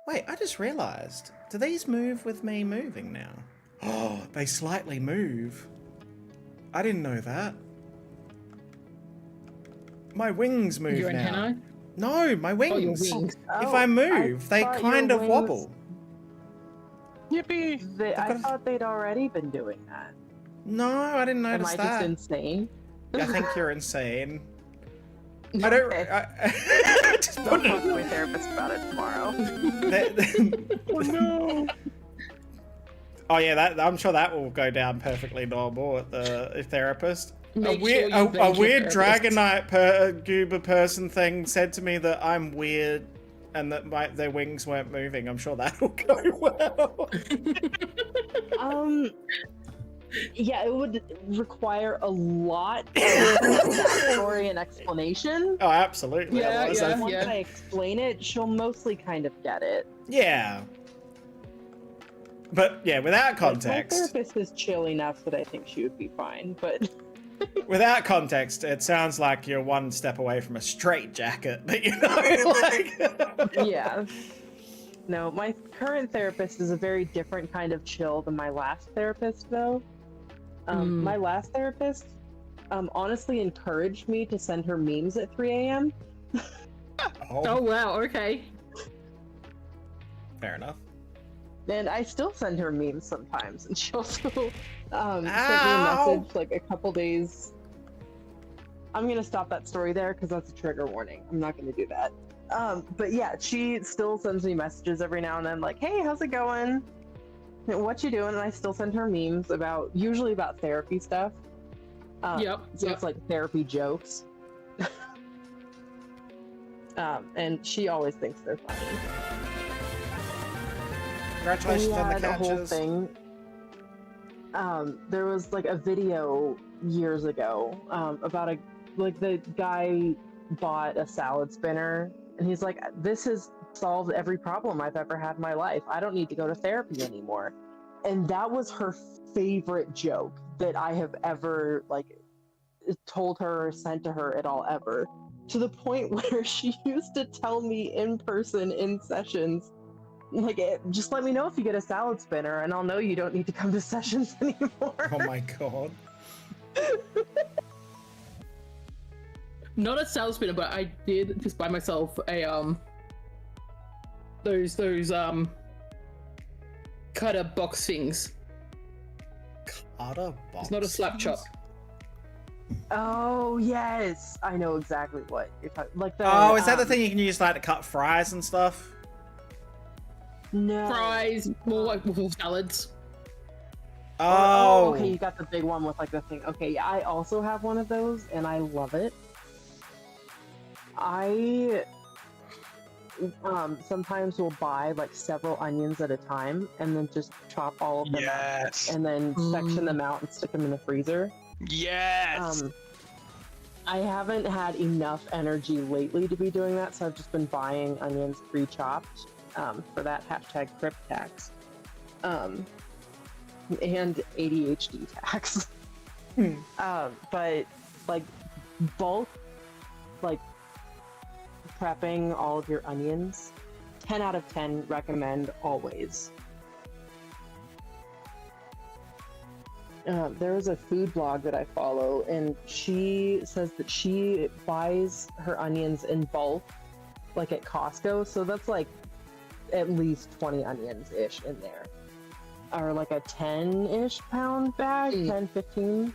Wait, I just realised. Do these move with me moving now? Oh, they slightly move. I didn't know that. My wings move Your now. antennae? No, my wings. Oh, your wings. If I move, they kind of wobble. Yippee! I thought they'd already been doing that. No, I didn't notice that. Am I just insane? I think you're insane. I don't. Just Don't talk to my therapist about it tomorrow. Oh no! Oh yeah, I'm sure that will go down perfectly normal at the therapist. A weird Dragonite Goober person thing said to me that I'm weird and that their wings weren't moving. I'm sure that'll go well. Yeah, it would require a lot of backstory and explanation. Oh, absolutely. Once I explain it, she'll mostly kind of get it. Yeah. But yeah, without context. My therapist is chill enough that I think she would be fine, but without context, it sounds like you're one step away from a straitjacket, but you know, like yeah. No, my current therapist is a very different kind of chill than my last therapist, though. My last therapist honestly encouraged me to send her memes at 3 a.m. Oh wow, okay. Fair enough. And I still send her memes sometimes, and she also sent me a message like a couple days. I'm gonna stop that story there because that's a trigger warning. I'm not gonna do that. But yeah, she still sends me messages every now and then, like, "Hey, how's it going? What you doing?" And I still send her memes usually about therapy stuff. So it's like therapy jokes. And she always thinks they're funny. Congratulations on the the whole catches. thing. There was like a video years ago about the guy bought a salad spinner, and he's like, "This has solved every problem I've ever had in my life. I don't need to go to therapy anymore." And that was her favorite joke that I have ever told her or sent to her at all ever. To the point where she used to tell me in person in sessions, like, "Just let me know if you get a salad spinner and I'll know you don't need to come to sessions anymore." Oh my god. Not a salad spinner, but I did just buy myself a those cutter box things. Cutter box. It's not a slap chop. Oh yes, I know exactly what you're talking. Like the Oh, is that the thing you can use like to cut fries and stuff? No. Fries, more like with salads. Oh. Okay, you got the big one with like the thing. Okay, yeah, I also have one of those, and I love it. I sometimes will buy like several onions at a time, and then just chop all of them up, and then section them out and stick them in the freezer. Yes. I haven't had enough energy lately to be doing that, so I've just been buying onions pre-chopped for that #crypt tax. And ADHD tax. But like bulk, like prepping all of your onions, 10 out of 10 recommend always. There is a food blog that I follow, and she says that she buys her onions in bulk, like at Costco, so that's like at least 20 onions-ish in there. Or like a 10-ish pound bag, 10, 15.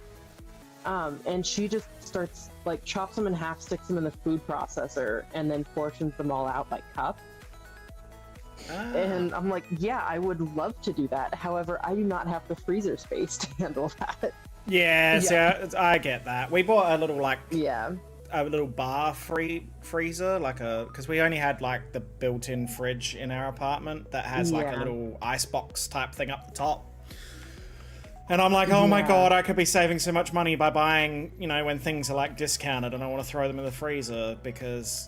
And she just starts, like, chops them in half, sticks them in the food processor, and then portions them all out like cup. And I'm like, yeah, I would love to do that. However, I do not have the freezer space to handle that. Yeah, I get that. We bought a little a little bar freezer, because we only had like the built-in fridge in our apartment that has like a little icebox type thing up the top. And I'm like, oh my god, I could be saving so much money by buying, when things are like discounted, and I want to throw them in the freezer because,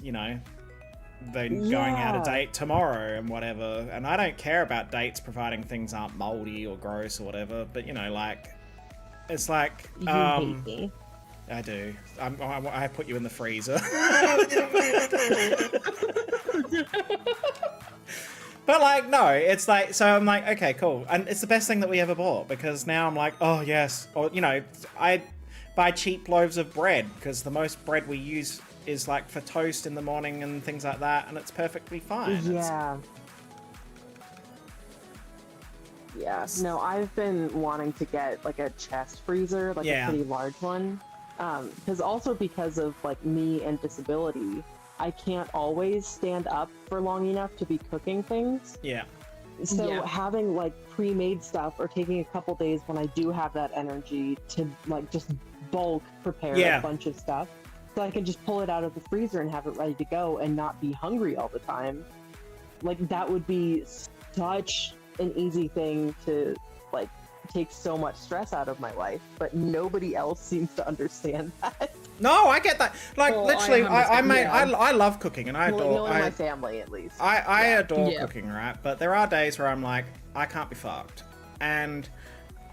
they're going out of date tomorrow and whatever. And I don't care about dates providing things aren't moldy or gross or whatever, but it's like you hate me. I do. I put you in the freezer. But no, it's like, so I'm like, okay, cool. And it's the best thing that we ever bought, because now I'm like, oh yes. Or, I buy cheap loaves of bread because the most bread we use is like for toast in the morning and things like that, and it's perfectly fine. Yeah. Yeah. No, I've been wanting to get like a chest freezer, like a pretty large one. Because of like me and disability, I can't always stand up for long enough to be cooking things. Yeah. So having like pre-made stuff, or taking a couple days when I do have that energy to like just bulk prepare a bunch of stuff, so I can just pull it out of the freezer and have it ready to go and not be hungry all the time. Like, that would be such an easy thing to like take so much stress out of my life, but nobody else seems to understand that. No, I get that. Like, literally, I love cooking, and I adore my family, at least. I adore cooking, right? But there are days where I'm like, I can't be fucked. And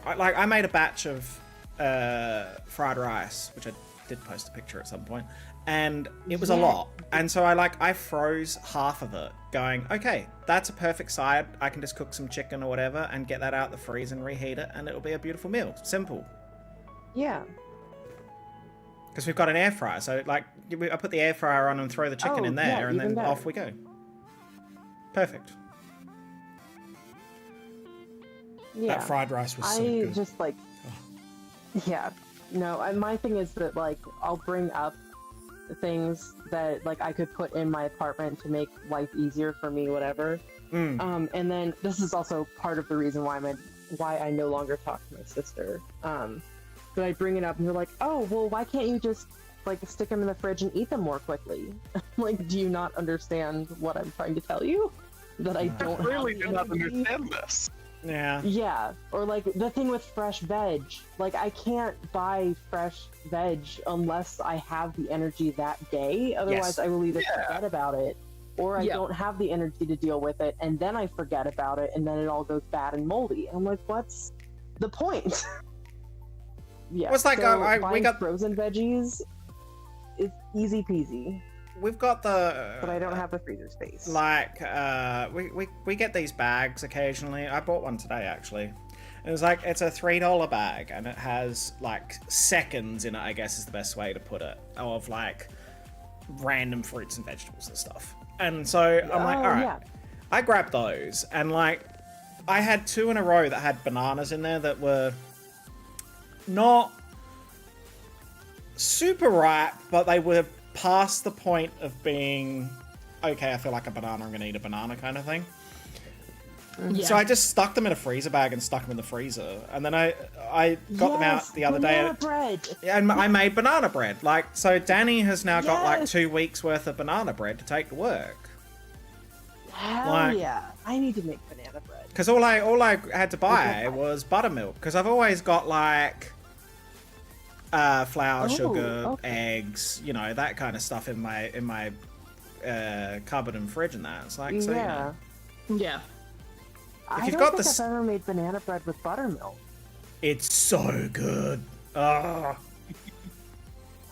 I made a batch of fried rice, which I did post a picture at some point, and it was a lot. And so I froze half of it, going, okay, that's a perfect side. I can just cook some chicken or whatever and get that out the freezer and reheat it, and it'll be a beautiful meal. Simple. Yeah. Because we've got an air fryer, so I put the air fryer on and throw the chicken in there, and then off we go. Perfect. Yeah. That fried rice was so good. I just my thing is that like I'll bring up things that like I could put in my apartment to make life easier for me, whatever. And then this is also part of the reason why I no longer talk to my sister. But I bring it up and they're like, oh, well, why can't you just like stick them in the fridge and eat them more quickly? Like, do you not understand what I'm trying to tell you? That I don't really have do not understand this. Yeah. Yeah, or like the thing with fresh veg. Like, I can't buy fresh veg unless I have the energy that day. Otherwise, I will either forget about it, or I don't have the energy to deal with it, and then I forget about it, and then it all goes bad and moldy. And I'm like, what's the point? Yeah. Well, it's like, so we got frozen veggies. It's easy peasy. We've got the. But I don't have the freezer space. Like, we get these bags occasionally. I bought one today actually. It was like, it's a $3 bag, and it has like seconds in it, I guess is the best way to put it, of like random fruits and vegetables and stuff. And so I'm like, all right. I grabbed those, and like, I had 2 in a row that had bananas in there that were not super ripe, but they were past the point of being, okay, I feel like a banana, I'm gonna eat a banana kind of thing. Yeah. So I just stuck them in a freezer bag and stuck them in the freezer, and then I got them out the other day. Bread. And I made banana bread. Like, so Danny has now got like 2 weeks worth of banana bread to take to work. Hell yeah! I need to make banana bread. Because all I had to buy was buttermilk. Because I've always got like flour, sugar, eggs, you know, that kind of stuff in my cupboard and fridge and that. It's like, so, yeah. Yeah. I don't think I've ever made banana bread with buttermilk. It's so good. Oh.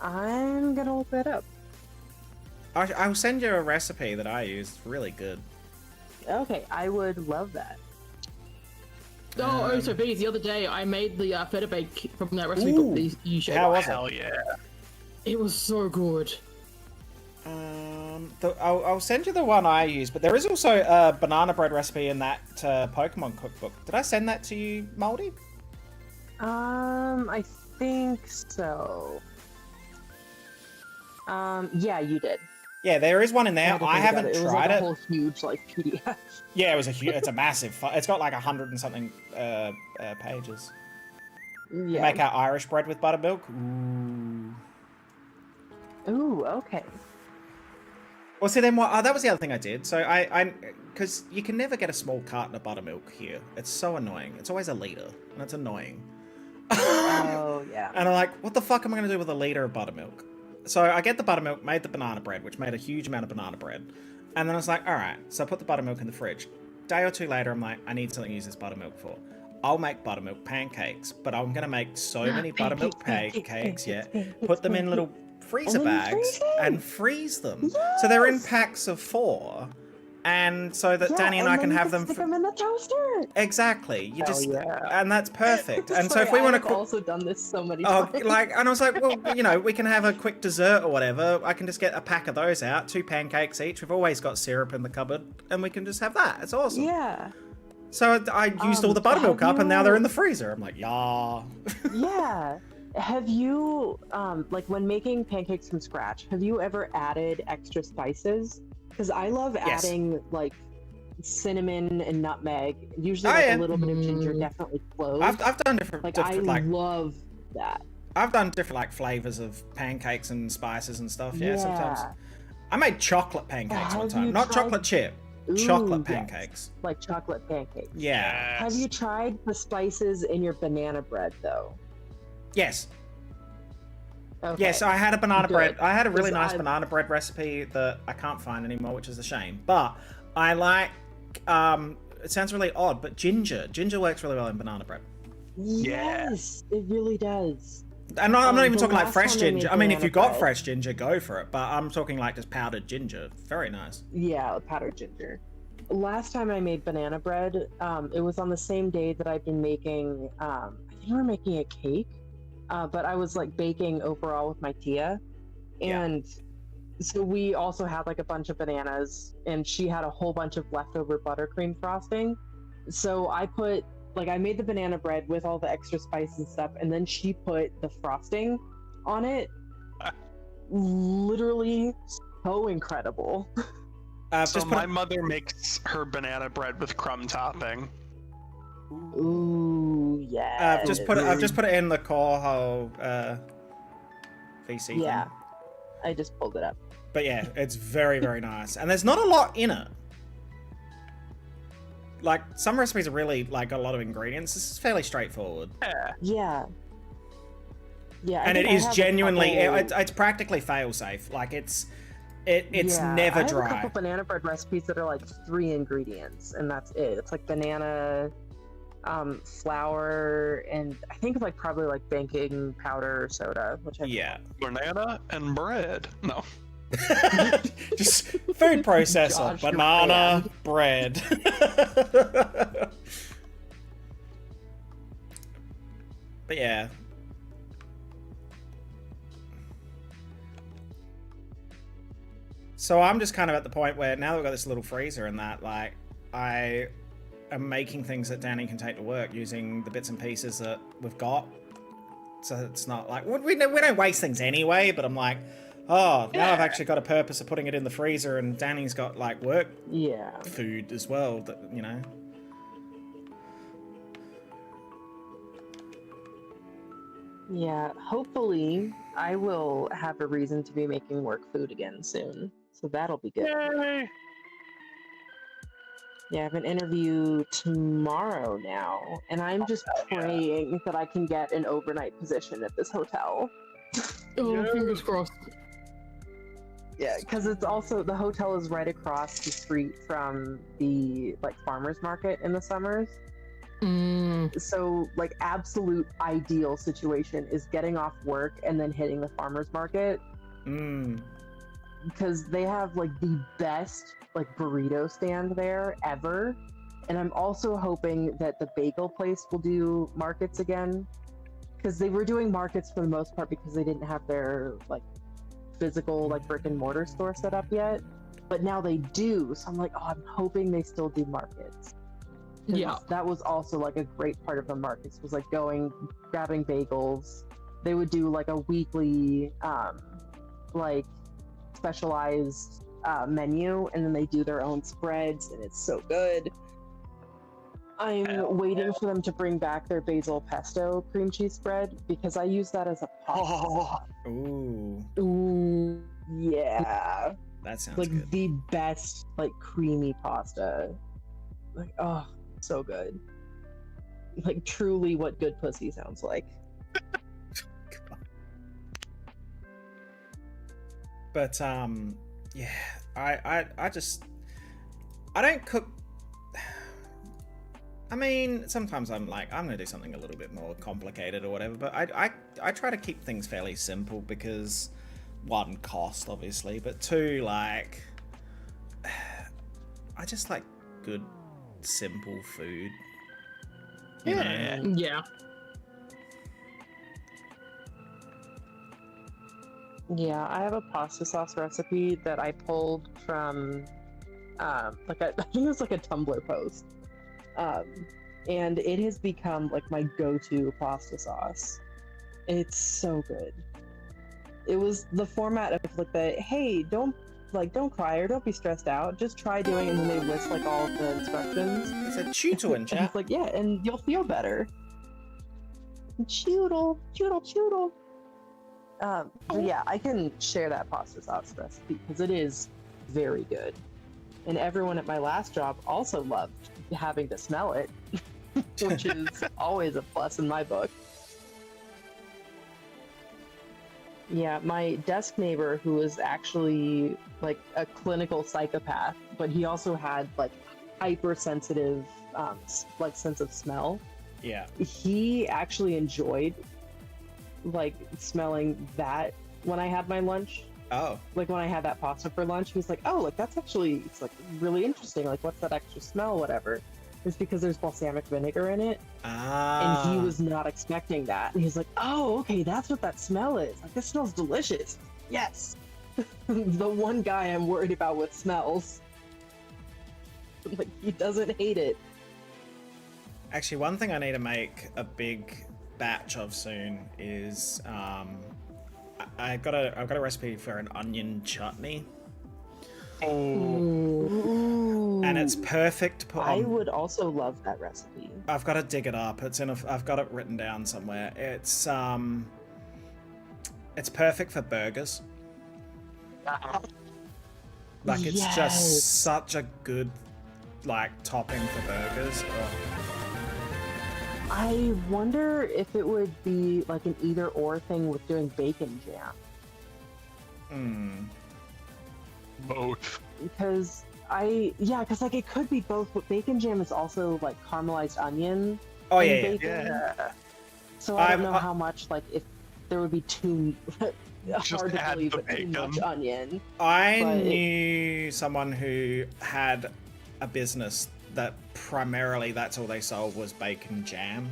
I'm gonna look that up. I'll send you a recipe that I use. It's really good. Okay, I would love that. So Beaz, the other day I made the feta bake from that recipe book that you showed. How was it? Hell yeah. It was so good. I'll send you the one I use, but there is also a banana bread recipe in that Pokemon cookbook. Did I send that to you, Moldy? I think so. Yeah, you did. Yeah, there is one in there. I haven't tried it. It was like a whole huge like PDF. Yeah, it's a massive. It's got like 100 and something pages. Yeah. Make our Irish bread with buttermilk. Ooh, okay. Well, see, then what? Oh, that was the other thing I did. So because you can never get a small carton of buttermilk here. It's so annoying. It's always a liter, and it's annoying. Oh yeah. And I'm like, what the fuck am I going to do with a liter of buttermilk? So I get the buttermilk, made the banana bread, which made a huge amount of banana bread. And then I was like, all right. So I put the buttermilk in the fridge. Day or two later, I'm like, I need something to use this buttermilk for. I'll make buttermilk pancakes, but I'm going to make so many buttermilk pancakes, put them in little freezer bags and freeze them. Yes. So they're in packs of 4. And so that Danny and I can have them. Stick them in the toaster. Exactly. And that's perfect. And so if we we want to I've also done this so many times. and I was like, well, you know, we can have a quick dessert or whatever. I can just get a pack of those out, 2 pancakes each. We've always got syrup in the cupboard, and we can just have that. It's awesome. Yeah. So I used all the buttermilk up, and now they're in the freezer. I'm like, yeah. Yeah. Have you, like, when making pancakes from scratch, have you ever added extra spices? Because I love adding, like, cinnamon and nutmeg. Usually, a little bit of ginger, definitely cloves. I've done different, I love that. I've done different, like, flavors of pancakes and spices and stuff. Yeah, sometimes. I made chocolate pancakes one time. Not chocolate chip. Chocolate pancakes. Like chocolate pancakes. Yeah. Have you tried the spices in your banana bread, though? Yes. Okay. Yes, I had a banana bread. I had a really nice banana bread recipe that I can't find anymore, which is a shame. But I like, it sounds really odd, but ginger. Ginger works really well in banana bread. Yes, it really does. And I'm not even talking like fresh ginger. I mean, if you got fresh ginger, go for it. But I'm talking like just powdered ginger. Very nice. Yeah, powdered ginger. Last time I made banana bread, it was on the same day that I'd been making, I think we were making a cake. But I was like baking overall with my tia, and so we also had like a bunch of bananas, and she had a whole bunch of leftover buttercream frosting. So I made the banana bread with all the extra spices and stuff, and then she put the frosting on it. literally so incredible. So my mother makes her banana bread with crumb topping. Ooh, yeah. I've just put it in the core hole VC Yeah, thing. I just pulled it up. But yeah, it's very, very nice. And there's not a lot in it. Like, some recipes are really, like, got a lot of ingredients. This is fairly straightforward. Yeah. Yeah. And it is genuinely, it's practically fail-safe. Like, it's never I have dry. a couple banana bread recipes that are like 3 ingredients, and that's it. It's like banana, flour, and I think it's like probably like baking powder or soda, which Banana and bread. No. Just food processor, Josh, banana, bread. But yeah. So I'm just kind of at the point where now that we've got this little freezer and that, like, I am making things that Danny can take to work using the bits and pieces that we've got. So it's not like, we don't waste things anyway, but I'm like, oh, now I've actually got a purpose of putting it in the freezer, and Danny's got, like, work food as well, that, you know. Yeah, hopefully I will have a reason to be making work food again soon. So that'll be good. Yay! Yeah, I have an interview tomorrow now, and I'm just praying that I can get an overnight position at this hotel. Oh, fingers crossed. Yeah, because it's also, the hotel is right across the street from the, like, farmer's market in the summers. So, like, absolute ideal situation is getting off work and then hitting the farmer's market. Because they have, like, the best, like, burrito stand there ever. And I'm also hoping that the bagel place will do markets again. Because they were doing markets for the most part because they didn't have their, like, physical, like, brick and mortar store set up yet. But now they do. So I'm like, oh, I'm hoping they still do markets. Yeah, that was also like a great part of the markets, was like grabbing bagels. They would do like a weekly like specialized menu, and then they do their own spreads, and it's so good. I'm waiting for them to bring back their basil pesto cream cheese spread, because I use that as a pasta. Ooh, yeah, that sounds like good. The best, like, creamy pasta. Like, oh, so good. Like, truly what good pussy sounds like. But yeah, I don't cook. I mean, sometimes I'm like, I'm gonna do something a little bit more complicated or whatever, but I try to keep things fairly simple, because 1, cost obviously, but 2, like, I just like good simple food. You know? Yeah. Yeah, I have a pasta sauce recipe that I pulled from like I think it was like a Tumblr post. And it has become like my go-to pasta sauce. It's so good. It was the format of like the, hey, don't cry or don't be stressed out. Just try doing it, and then they list like all of the instructions. It's a tutor in chat. It's like, yeah, and you'll feel better. Choodle. But yeah, I can share that pasta sauce recipe because it is very good. And everyone at my last job also loved having to smell it, which is always a plus in my book. Yeah, my desk neighbor, who was actually like a clinical psychopath, but he also had like hypersensitive like sense of smell. Yeah. He actually enjoyed like smelling that when I had my lunch. Oh. Like when I had that pasta for lunch, he was like, oh, like that's actually, it's like really interesting. Like what's that extra smell, whatever. It's because there's balsamic vinegar in it. Ah. And he was not expecting that. And he's like, oh, okay, that's what that smell is. Like, this smells delicious. Yes. The one guy I'm worried about with smells. Like, he doesn't hate it. Actually, one thing I need to make a big batch of soon is I've got a recipe for an onion chutney. Ooh. And it's perfect to put I on. would also love that recipe. I've got to dig it up. I've got it written down somewhere. It's perfect for burgers. Like, it's Yes. just such a good, like, topping for burgers. Oh. I wonder if it would be like an either or thing with doing bacon jam. Both. Because because like it could be both, but bacon jam is also like caramelized onion. Oh, and yeah. bacon. Yeah. So I don't know I- how much, like, if there would be too hard to add believe, the but too bacon. much onion. I But knew someone who had a business that primarily that's all they sold was bacon jam,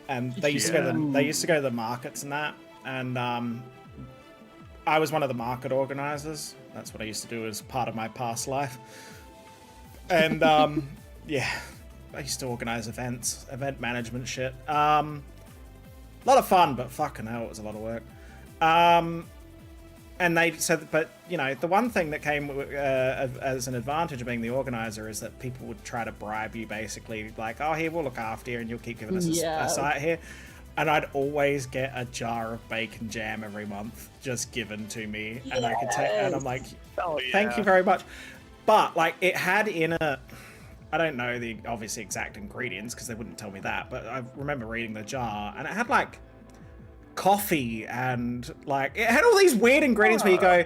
and they used to go to the markets and that. And I was one of the market organizers. That's what I used to do as part of my past life. And yeah, I used to organize events, event management shit. A lot of fun, but fucking hell, it was a lot of work. And they said, but you know, the one thing that came as an advantage of being the organizer is that people would try to bribe you, basically, like, oh, here, we'll look after you, and you'll keep giving us a site here. And I'd always get a jar of bacon jam every month just given to me, and I could take, and I'm like, thank you very much. But like, it had in a, I don't know the obviously exact ingredients because they wouldn't tell me that, but I remember reading the jar, and it had like coffee and like it had all these weird ingredients where you go,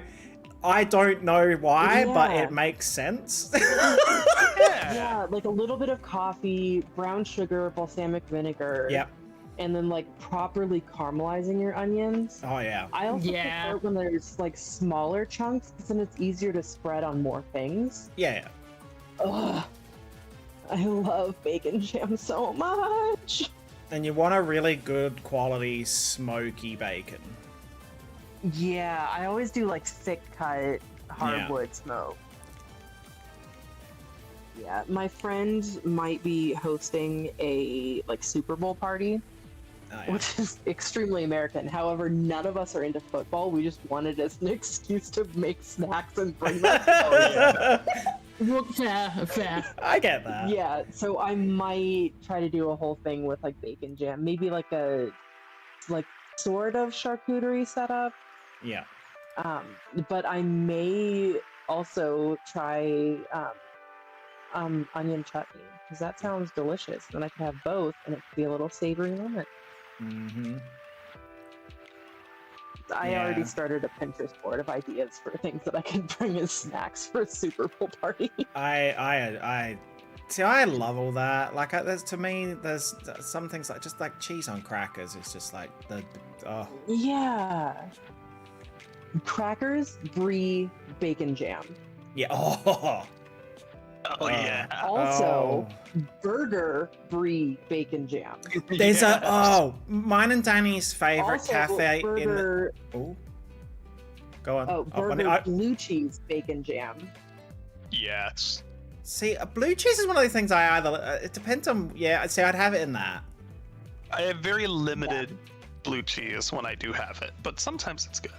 I don't know why, but it makes sense. Yeah, like a little bit of coffee, brown sugar, balsamic vinegar. Yep. And then like properly caramelizing your onions. Oh yeah. I also prefer when there's like smaller chunks because then it's easier to spread on more things. Yeah. Ugh. I love bacon jam so much. And you want a really good quality smoky bacon. Yeah, I always do like thick cut hardwood smoke. Yeah, my friend might be hosting a like Super Bowl party, which is extremely American. However, none of us are into football. We just wanted as an excuse to make snacks and bring them. Fair. I get that. Yeah, so I might try to do a whole thing with like bacon jam, maybe like a sort of charcuterie setup. Yeah. But I may also try onion chutney because that sounds delicious. Then I could have both, and it could be a little savory moment. Mm-hmm. I already started a Pinterest board of ideas for things that I can bring as snacks for a Super Bowl party. I see. I love all that. Like, to me, there's some things like just like cheese on crackers. It's just like oh. Yeah. Crackers, brie, bacon jam. Yeah. Oh. Oh yeah. Also, burger, brie, bacon jam. There's mine and Danny's favorite Also, cafe burger, in the. Oh. Go on. Oh, burger, blue cheese, bacon jam. Yes. See, blue cheese is one of those things I either. It depends on. Yeah, see, I'd have it in that. I have very limited blue cheese when I do have it, but sometimes it's good.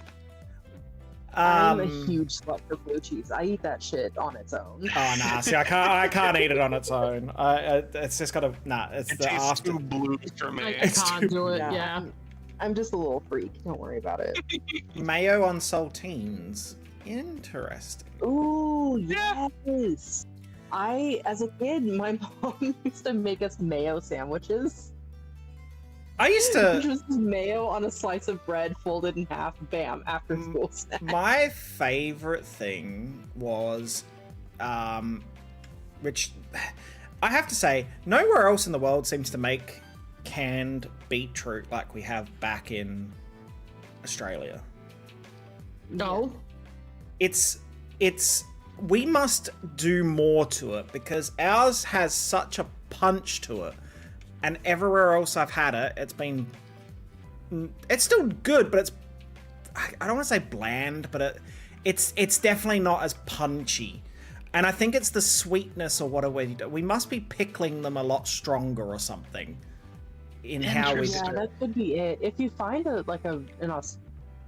I'm a huge slut for blue cheese. I eat that shit on its own. Oh nah, see, I can't eat it on its own. It's just gotta it's It the tastes after. too blue for me. I can't do it. Yeah. I'm just a little freak. Don't worry about it. Mayo on saltines. Interesting. Ooh, yes. As a kid, my mom used to make us mayo sandwiches. I used to. Just mayo on a slice of bread, folded in half. Bam! After school snack. My favorite thing was, which I have to say, nowhere else in the world seems to make canned beetroot like we have back in Australia. No. It's we must do more to it because ours has such a punch to it. And everywhere else I've had it, it's still good, but I don't want to say bland, but it's definitely not as punchy. And I think it's the sweetness or what we must be pickling them a lot stronger or something in how we do. Yeah, that could be it. If you find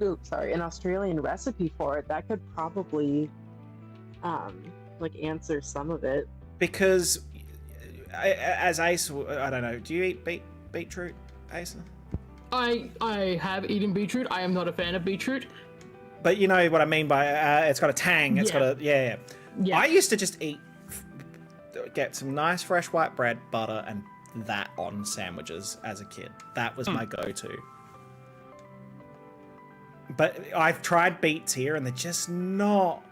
an Australian recipe for it, that could probably like answer some of it. Because as Ace, I don't know, do you eat beetroot, Ace? I have eaten beetroot. I am not a fan of beetroot. But you know what I mean by it's got a tang. It's got a yeah. I used to just get some nice fresh white bread, butter, and that on sandwiches as a kid. That was my go-to. But I've tried beets here, and they're just not.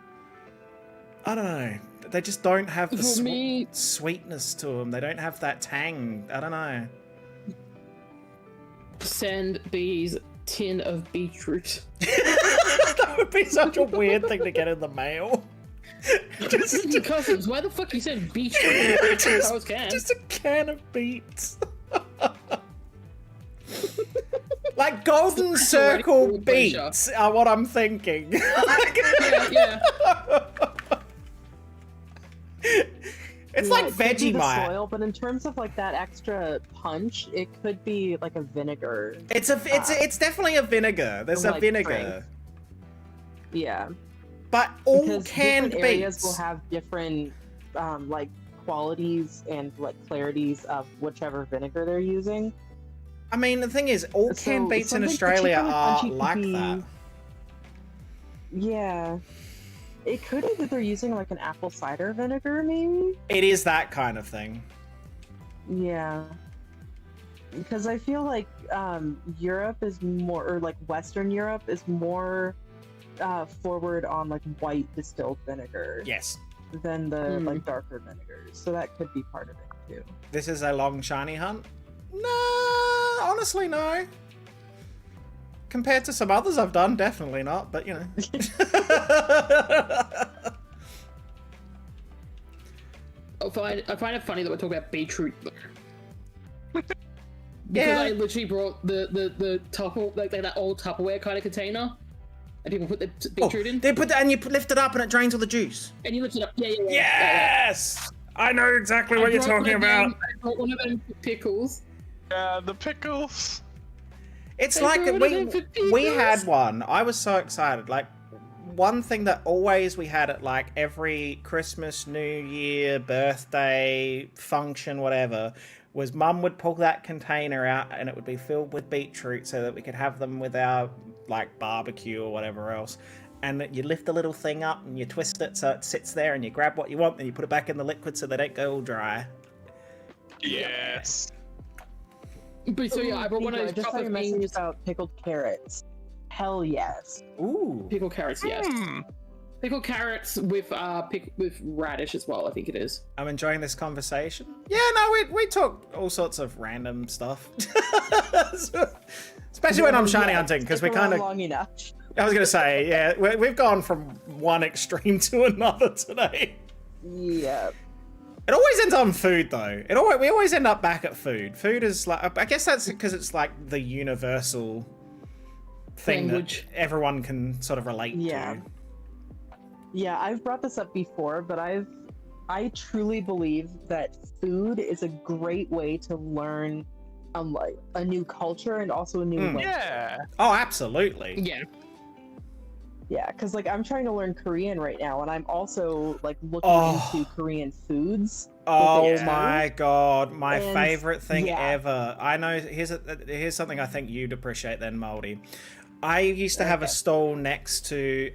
I don't know. They just don't have the sweetness to them. They don't have that tang. I don't know. Send Beaz tin of beetroot. That would be such a weird thing to get in the mail. Just cousins, why the fuck you said beetroot? Just a can of beets. Like golden circle beets are what I'm thinking. Yeah. It's like Vegemite. Soil, but in terms of like that extra punch, it could be like a vinegar. It's definitely a vinegar. There's a vinegar. Strength. Yeah. But all because canned different areas beets will have different like qualities and like clarities of whichever vinegar they're using. I mean, the thing is, all canned beets in Australia are like that. Yeah. It could be that they're using like an apple cider vinegar, maybe? It is that kind of thing. Yeah. Because I feel like Europe is more, or like Western Europe is more forward on like white distilled vinegar. Yes. Than the like darker vinegars. So that could be part of it too. This is a long shiny hunt? No, honestly, no. Compared to some others I've done, definitely not, but you know. I find it funny that we're talking about beetroot. Because I literally brought the Tupperware, like that old Tupperware kind of container, and people put the beetroot in. They put that, and you lift it up, and it drains all the juice. And you lift it up. Yeah. Yes, I know exactly what you're talking about. I brought one of them pickles. Yeah, the pickles. It's like we had one. I was so excited. Like one thing that always we had at like every Christmas, New Year, birthday, function, whatever, was Mum would pull that container out and it would be filled with beetroot so that we could have them with our like barbecue or whatever else. And you lift the little thing up and you twist it so it sits there and you grab what you want and you put it back in the liquid so they don't go all dry. Yes. But so yeah, I brought one of those. I just saw your message about pickled carrots. Hell yes. Ooh. Pickled carrots, yes. Pickled carrots with with radish as well, I think it is. I'm enjoying this conversation. Yeah, no, we talk all sorts of random stuff. Especially when I'm shiny hunting, because we kind of... long enough. I was going to say, yeah, we've gone from one extreme to another today. Yeah. It always ends on food, though. We always end up back at food. Food is like... I guess that's because it's like the universal thing that everyone can sort of relate to. Yeah, I've brought this up before, but I truly believe that food is a great way to learn like a new culture and also a new language. Yeah. Oh, absolutely. Yeah. Yeah, because like I'm trying to learn Korean right now, and I'm also like looking into Korean foods. Oh my god, my favorite thing ever. I know. Here's something I think you'd appreciate then, Moldy. I used to have a stall next to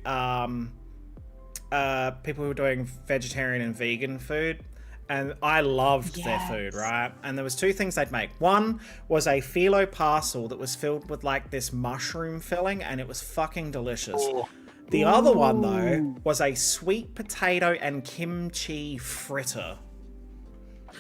people who were doing vegetarian and vegan food, and I loved their food, right? And there was two things they'd make. One was a phyllo parcel that was filled with like this mushroom filling, and it was fucking delicious. The other one, though, was a sweet potato and kimchi fritter.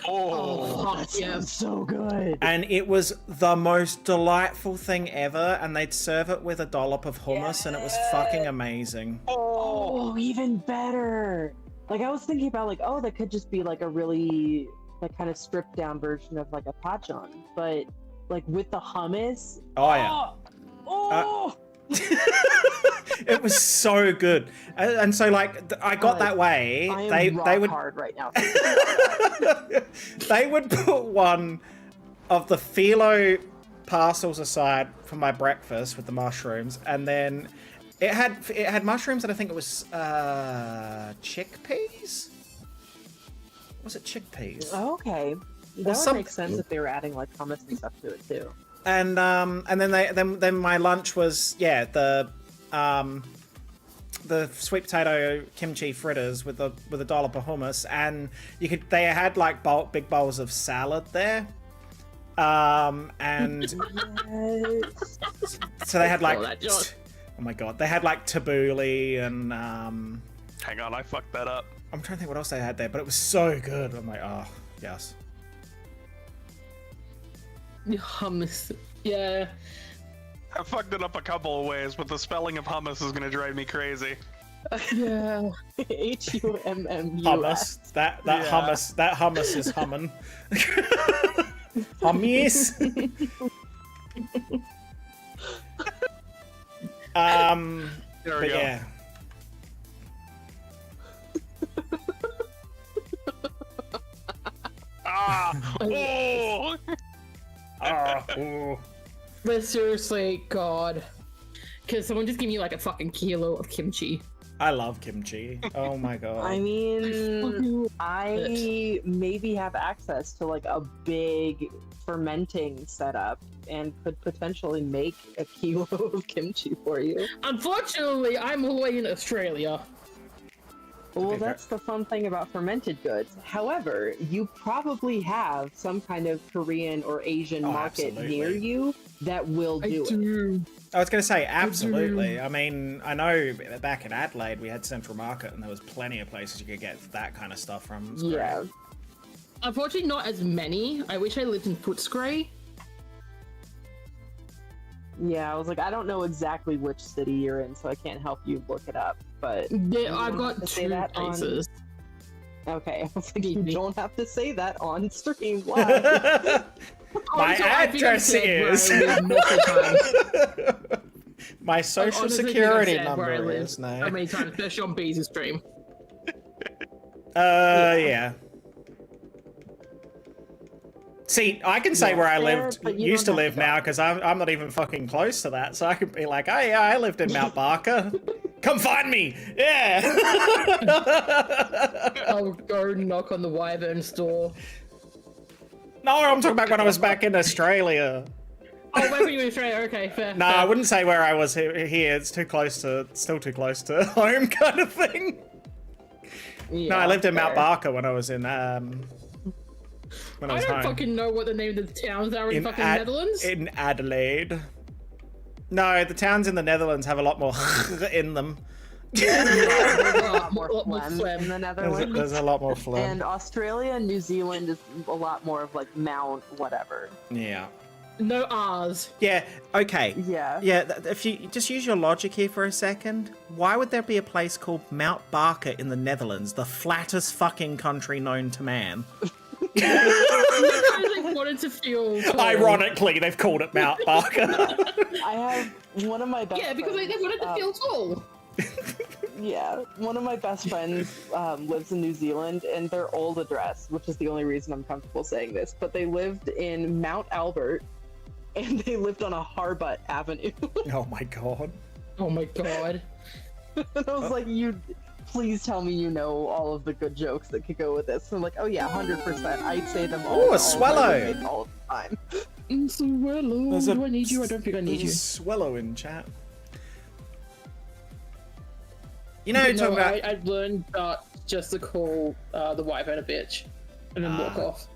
Oh, that sounds so good. And it was the most delightful thing ever, and they'd serve it with a dollop of hummus, and it was fucking amazing. Oh, even better. Like, I was thinking about, like, oh, that could just be, like, a really, like, kind of stripped down version of, like, a pachon. But, like, with the hummus... Oh, yeah. It was so good, and so like I got that way. They would hard right now. They would put one of the phyllo parcels aside for my breakfast with the mushrooms, and then it had mushrooms, and I think it was chickpeas. Was it chickpeas? Oh, okay. That would make sense if they were adding like hummus and stuff to it too. And then my lunch was the sweet potato kimchi fritters with a dollop of hummus, and they had like big bowls of salad there. And so they had like oh my god, they had like tabbouleh and hang on, I fucked that up. I'm trying to think what else they had there, but it was so good. I'm like, oh yes. Hummus, yeah. I fucked it up a couple of ways, but the spelling of hummus is gonna drive me crazy. Yeah. Hummus. Hummus. That hummus is humming. Hummus. There we go. Yeah. Oh! Ooh. But seriously, God. Could someone just give me like a fucking kilo of kimchi? I love kimchi. Oh my god. I mean, I maybe have access to like a big fermenting setup and could potentially make a kilo of kimchi for you. Unfortunately, I'm away in Australia. Well, that's the fun thing about fermented goods. However, you probably have some kind of Korean or Asian market near you that will do it. I was going to say, absolutely. I mean, I know back in Adelaide we had Central Market and there was plenty of places you could get that kind of stuff from. Yeah. Unfortunately, not as many. I wish I lived in Footscray. Yeah, I was like, I don't know exactly which city you're in, so I can't help you look it up. But yeah, I've got two places. Okay, I was like, you don't have to say that on stream live. My address is. My social security number is now. How many times, especially on Beaz's stream? Yeah. See, I can say where I used to live now, because I'm not even fucking close to that, so I could be like, oh yeah, I lived in Mount Barker. Come find me! Yeah! I'll go knock on the Wyvern store. No, I'm talking about when I was back in Australia. Oh, back when you were in Australia, okay, fair. No, I wouldn't say where I was here. It's still too close to home kind of thing. Yeah, no, I lived in Mount Barker when I was in, when I was home. I don't fucking know what the name of the towns are in fucking Netherlands. In Adelaide. No, the towns in the Netherlands have a lot more in them. Yeah, there's a lot more phlegm in the Netherlands. There's a lot more phlegm. And Australia and New Zealand is a lot more of like Mount whatever. Yeah. No R's. Yeah, okay. Yeah. Yeah, if you just use your logic here for a second, why would there be a place called Mount Barker in the Netherlands, the flattest fucking country known to man? They wanted to feel tall. Ironically, they've called it Mount Barker. I have one of my best friends. Because they wanted to feel tall. Yeah, one of my best friends lives in New Zealand, and their old address, which is the only reason I'm comfortable saying this, but they lived in Mount Albert, and they lived on a Harbut Avenue. Oh my god. Oh my god. And I was like, please tell me you know all of the good jokes that could go with this. And I'm like, oh yeah, 100%. I'd say them all. Oh, a swallow! All the time. Swallow. Do I need you? I don't think I need you. Swallow in chat. You know, talking about... I'd learned just to call the Wyvern a bitch and then walk off.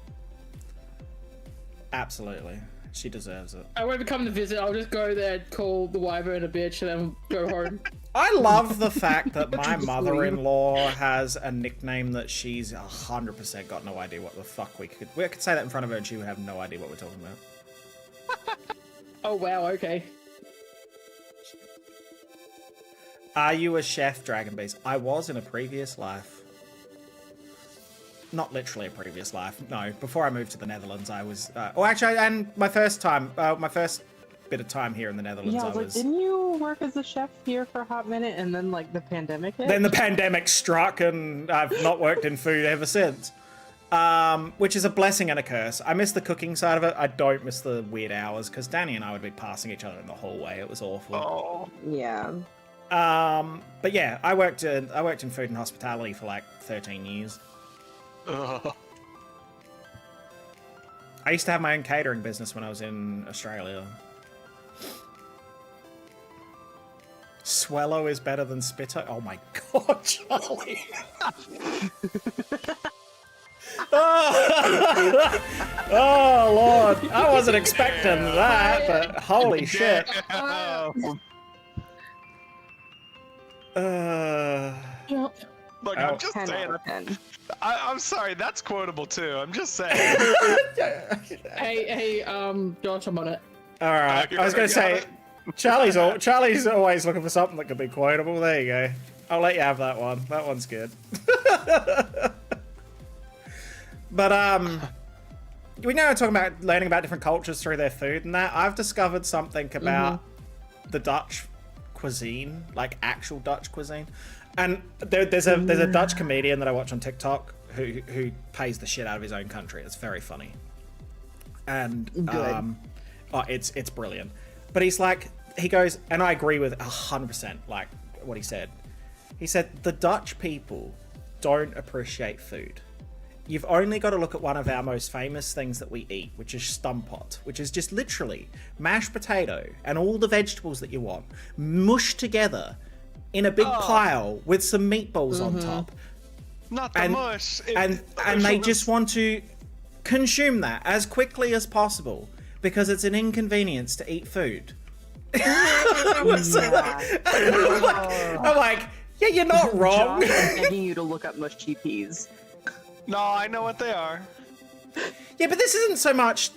Absolutely. She deserves it. I won't ever come to visit. I'll just go there, call the Wyvern a bitch, and then go home. I love the fact that my mother-in-law has a nickname that she's 100% got no idea what the fuck we could say that in front of her and she would have no idea what we're talking about. Oh wow, okay. Are you a chef, DragonBeaz? I was in a previous life. Not literally a previous life, no. Before I moved to the Netherlands, I was... and my first bit of time here in the Netherlands, yeah, I was like, didn't you work as a chef here for a hot minute and then, like, the pandemic hit? Then the pandemic struck and I've not worked in food ever since. Which is a blessing and a curse. I miss the cooking side of it. I don't miss the weird hours, because Danny and I would be passing each other in the hallway. It was awful. Oh. Yeah. But yeah, I worked in food and hospitality for like 13 years. I used to have my own catering business when I was in Australia. Swallow is better than Spitto? Oh my god, Charlie! Oh lord, I wasn't expecting that, but holy shit. Look, I'm just 10 saying. out of 10. I'm sorry, that's quotable too. I'm just saying. Hey, Josh, I'm on it. Alright, I was gonna say, Charlie's always looking for something that could be quotable. There you go. I'll let you have that one. That one's good. But, we now are talking about learning about different cultures through their food and that. I've discovered something about the Dutch cuisine, like actual Dutch cuisine. And there's a Dutch comedian that I watch on TikTok who pays the shit out of his own country. It's very funny. And, it's brilliant. But he's like, he goes, and I agree with 100% like what he said. He said, the Dutch people don't appreciate food. You've only got to look at one of our most famous things that we eat, which is stamppot, which is just literally mashed potato and all the vegetables that you want, mushed together in a big pile with some meatballs on top. Not the mush. And they just want to consume that as quickly as possible because it's an inconvenience to eat food. I'm like, yeah, you're not wrong. Josh, I'm begging you to look up mushy peas. No, I know what they are. Yeah, but this isn't so much.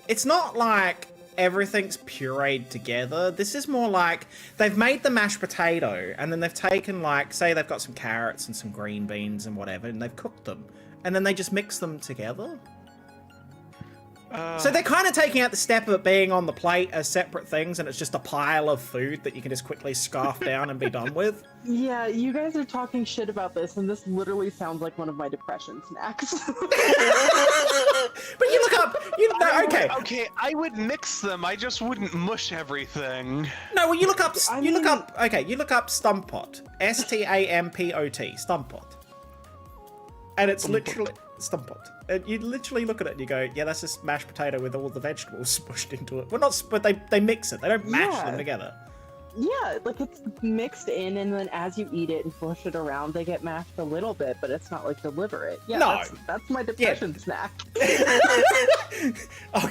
It's not like everything's pureed together. This is more like they've made the mashed potato and then they've taken, like, say they've got some carrots and some green beans and whatever, and they've cooked them, and then they just mix them together. So they're kind of taking out the step of it being on the plate as separate things, and it's just a pile of food that you can just quickly scarf down and be done with. Yeah, you guys are talking shit about this, and this literally sounds like one of my depression snacks. But you look up, okay. Okay, I would mix them. I just wouldn't mush everything. No, well, you look up stamppot. Stampot. Stamppot. And it's literally stamppot. And you literally look at it and you go, yeah, that's just mashed potato with all the vegetables pushed into it. Well, not, but they mix it. They don't mash them together. Yeah, like it's mixed in, and then as you eat it and push it around, they get mashed a little bit, but it's not like deliberate. Yeah, no. that's my depression snack.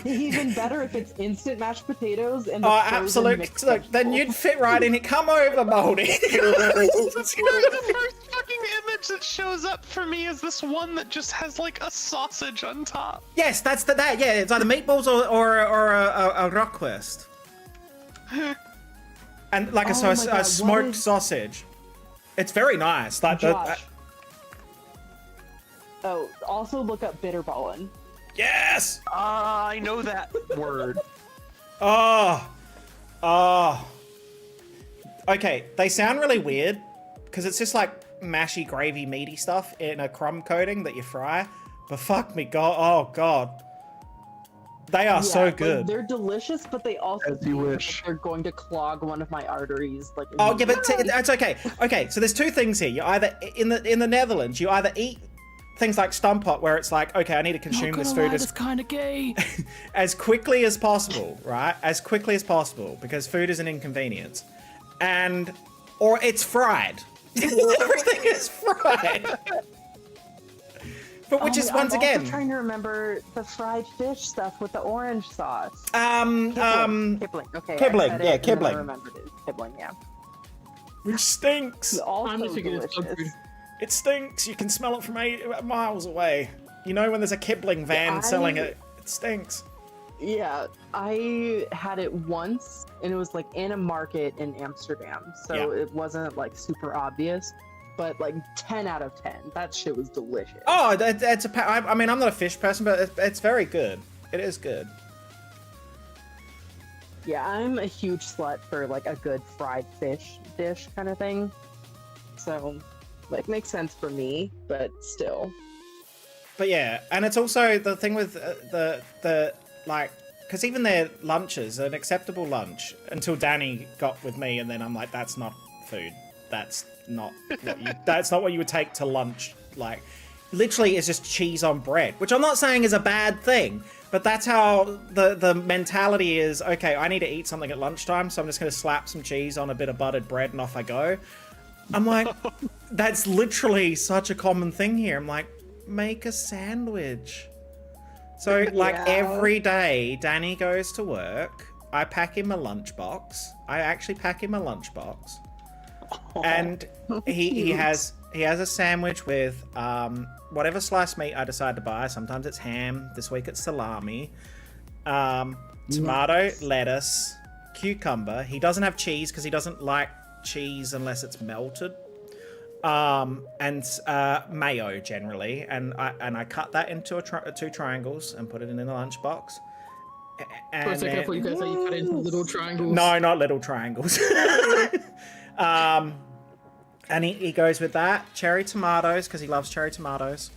Even better if it's instant mashed potatoes and absolutely. Look, then you'd fit right in it. Come over, Moldy. The first fucking image that shows up for me is this one that just has like a sausage on top. Yes, that's that. Yeah, it's either meatballs or a rockwurst. And like a smoked sausage. It's very nice. Like Josh. Also look up bitterballen. Yes! I know that word. Okay, they sound really weird because it's just like mashy, gravy, meaty stuff in a crumb coating that you fry. But fuck me, god! Oh god, they are so good. Like, they're delicious, but they also As you wish. like they're going to clog one of my arteries. Like Oh yeah, but it's okay. Okay, so there's two things here. You either in the Netherlands, you either eat things like stamppot, where it's like, okay, I need to consume this food as kind of gay. as quickly as possible, right? As quickly as possible, because food is an inconvenience, or it's fried. Everything is fried. But which is once again. I'm trying to remember the fried fish stuff with the orange sauce. Kibling. Okay. Kibling. Yeah, kibling. I remembered it. Kibling. Yeah. Which stinks. Also I'm just thinking it's so delicious. good. It stinks. You can smell it from 8 miles away. You know when there's a kibling van selling it. It stinks. Yeah, I had it once, and it was like in a market in Amsterdam, so it wasn't like super obvious. But like 10 out of 10, that shit was delicious. Oh, I mean, I'm not a fish person, but it's very good. It is good. Yeah, I'm a huge slut for like a good fried fish dish kind of thing. So Like, makes sense for me, but still. But yeah, and it's also the thing with the like, because even their lunches, an acceptable lunch, until Danny got with me, and then I'm like, that's not food. That's not what you would take to lunch. Like, literally, it's just cheese on bread, which I'm not saying is a bad thing, but that's how the mentality is. Okay, I need to eat something at lunchtime, so I'm just going to slap some cheese on a bit of buttered bread, and off I go. I'm like, that's literally such a common thing here. I'm like, make a sandwich. So, like, every day Danny goes to work, I pack him a lunchbox. I actually pack him a lunchbox. And he has a sandwich with whatever sliced meat I decide to buy. Sometimes it's ham. This week it's salami. Tomato, lettuce, cucumber. He doesn't have cheese because he doesn't like cheese unless it's melted. And mayo generally, and I cut that into two triangles and put it in the lunchbox. For a second, I thought you guys said you cut into little triangles. No, not little triangles. And he goes with that. Cherry tomatoes, because he loves cherry tomatoes.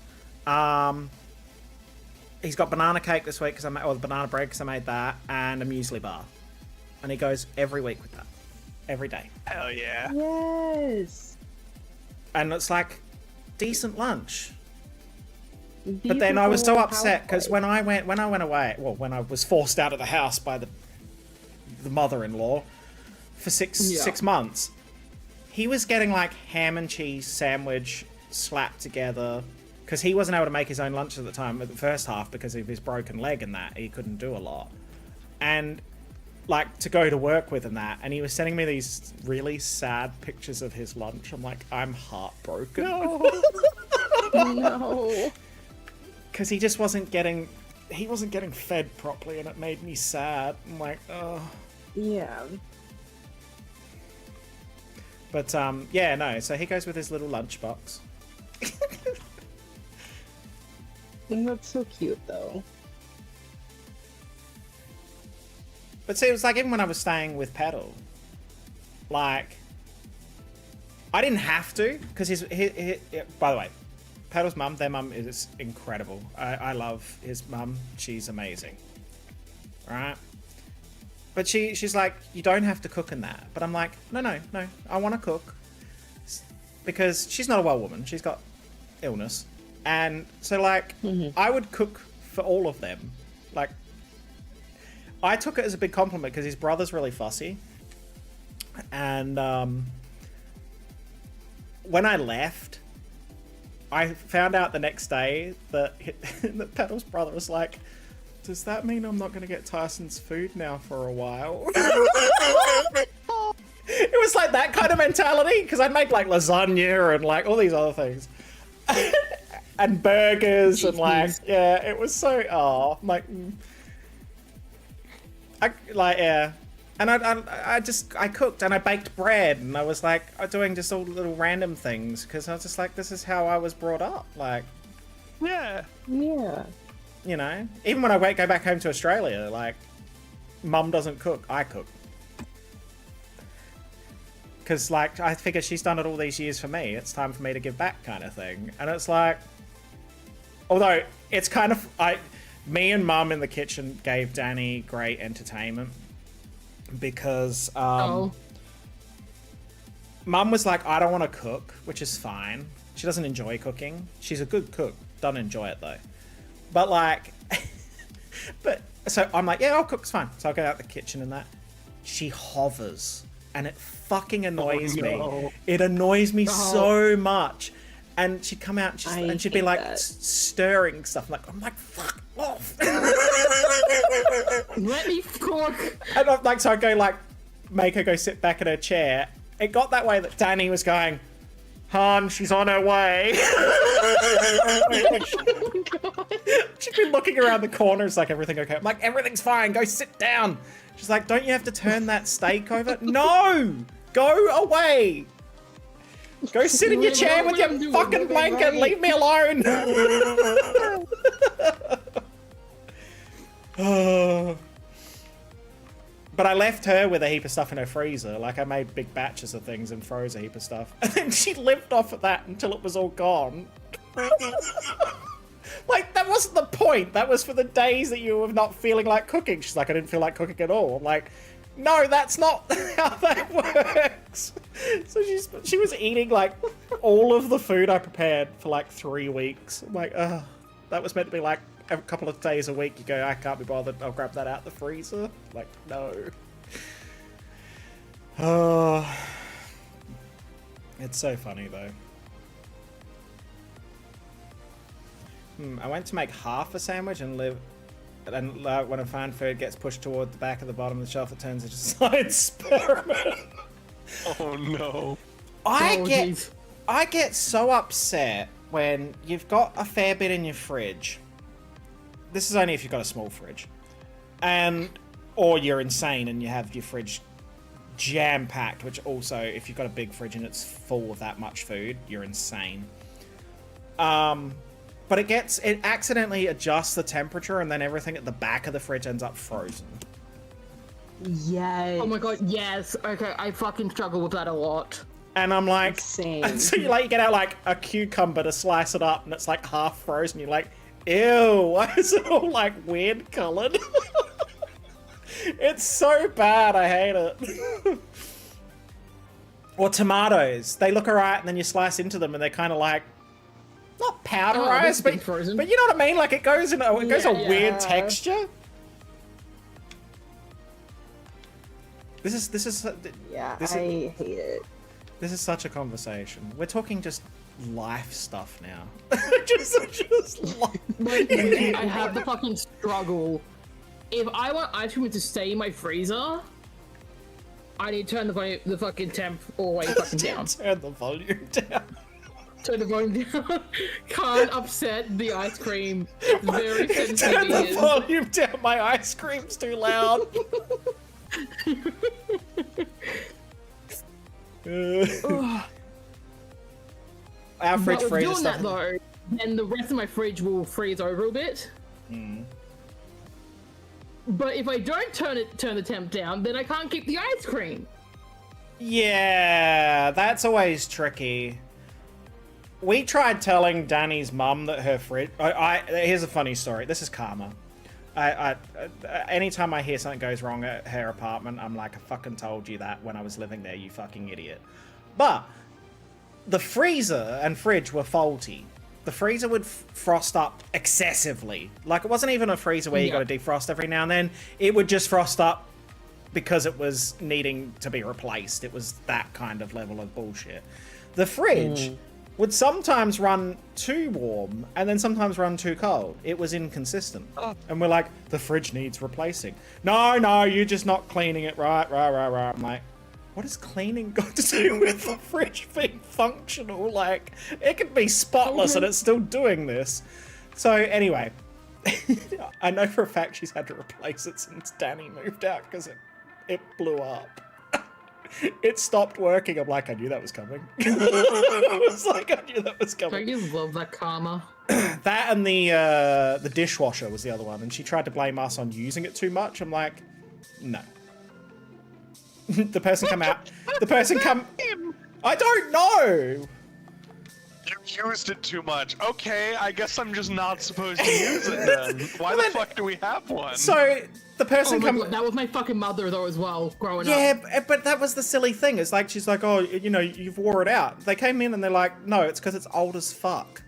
He's got banana cake this week, or banana bread, because I made that, and a muesli bar. And he goes every week with that. Every day. Hell yeah. Yes. And it's like, decent lunch. But then I was so upset, because when I went away, well, when I was forced out of the house by the mother-in-law for six months, he was getting like ham and cheese sandwich slapped together, because he wasn't able to make his own lunch at the time, at the first half, because of his broken leg and that. He couldn't do a lot. And like, to go to work with and that, and he was sending me these really sad pictures of his lunch. I'm like, I'm heartbroken. No. Because he just wasn't getting fed properly, and it made me sad. I'm like, oh. Yeah. But yeah, no. So he goes with his little lunchbox. That's so cute, though. But see, it was like, even when I was staying with Petal, like, I didn't have to, because by the way, Petal's mum, their mum is incredible. I love his mum. She's amazing. Right? But she's like, you don't have to cook in that. But I'm like, no, I want to cook. Because she's not a well woman. She's got illness. And so, like, I would cook for all of them. Like, I took it as a big compliment, because his brother's really fussy. And when I left, I found out the next day that Petal's brother was like, does that mean I'm not going to get Tyson's food now for a while? It was like that kind of mentality, because I'd made like lasagna and like all these other things. And burgers and like, yeah, it was so, like... yeah, and I cooked and I baked bread, and I was like doing just all little random things, because I was just like, this is how I was brought up. Like, Yeah. you know, even when I go back home to Australia, like, mum doesn't cook, I cook, because like I figure she's done it all these years for me. It's time for me to give back, kind of thing. And it's like, although it's kind of me and Mum in the kitchen gave Danny great entertainment, because Mum was like, I don't want to cook, which is fine. She doesn't enjoy cooking. She's a good cook, doesn't enjoy it though. But like, so I'm like, yeah, I'll cook, it's fine. So I'll go out the kitchen and that. She hovers, and it fucking annoys me. It annoys me so much. And she'd come out and she'd be like stirring stuff. I'm like, fuck off. Let me cook. And I'm like, so I'd go like, make her go sit back in her chair. It got that way that Danny was going, Han, she's on her way. She'd been looking around the corners like, everything okay? I'm like, everything's fine, go sit down. She's like, don't you have to turn that steak over? No! Go away! Go sit in your chair with your fucking blanket. Leave me alone. But I left her with a heap of stuff in her freezer. Like, I made big batches of things and froze a heap of stuff. And then she lived off of that until it was all gone. Like, that wasn't the point. That was for the days that you were not feeling like cooking. She's like, I didn't feel like cooking at all. I'm like, no, that's not how that works. So she was eating, like, all of the food I prepared for, like, 3 weeks. I'm like, ugh. That was meant to be, like, a couple of days a week. You go, I can't be bothered. I'll grab that out the freezer. Like, no. Oh. It's so funny, though. I went to make half a sandwich and when a found food gets pushed toward the back of the bottom of the shelf, it turns into a science experiment. Oh no. I get so upset when you've got a fair bit in your fridge. This is only if you've got a small fridge. Or you're insane and you have your fridge jam-packed, which also, if you've got a big fridge and it's full of that much food, you're insane. But it accidentally adjusts the temperature and then everything at the back of the fridge ends up frozen. Yes. Oh my god, yes. Okay, I fucking struggle with that a lot. And I'm like, Insane. and so you get out like a cucumber to slice it up and it's like half frozen. You're like, ew, why is it all like weird colored? It's so bad, I hate it. Or tomatoes, they look alright and then you slice into them and they're kind of like, not powderized, but you know what I mean? Like it goes in a weird texture. This is Yeah, I hate it. This is such a conversation. We're talking just life stuff now. just life. I have the fucking struggle. If I want ice cream to stay in my freezer, I need to turn the fucking temp all the way fucking down. Turn the volume down. Turn the volume down. Can't upset the ice cream. It's very sensitive. Turn the volume down. My ice cream's too loud. Our fridge freezes doing stuff. that though, then the rest of my fridge will freeze over a bit. But if I don't turn the temp down, then I can't keep the ice cream. Yeah, that's always tricky. We tried telling Danny's mum that her fridge... here's a funny story. This is karma. Anytime I hear something goes wrong at her apartment, I'm like, I fucking told you that when I was living there, you fucking idiot. But the freezer and fridge were faulty. The freezer would frost up excessively. Like, it wasn't even a freezer where you got to defrost every now and then. It would just frost up because it was needing to be replaced. It was that kind of level of bullshit. The fridge would sometimes run too warm and then sometimes run too cold. It was inconsistent. And we're like, the fridge needs replacing. No, you're just not cleaning it right. I'm like, what has cleaning got to do with the fridge being functional? Like, it could be spotless and it's still doing this. So anyway, I know for a fact she's had to replace it since Danny moved out because it blew up. It stopped working. I'm like, I knew that was coming. I was like, I knew that was coming. I just love that karma. That and the dishwasher was the other one, and she tried to blame us on using it too much. I'm like, no. The person come out. The person come. I don't know. You used it too much. Okay, I guess I'm just not supposed to use it then. Why the fuck do we have one? So the person God, that was my fucking mother though as well, growing up. Yeah, but that was the silly thing. It's like, she's like, oh, you know, you've wore it out. They came in and they're like, no, it's because it's old as fuck.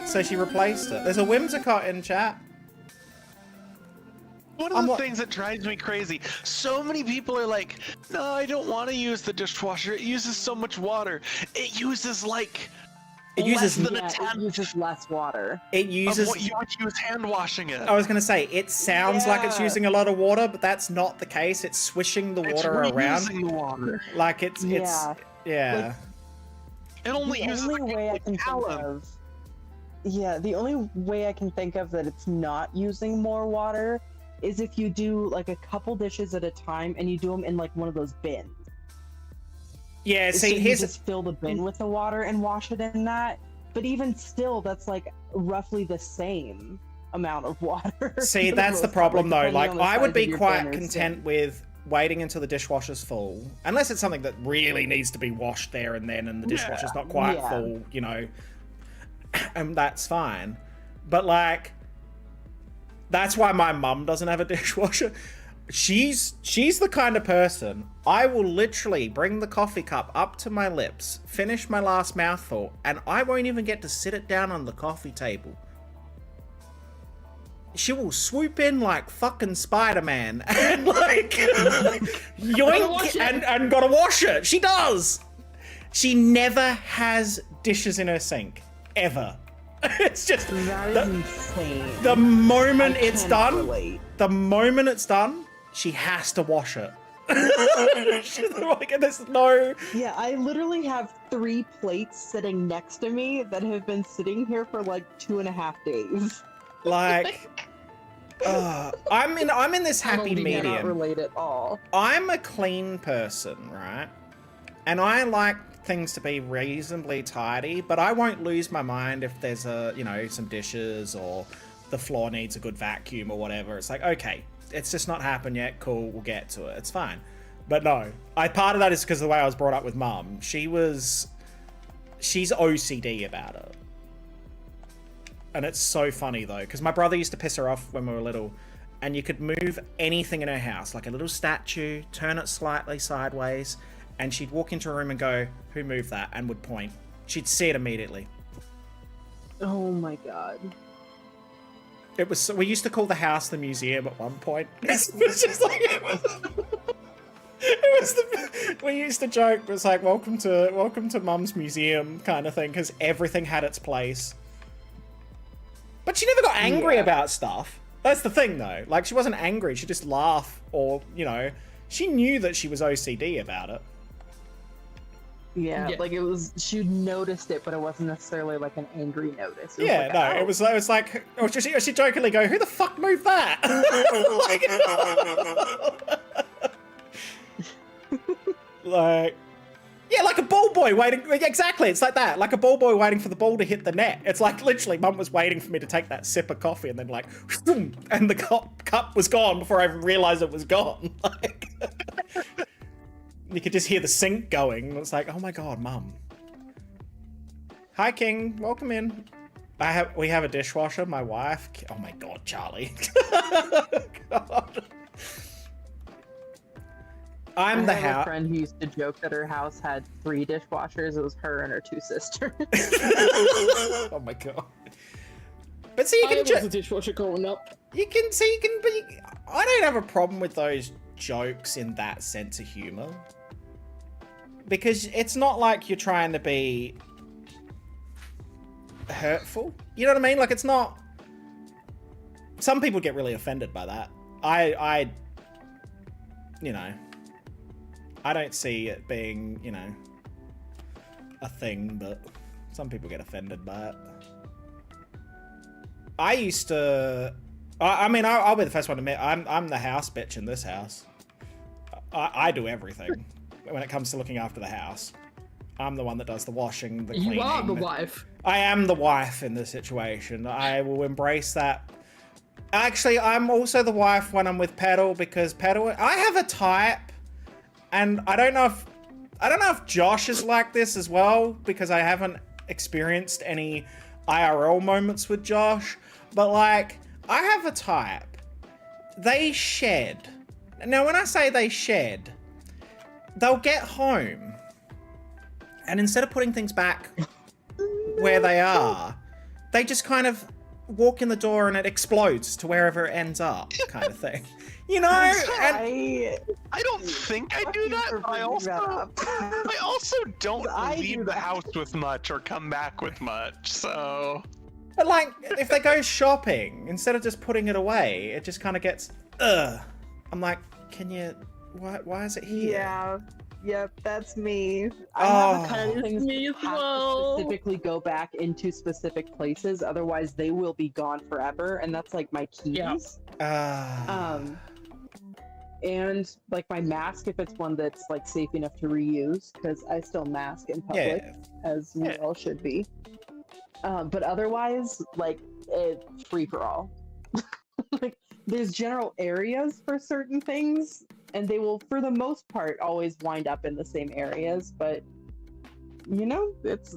So she replaced it. There's a Whimsicott in chat. One of the things that drives me crazy, so many people are like, no, I don't want to use the dishwasher. It uses so much water. It uses like it uses less water. It uses what you would use hand washing it. I was gonna say, it sounds like it's using a lot of water, but that's not the case. It's swishing the water around. The water. Like it's Like, it only the uses only way I can think of. Yeah, the only way I can think of that it's not using more water is if you do like a couple dishes at a time and you do them in like one of those bins. Yeah, see, so you just fill the bin with the water and wash it in that. But even still, that's like roughly the same. amount of water. See, for that's the most part, problem though. depending Like, on the I would size be of your quite donor content sink. with waiting until the dishwasher's full, unless it's something that really needs to be washed there and then, and the dishwasher's not quite Yeah. full, you know, and that's fine. But like, that's why my mum doesn't have a dishwasher. She's the kind of person, I will literally bring the coffee cup up to my lips, finish my last mouthful, and I won't even get to sit it down on the coffee table. She will swoop in like fucking Spider-Man and like yoink and gotta wash it. She does. She never has dishes in her sink. Ever. It's just That is insane. the moment I it's cannot done, relate. the moment it's done, she has to wash it. She's like, there's no... Yeah, I literally have 3 plates sitting next to me that have been sitting here for like 2.5 days. Like... I'm in this happy Cannot medium. relate at all. I'm a clean person, right? And I like things to be reasonably tidy, but I won't lose my mind if there's some dishes or the floor needs a good vacuum or whatever. It's like, okay, it's just not happened yet. Cool, we'll get to it. It's fine. But no, part of that is because of the way I was brought up with mum. She's OCD about it. And it's so funny though, because my brother used to piss her off when we were little, and you could move anything in her house, like a little statue, turn it slightly sideways, and she'd walk into a room and go, "Who moved that?" and would point. She'd see it immediately. Oh my god. We used to call the house the museum at one point. It was just like, we used to joke, it was like, welcome to Mum's museum kind of thing, because everything had its place. But she never got angry about stuff. That's the thing though. Like, she wasn't angry, she'd just laugh, or, she knew that she was OCD about it. Yeah, like it was, she noticed it, but it wasn't necessarily like an angry notice. It was Yeah, like, no, "Oh." it was like, or she jokingly go, "Who the fuck moved that?" like, yeah, like a ball boy waiting. Exactly, it's like that. Like a ball boy waiting for the ball to hit the net. It's like literally, Mum was waiting for me to take that sip of coffee, and then like, and the cup was gone before I even realised it was gone. Like, you could just hear the sink going. It's like, oh my god, Mum. Hi, King. Welcome in. We have a dishwasher. My wife. Oh my god, Charlie. God. I have house. a friend who used to joke that her house had 3 dishwashers. It was her and her 2 sisters. Oh my god. But see, you I can was a dishwasher growing up. you can see you can be. I don't have a problem with those jokes in that sense of humor, because it's not like you're trying to be hurtful. You know what I mean? Like, it's not. Some people get really offended by that. I don't see it being, a thing, but some people get offended by it. I used to. I'll be the first one to admit I'm the house bitch in this house. I do everything when it comes to looking after the house. I'm the one that does the washing, the cleaning. You are the wife. I am the wife in this situation. I will embrace that. Actually, I'm also the wife when I'm with Petal, because Petal, I have a type, and I don't know if Josh is like this as well, because I haven't experienced any IRL moments with Josh, but like, I have a type. They shed. Now, when I say they shed, they'll get home, and instead of putting things back where they are, they just kind of walk in the door and it explodes to wherever it ends up, kind of thing. And I don't think I do that, but I also don't leave the house with much or come back with much, so... But like, if they go shopping, instead of just putting it away, it just kind of gets, I'm like, can you, why is it here? Yeah. Yep, that's me. Oh. I have a kind of things Me that as have well. to specifically go back into specific places, otherwise they will be gone forever, and that's like my keys. Yeah. And like my mask, if it's one that's like safe enough to reuse, because I still mask in public, as we all should be. But otherwise, like, it's free for all. Like, there's general areas for certain things, and they will, for the most part, always wind up in the same areas. But you know, it's.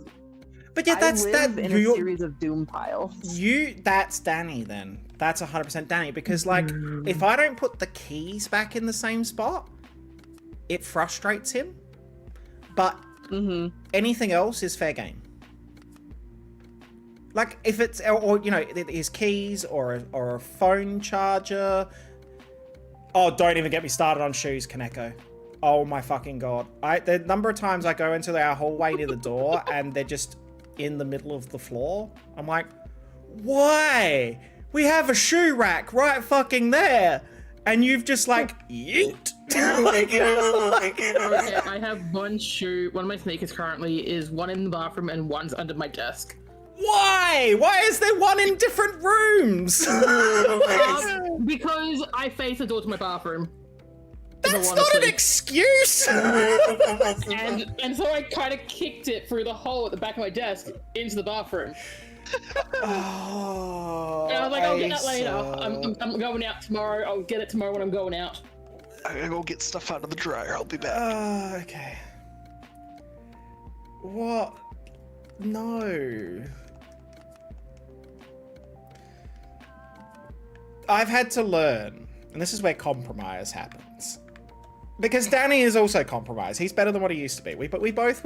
But yeah, that's I live that. in a series of doom piles. That's Danny then. That's 100% Danny because like if I don't put the keys back in the same spot, it frustrates him. But anything else is fair game. Like if it's or you know his keys or a phone charger. Oh, don't even get me started on shoes, Kaneko. Oh my fucking god! The number of times I go into our hallway near the door and they're just in the middle of the floor. I'm like, why? We have a shoe rack right fucking there, and you've just like yeet. Okay, I have one shoe. One of my sneakers currently is one in the bathroom and one's under my desk. Why? Why is there one in different rooms? Because I face the door to my bathroom. That's not an excuse. And so I kind of kicked it through the hole at the back of my desk into the bathroom. Oh, And I was like, I'll get that later. I'm going out tomorrow. I'll get it tomorrow when I'm going out. I'm gonna go get stuff out of the dryer. I'll be back. Okay. What? No. I've had to learn, and this is where compromise happens. Because Danny is also compromised. He's better than what he used to be. We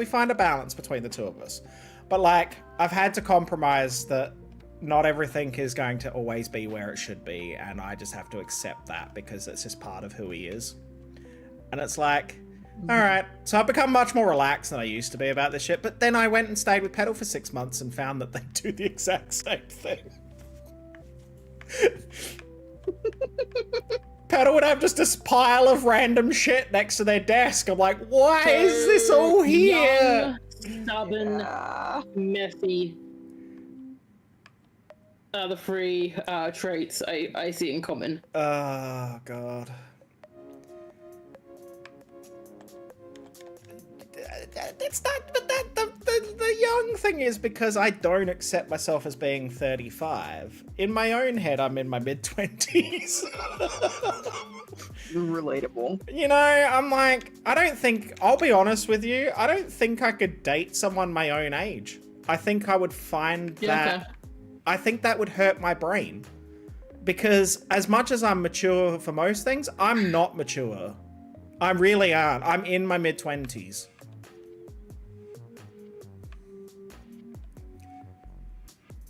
find a balance between the two of us. But like, I've had to compromise that not everything is going to always be where it should be, and I just have to accept that because it's just part of who he is. And it's like, alright, so I've become much more relaxed than I used to be about this shit, but then I went and stayed with Petal for 6 months and found that they do the exact same thing. Petal would have just this pile of random shit next to their desk. I'm like, why is this all here? Young, stubborn, messy. The three traits I see in common. Oh, God. It's not, but the young thing is because I don't accept myself as being 35. In my own head, I'm in my mid-20s. Relatable. You know, I'm like, I'll be honest with you, I don't think I could date someone my own age. I think I would find that, okay. I think that would hurt my brain. Because as much as I'm mature for most things, I'm not mature. I really aren't. I'm in my mid-20s.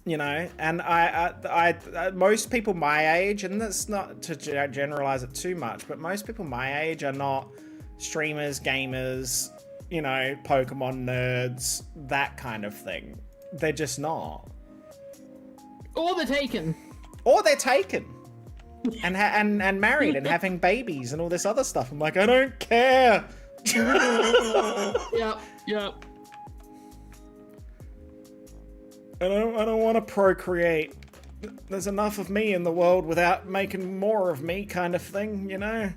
You know, and I most people my age, and that's not to generalize it too much, but most people my age are not streamers, gamers, you know, Pokemon nerds, that kind of thing. They're just not. Or they're taken. Or they're taken. And married and having babies and all this other stuff. I'm like, I don't care. Yep. I don't want to procreate. There's enough of me in the world without making more of me, kind of thing, you know?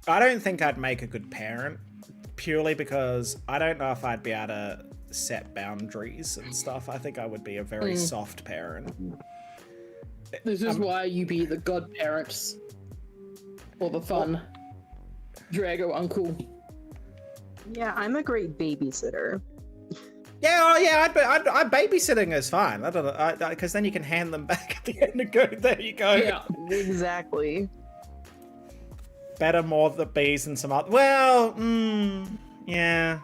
I don't think I'd make a good parent, purely because I don't know if I'd be able to set boundaries and stuff. I think I would be a very soft parent. This is why you be the godparents. Or the fun Drago uncle. Yeah, I'm a great babysitter. Yeah, I'd babysitting is fine. I don't know, because then you can hand them back at the end and go, there you go. Yeah. Exactly. Better more the bees than some other. Well, yeah.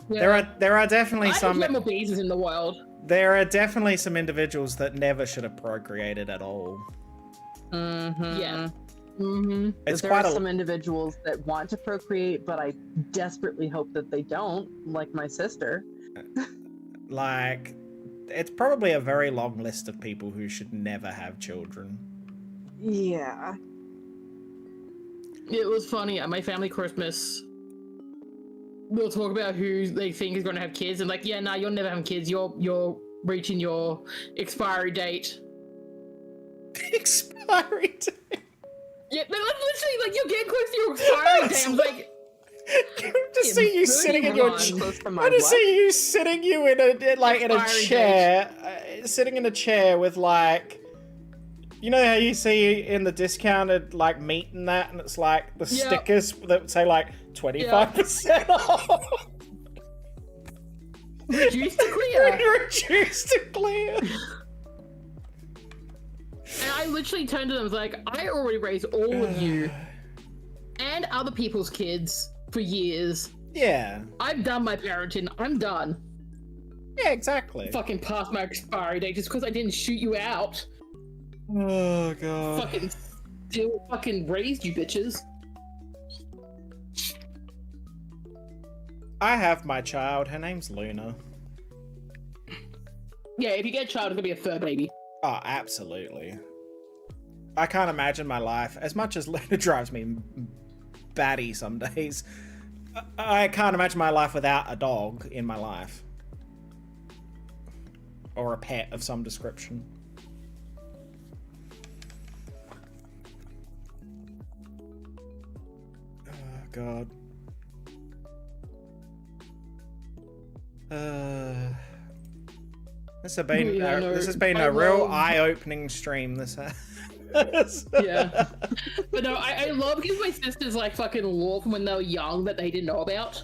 There are definitely some. I think more bees in the world. There are definitely some individuals that never should have procreated at all. Yeah. It's There quite are some individuals that want to procreate, but I desperately hope that they don't, like my sister. Like, it's probably a very long list of people who should never have children. Yeah. It was funny at my family Christmas. We'll talk about who they think is going to have kids, and like, yeah, no, you're never having kids. You're reaching your expiry date. Expiry date. Yeah, but like, literally, like, you're getting close to your expiry date. I'm like, just see you sitting in your. I just see you sitting in a chair, sitting in a chair with like. You know how you see in the discounted like meat and that, and it's like the stickers that say like 25% off. Reduced to clear. Reduced to clear. And I literally turned to them and was like, I already raised all of you and other people's kids for years. Yeah. I've done my parenting. I'm done. Yeah, exactly. Fucking past my expiry date just because I didn't shoot you out. Oh god. Fucking raised you bitches. I have my child. Her name's Luna. Yeah, if you get a child, it's gonna be a fur baby. Oh, absolutely. I can't imagine my life, as much as Luna drives me batty some days, I can't imagine my life without a dog in my life. Or a pet of some description. Oh, God. This has been a real eye-opening stream. This has. Yeah, but no, I love because my sisters like fucking lore from when they were young that they didn't know about.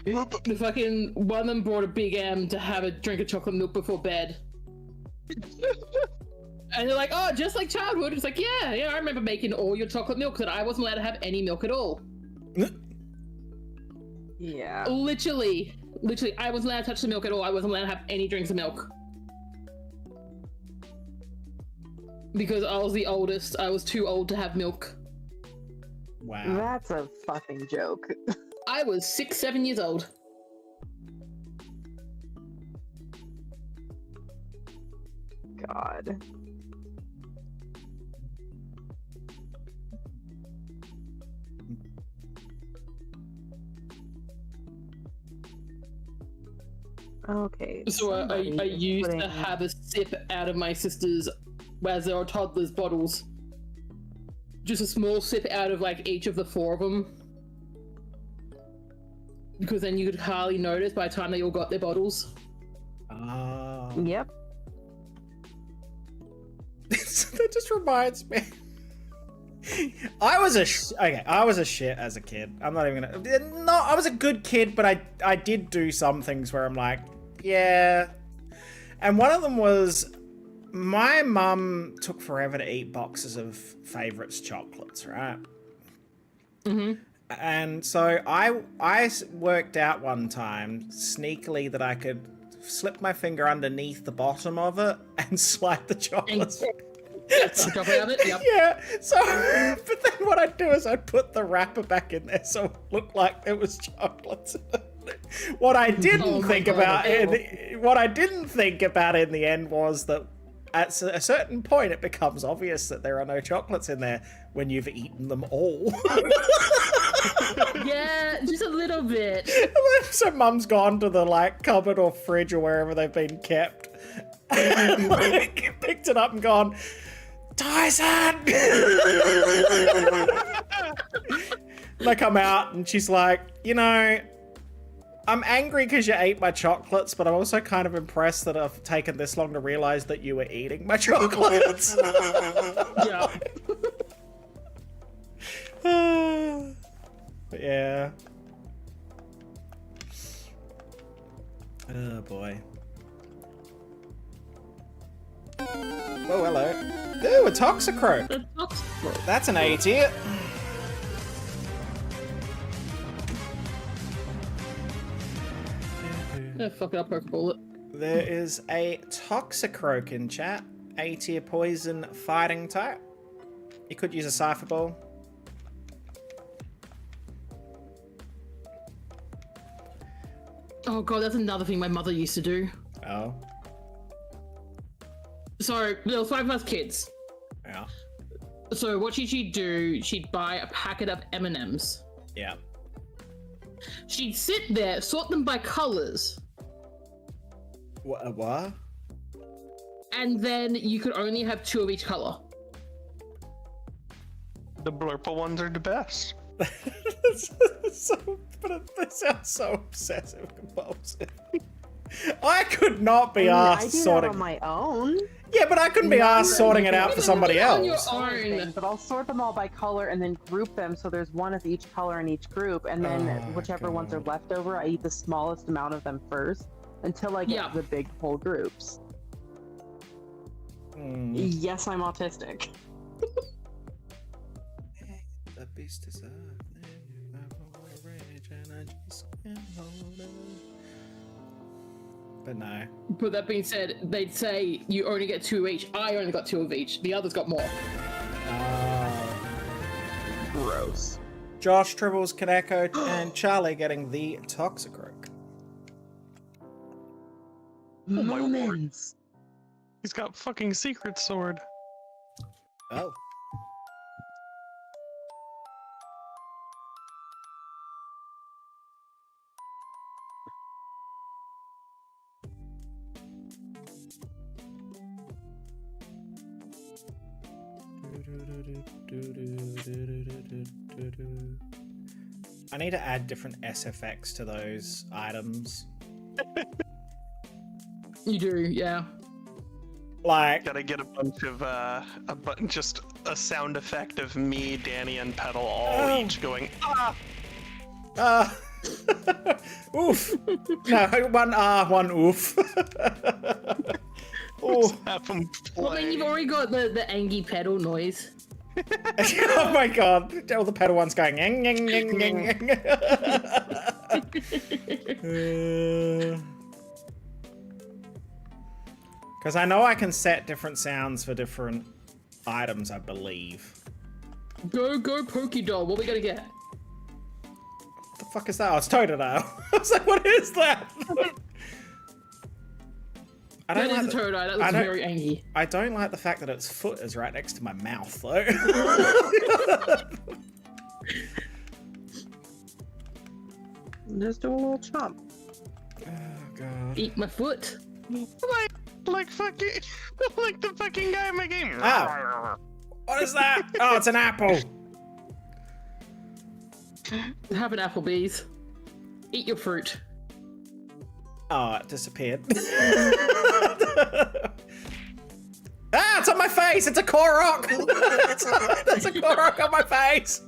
The fucking one of them brought a big M to have a drink of chocolate milk before bed. And they're like, oh, just like childhood. It's like, yeah, I remember making all your chocolate milk, that I wasn't allowed to have any milk at all. Yeah. Literally, I wasn't allowed to touch the milk at all. I wasn't allowed to have any drinks of milk. Because I was the oldest, I was too old to have milk. Wow. That's a fucking joke. I was 6-7 years old. God. Okay. So I used to have a sip out of my sister's, as they were toddlers, bottles. Just a small sip out of like each of the 4 of them. Because then you could hardly notice by the time they all got their bottles. Oh. Yep. That just reminds me. I was a shit as a kid. I'm not even gonna. No, I was a good kid, but I did do some things where I'm like, yeah. And one of them was my mum took forever to eat boxes of Favourites chocolates, right? Mm-hmm. And so I worked out one time sneakily that I could slip my finger underneath the bottom of it and slide the chocolates. Yep. Yeah, so, but then what I'd do is I'd put the wrapper back in there so it looked like there was chocolates in it. What I didn't think about in the end was that at a certain point it becomes obvious that there are no chocolates in there when you've eaten them all. Yeah, just a little bit. So mum's gone to the like cupboard or fridge or wherever they've been kept and like, picked it up and gone, Tyson! And I come out and she's like, you know, I'm angry because you ate my chocolates, but I'm also kind of impressed that I've taken this long to realize that you were eating my chocolates. Yeah. But yeah. Oh boy. Oh, hello. Ooh, a Toxicroak. That's an A tier. Yeah, fuck it, I'll poke a bullet. There is a Toxicroak in chat. A tier poison fighting type. You could use a Cypher Ball. Oh god, that's another thing my mother used to do. Oh. So, there was 5 of us kids. Yeah. So what she'd do, she'd buy a packet of M&Ms. Yeah. She'd sit there, sort them by colours. What? and then you could only have 2 of each color. The blurple ones are the best. That sounds so obsessive compulsive. I could not be I asked do that sorting. on my own. Yeah, but I couldn't be asked sorting it out for somebody On your else. own. But I'll sort them all by color and then group them so there's one of each color in each group, and then whichever ones are left over, I eat the smallest amount of them first until I get to the big whole groups. Yes, I'm autistic. The beast is but no. But that being said, they'd say you only get 2 of each. I only got 2 of each. The others got more. Gross. Josh, Tribbles, Kaneko, and Charlie getting the Toxicroak. Oh my lord. Moments. He's got fucking secret sword. Oh. I need to add different SFX to those items. You do, yeah. Like, Gotta get a bunch of just a sound effect of me, Danny, and Petal all each going oof. No, one oof. Let's have them Well, I mean, play. you've already got the Angie pedal noise. Oh my god, all the pedal ones going yang yang yang yang. Because I know I can set different sounds for different items, I believe. Go Pokédoll. What are we gonna get? What the fuck is that? Oh, it's Totodile. I was like, what is that? I That don't is like a Totodile. That looks very Angie. I don't like the fact that its foot is right next to my mouth, though. Just do a little chomp. Oh god. Eat my foot. Like fucking, like the fucking guy in my game. Ow. What is that? Oh, it's an apple. Have an Applebee's. Eat your fruit. Oh, it disappeared. Ah, it's on my face! It's a Korok! There's a Korok on my face!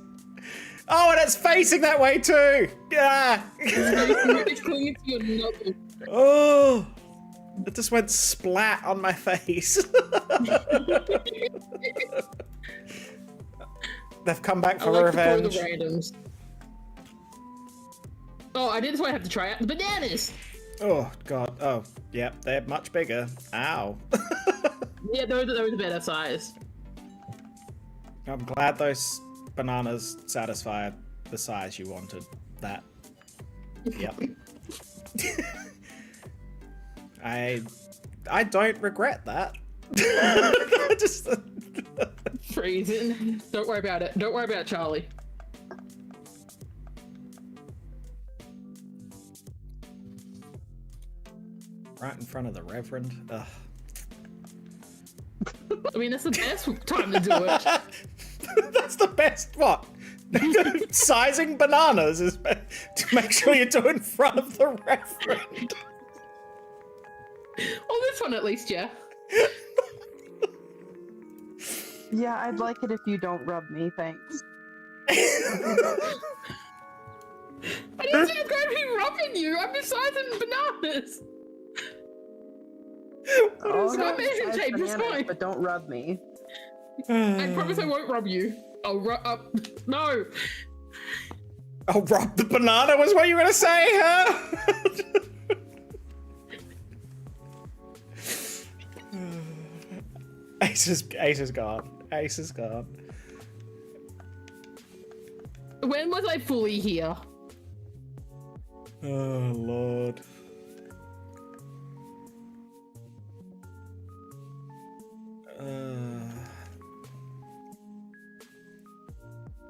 Oh, and it's facing that way too! Yeah! It's clinging to your knuckle. Oh! It just went splat on my face. They've come back I for like to throw the revenge. randoms. Oh, I did. That's why I have to try out the bananas. Oh, God. Oh, yep, they're much bigger. Ow. Yeah, those are the better size. I'm glad those bananas satisfy the size you wanted. That. Yep. I don't regret that. Just Freezing. Don't worry about it. Don't worry about Charlie. right in front of the Reverend. Ugh. I mean, that's the best time to do it. That's the best what? Sizing bananas is to make sure you do it in front of the Reverend. Well, this one at least, yeah. Yeah, I'd like it if you don't rub me, thanks. I didn't say I was going to be rubbing you. I'm just sizing bananas. Oh, not measuring size tape, it's bananas, fine. but don't rub me. I promise I won't rub you. I'll rub up. No. Oh, rub the banana was what you were gonna say, huh? Ace is gone. Ace is gone. When was I fully here? Oh, Lord.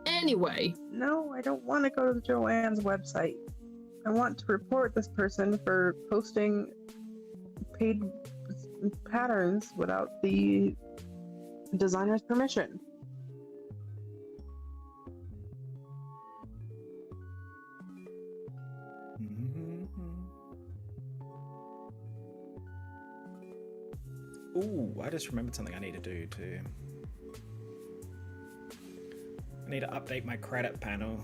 Anyway. No, I don't want to go to Joanne's website. I want to report this person for posting paid patterns without the designer's permission. Ooh, I just remembered something I need to do too. I need to update my credit panel.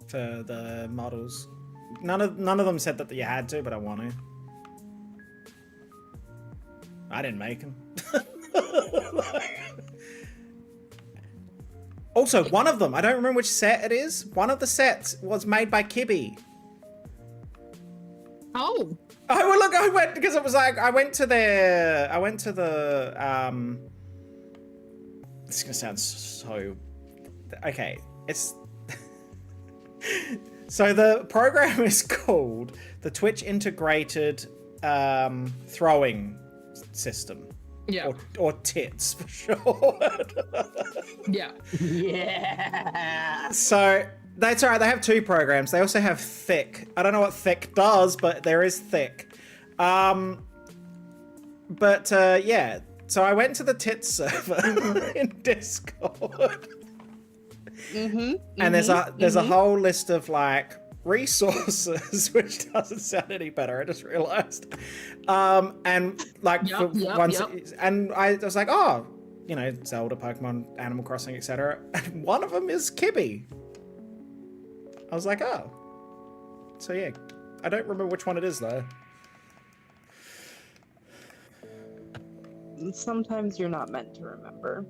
For the models. None of them said that you had to, but I want to. I didn't make them. Also, one of them, I don't remember which set it is. One of the sets was made by Kibby. Oh. Oh, well, look, I went, because it was like, I went to the, this is going to sound so, okay, it's, so the program is called the Twitch Integrated Throwing System. Yeah. Or TITS for sure. Yeah. Yeah. So that's all right. They have two programs. They also have Thick. I don't know what Thick does, but there is Thick. Yeah. So I went to the TITS server in Discord. And there's a whole list of like resources, which doesn't sound any better. I just realized. And like and I was like, oh, you know, Zelda, Pokemon, Animal Crossing, etc. And one of them is Kibby. I was like, oh. So yeah, I don't remember which one it is though. Sometimes you're not meant to remember.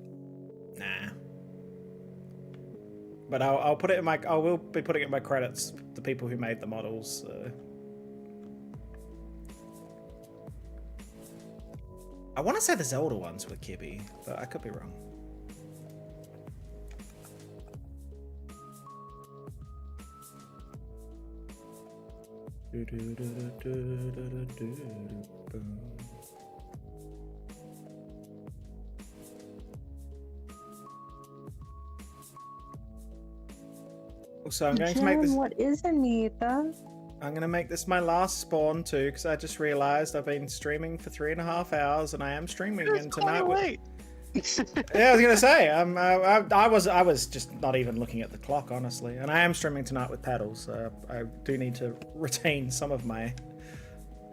Nah. But I'll put it in my. I will be putting it in my credits. The people who made the models. So. I want to say the Zelda ones were Kibby, but I could be wrong. So I'm going to make this. What is Anita? I'm going to make this my last spawn too, because I just realized I've been streaming for 3.5 hours, and I am streaming in tonight. Yeah, I was going to say, I was just not even looking at the clock, honestly, and I am streaming tonight with pedals. So I do need to retain some of my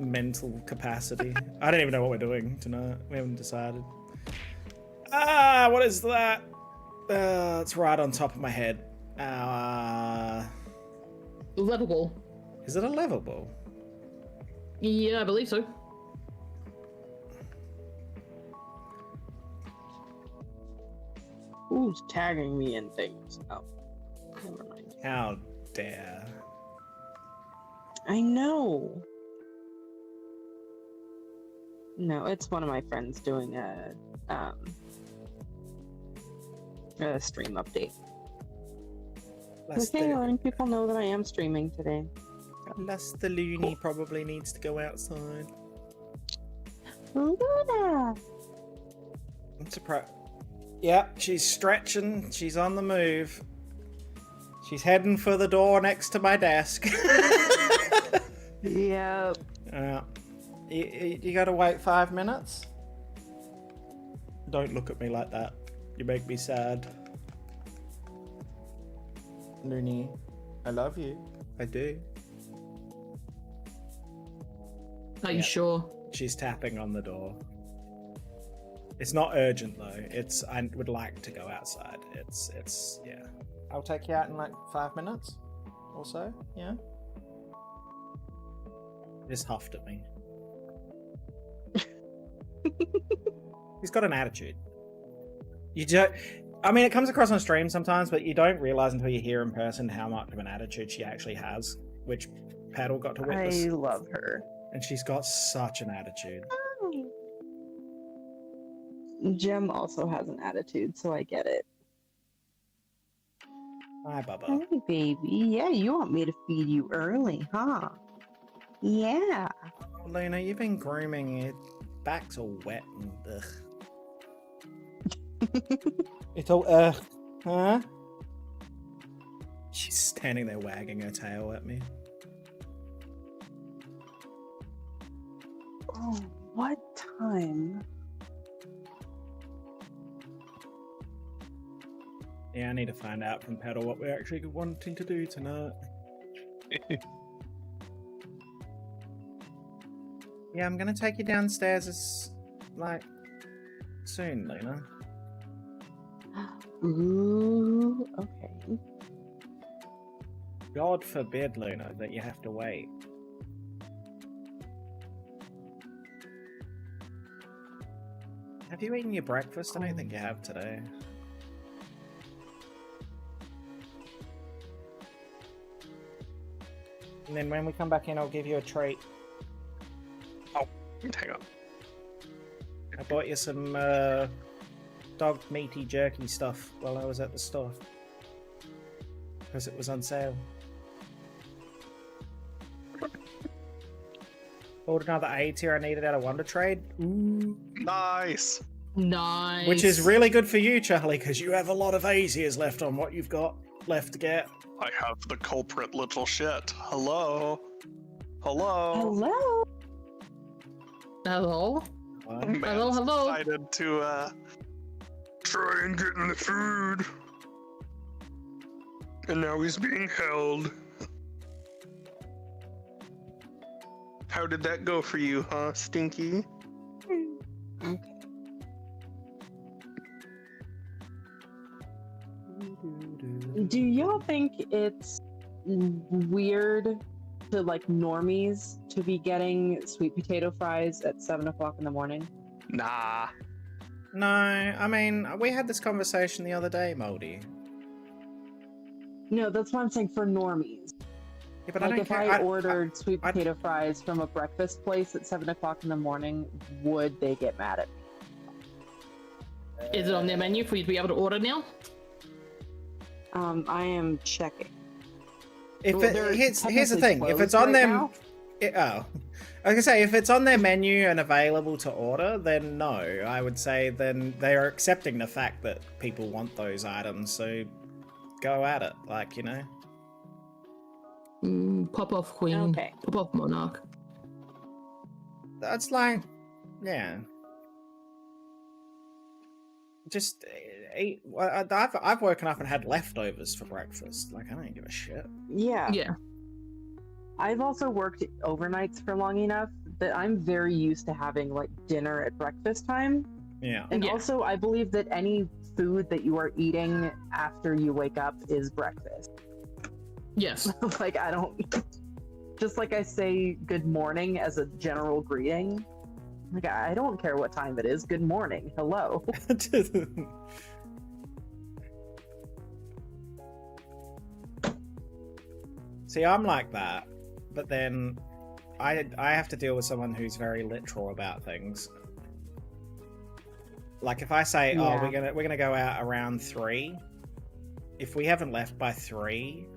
mental capacity. I don't even know what we're doing tonight. We haven't decided. What is that? It's right on top of my head. Level ball. Is it a level ball? Yeah, I believe so. Who's tagging me in things? Oh, never mind. How dare. I know. No, it's one of my friends doing a stream update. Okay, letting people know that I am streaming today. Unless the loony probably needs to go outside. Luna! I'm surprised. Yep, she's stretching. She's on the move. She's heading for the door next to my desk. Yep. You gotta wait 5 minutes? Don't look at me like that. You make me sad. Looney, I love you. I do. Are you sure? She's tapping on the door. It's not urgent though. I would like to go outside. It's yeah. I'll take you out in like 5 minutes or so. Yeah. Just huffed at me. He's got an attitude. You don't. I mean, it comes across on stream sometimes, but you don't realize until you hear in person how much of an attitude she actually has, which Paddle got to witness. I love her. And she's got such an attitude. Jem also has an attitude, so I get it. Hi, Bubba. Hey, baby. Yeah, you want me to feed you early, huh? Yeah. Luna, you've been grooming. Your back's all wet and ugh. It's all huh? She's standing there wagging her tail at me. Oh, what time? Yeah, I need to find out from Petal what we're actually wanting to do tonight. Yeah, I'm gonna take you downstairs soon, Luna. Ooh, okay. God forbid, Luna, that you have to wait. Have you eaten your breakfast? I don't think you have today. And then when we come back in, I'll give you a treat. Oh, hang on. I bought you some dog meaty jerky stuff while I was at the store. Because it was on sale. Bought another A tier I needed out of Wonder Trade. Ooh. Nice. Nice. Which is really good for you, Charlie, because you have a lot of A tiers left on what you've got left to get. I have the culprit little shit. Hello. Hello. Hello. Hello? Man's Hello, hello. decided to try and get in the food. And now he's being held. How did that go for you, huh, Stinky? Okay. Do y'all think it's weird to like normies to be getting sweet potato fries at 7 o'clock in the morning? Nah. No, I mean, we had this conversation the other day, Moldy. No, that's what I'm saying for normies. Yeah, but Like I don't if care. I ordered sweet potato fries from a breakfast place at 7 o'clock in the morning, would they get mad at me? Is it on their menu for you to be able to order now? I am checking. If Well, they're here's the technically thing, if it's closed on right them, now. I was gonna say if it's on their menu and available to order, then no. I would say then they are accepting the fact that people want those items, so go at it, like, you know. Pop off Queen. Okay. Pop off Monarch. That's like, yeah. Just eat. I've woken up and had leftovers for breakfast. Like, I don't give a shit. Yeah. Yeah. I've also worked overnights for long enough that I'm very used to having like dinner at breakfast time. Yeah. And Yeah. also, I believe that any food that you are eating after you wake up is breakfast. Yes. Like, I don't. Just like I say good morning as a general greeting. Like, I don't care what time it is. Good morning. Hello. See, I'm like that, but then I have to deal with someone who's very literal about things. Like if I say, "Oh, Yeah. we're gonna go out around 3," if we haven't left by 3,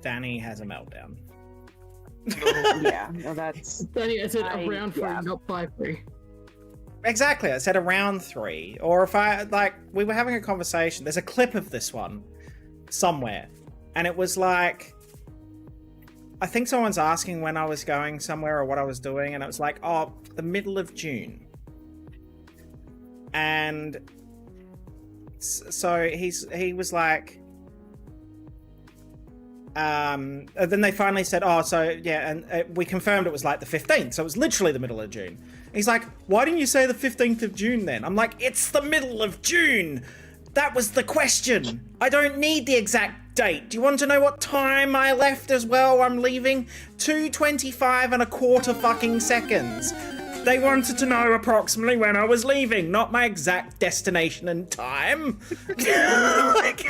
Danny has a meltdown. Yeah, no, that's. Danny, I said I- around 3, yeah. not 5-3. Exactly, I said around 3. Or if we were having a conversation, there's a clip of this one somewhere, and it was like, I think someone's asking when I was going somewhere or what I was doing, and it was like, oh, the middle of June. And so he was like, then they finally said, oh, so yeah, and we confirmed it was like the 15th, so it was literally the middle of June. He's like, why didn't you say the 15th of June then? I'm like, it's the middle of June! That was the question! I don't need the exact date. Do you want to know what time I left as well? I'm leaving 2:25 and a quarter fucking seconds. They wanted to know approximately when I was leaving, not my exact destination and time. Like,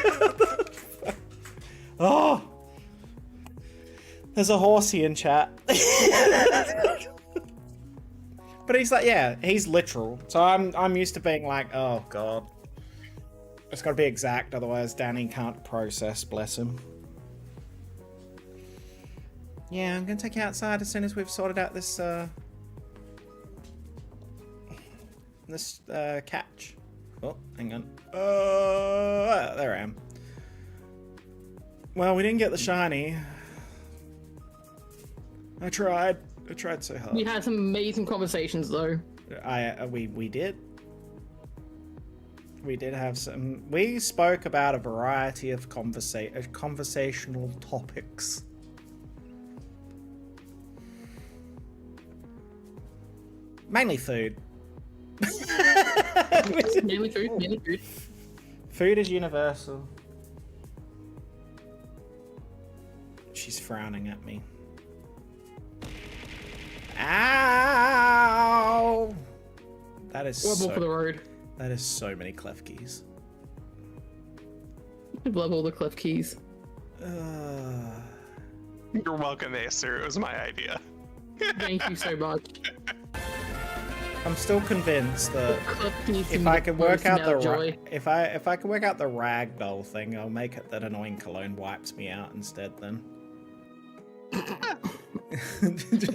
oh. There's a horsey in chat. But he's like, yeah, he's literal. So I'm used to being like, oh god. It's gotta be exact, otherwise Danny can't process, bless him. Yeah, I'm gonna take you outside as soon as we've sorted out this catch. Oh, hang on. There I am. Well, we didn't get the shiny. I tried. I tried so hard. We had some amazing conversations, though. We did. We did have some. We spoke about a variety of conversational topics. Mainly food. Mainly food. Mainly food. Food is universal. She's frowning at me. Ow! That is Wobble for the road. That is so many clef keys. I love all the clef keys. You're welcome, Acer. It was my idea. Thank you so much. I'm still convinced that Clef keys if I can work out the joy. if I can work out the ragdoll thing, I'll make it that annoying cologne wipes me out instead. Then.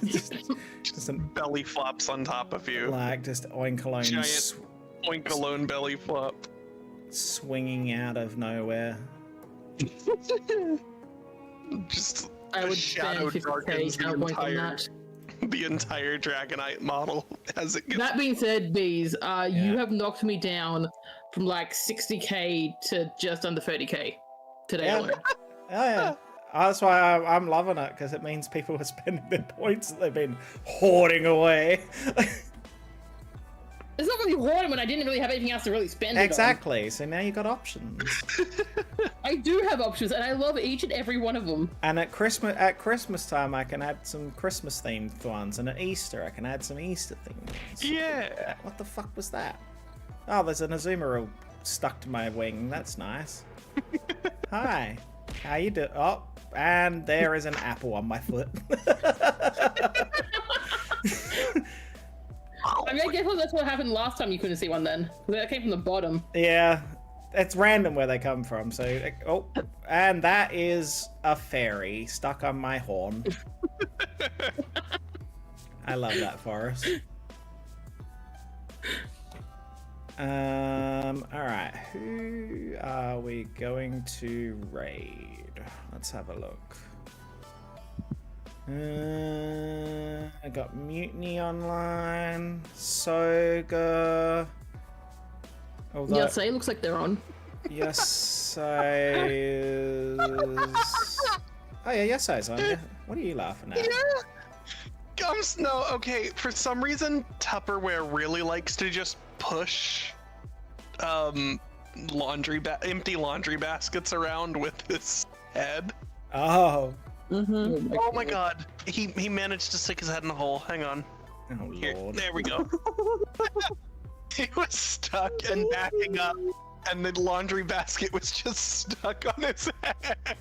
just Some belly flops on top of you. like just oinkalone Giant oinkalone belly flop. swinging out of nowhere. Just I would shadow spend 50k darkens the outpoint on entire, that. the entire Dragonite model as it gets. That being said, Beaz, you have knocked me down from like 60k to just under 30k today Yeah. alone. Oh yeah. That's why I'm loving it, because it means people are spending their points that they've been hoarding away. It's not really hoarding when I didn't really have anything else to really spend it Exactly. So now you got options. on. I do have options, and I love each and every one of them. And at Christmas time, I can add some Christmas themed ones, and at Easter, I can add some Easter themed ones. Yeah. What the fuck was that? Oh, there's an Azumarill stuck to my wing. That's nice. Hi. How you do? Oh, and there is an apple on my foot. I mean, I guess that's what happened last time you couldn't see one then. That came from the bottom. Yeah, it's random where they come from. So, oh, and that is a fairy stuck on my horn. I love that forest. All right, who are we going to raid? Let's have a look. I got Mutiny online, Soga. Although, Yeah, say it looks like they're on. yes, I. Oh yeah, yes, I's on. Yeah. What are you laughing at? No, okay, for some reason, Tupperware really likes to just push empty laundry baskets around with his head. Oh. Oh my god. He managed to stick his head in a hole. Hang on. Oh Here, lord. there we go. He was stuck and backing up, and the laundry basket was just stuck on his head.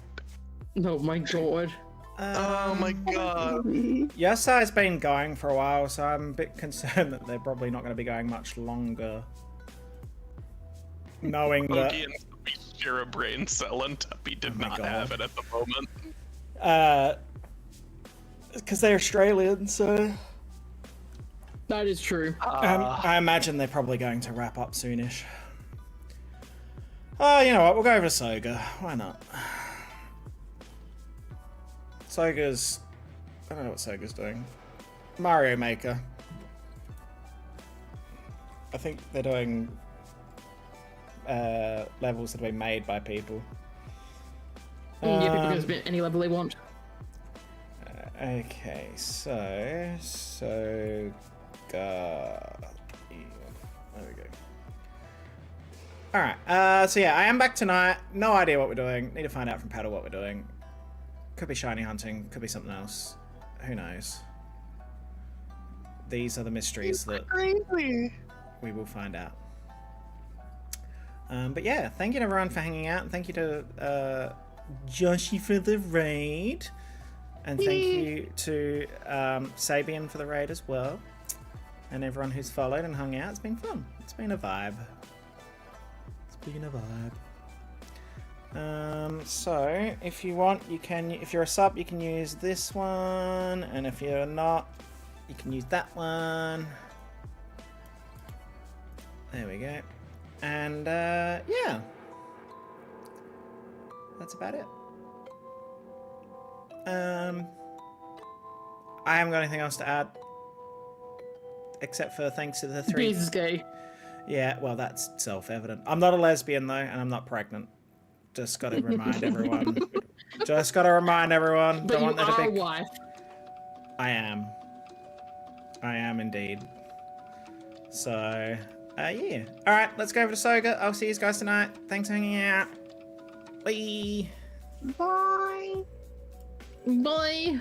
Oh my god. Oh my god. Yes, I's been going for a while, so I'm a bit concerned that they're probably not going to be going much longer. Knowing that. Pokey and Tuppy share a brain cell, and Tuppy did my not God. have it at the moment. Because they're Australian, so. That is true. I imagine they're probably going to wrap up soonish. Oh, you know what? We'll go over to Soga. Why not? Soga's... I don't know what Soga's doing. Mario Maker. I think they're doing levels that have been made by people. Yeah, people can spend any level they want. Okay, so... Soga... There we go. Alright, so yeah, I am back tonight. No idea what we're doing. Need to find out from Paddle what we're doing. Could be shiny hunting, could be something else. Who knows? These are the mysteries that Crazy. we will find out. But yeah, thank you to everyone for hanging out, and thank you to Joshy for the raid. And thank you to Sabian for the raid as well. And everyone who's followed and hung out. It's been fun. It's been a vibe. It's been a vibe. So if you want, you can. If you're a sub, you can use this one, and if you're not, you can use that one. There we go. And yeah, that's about it. I haven't got anything else to add. Except for thanks to the 3. Beaz is gay. Yeah, well, that's self-evident. I'm not a lesbian, though, and I'm not pregnant. Just got to remind everyone. Just got to remind everyone. But Don't you want there to are a be... wife. I am. I am indeed. So, yeah. Alright, let's go over to Soga. I'll see you guys tonight. Thanks for hanging out. Bye. Bye. Bye.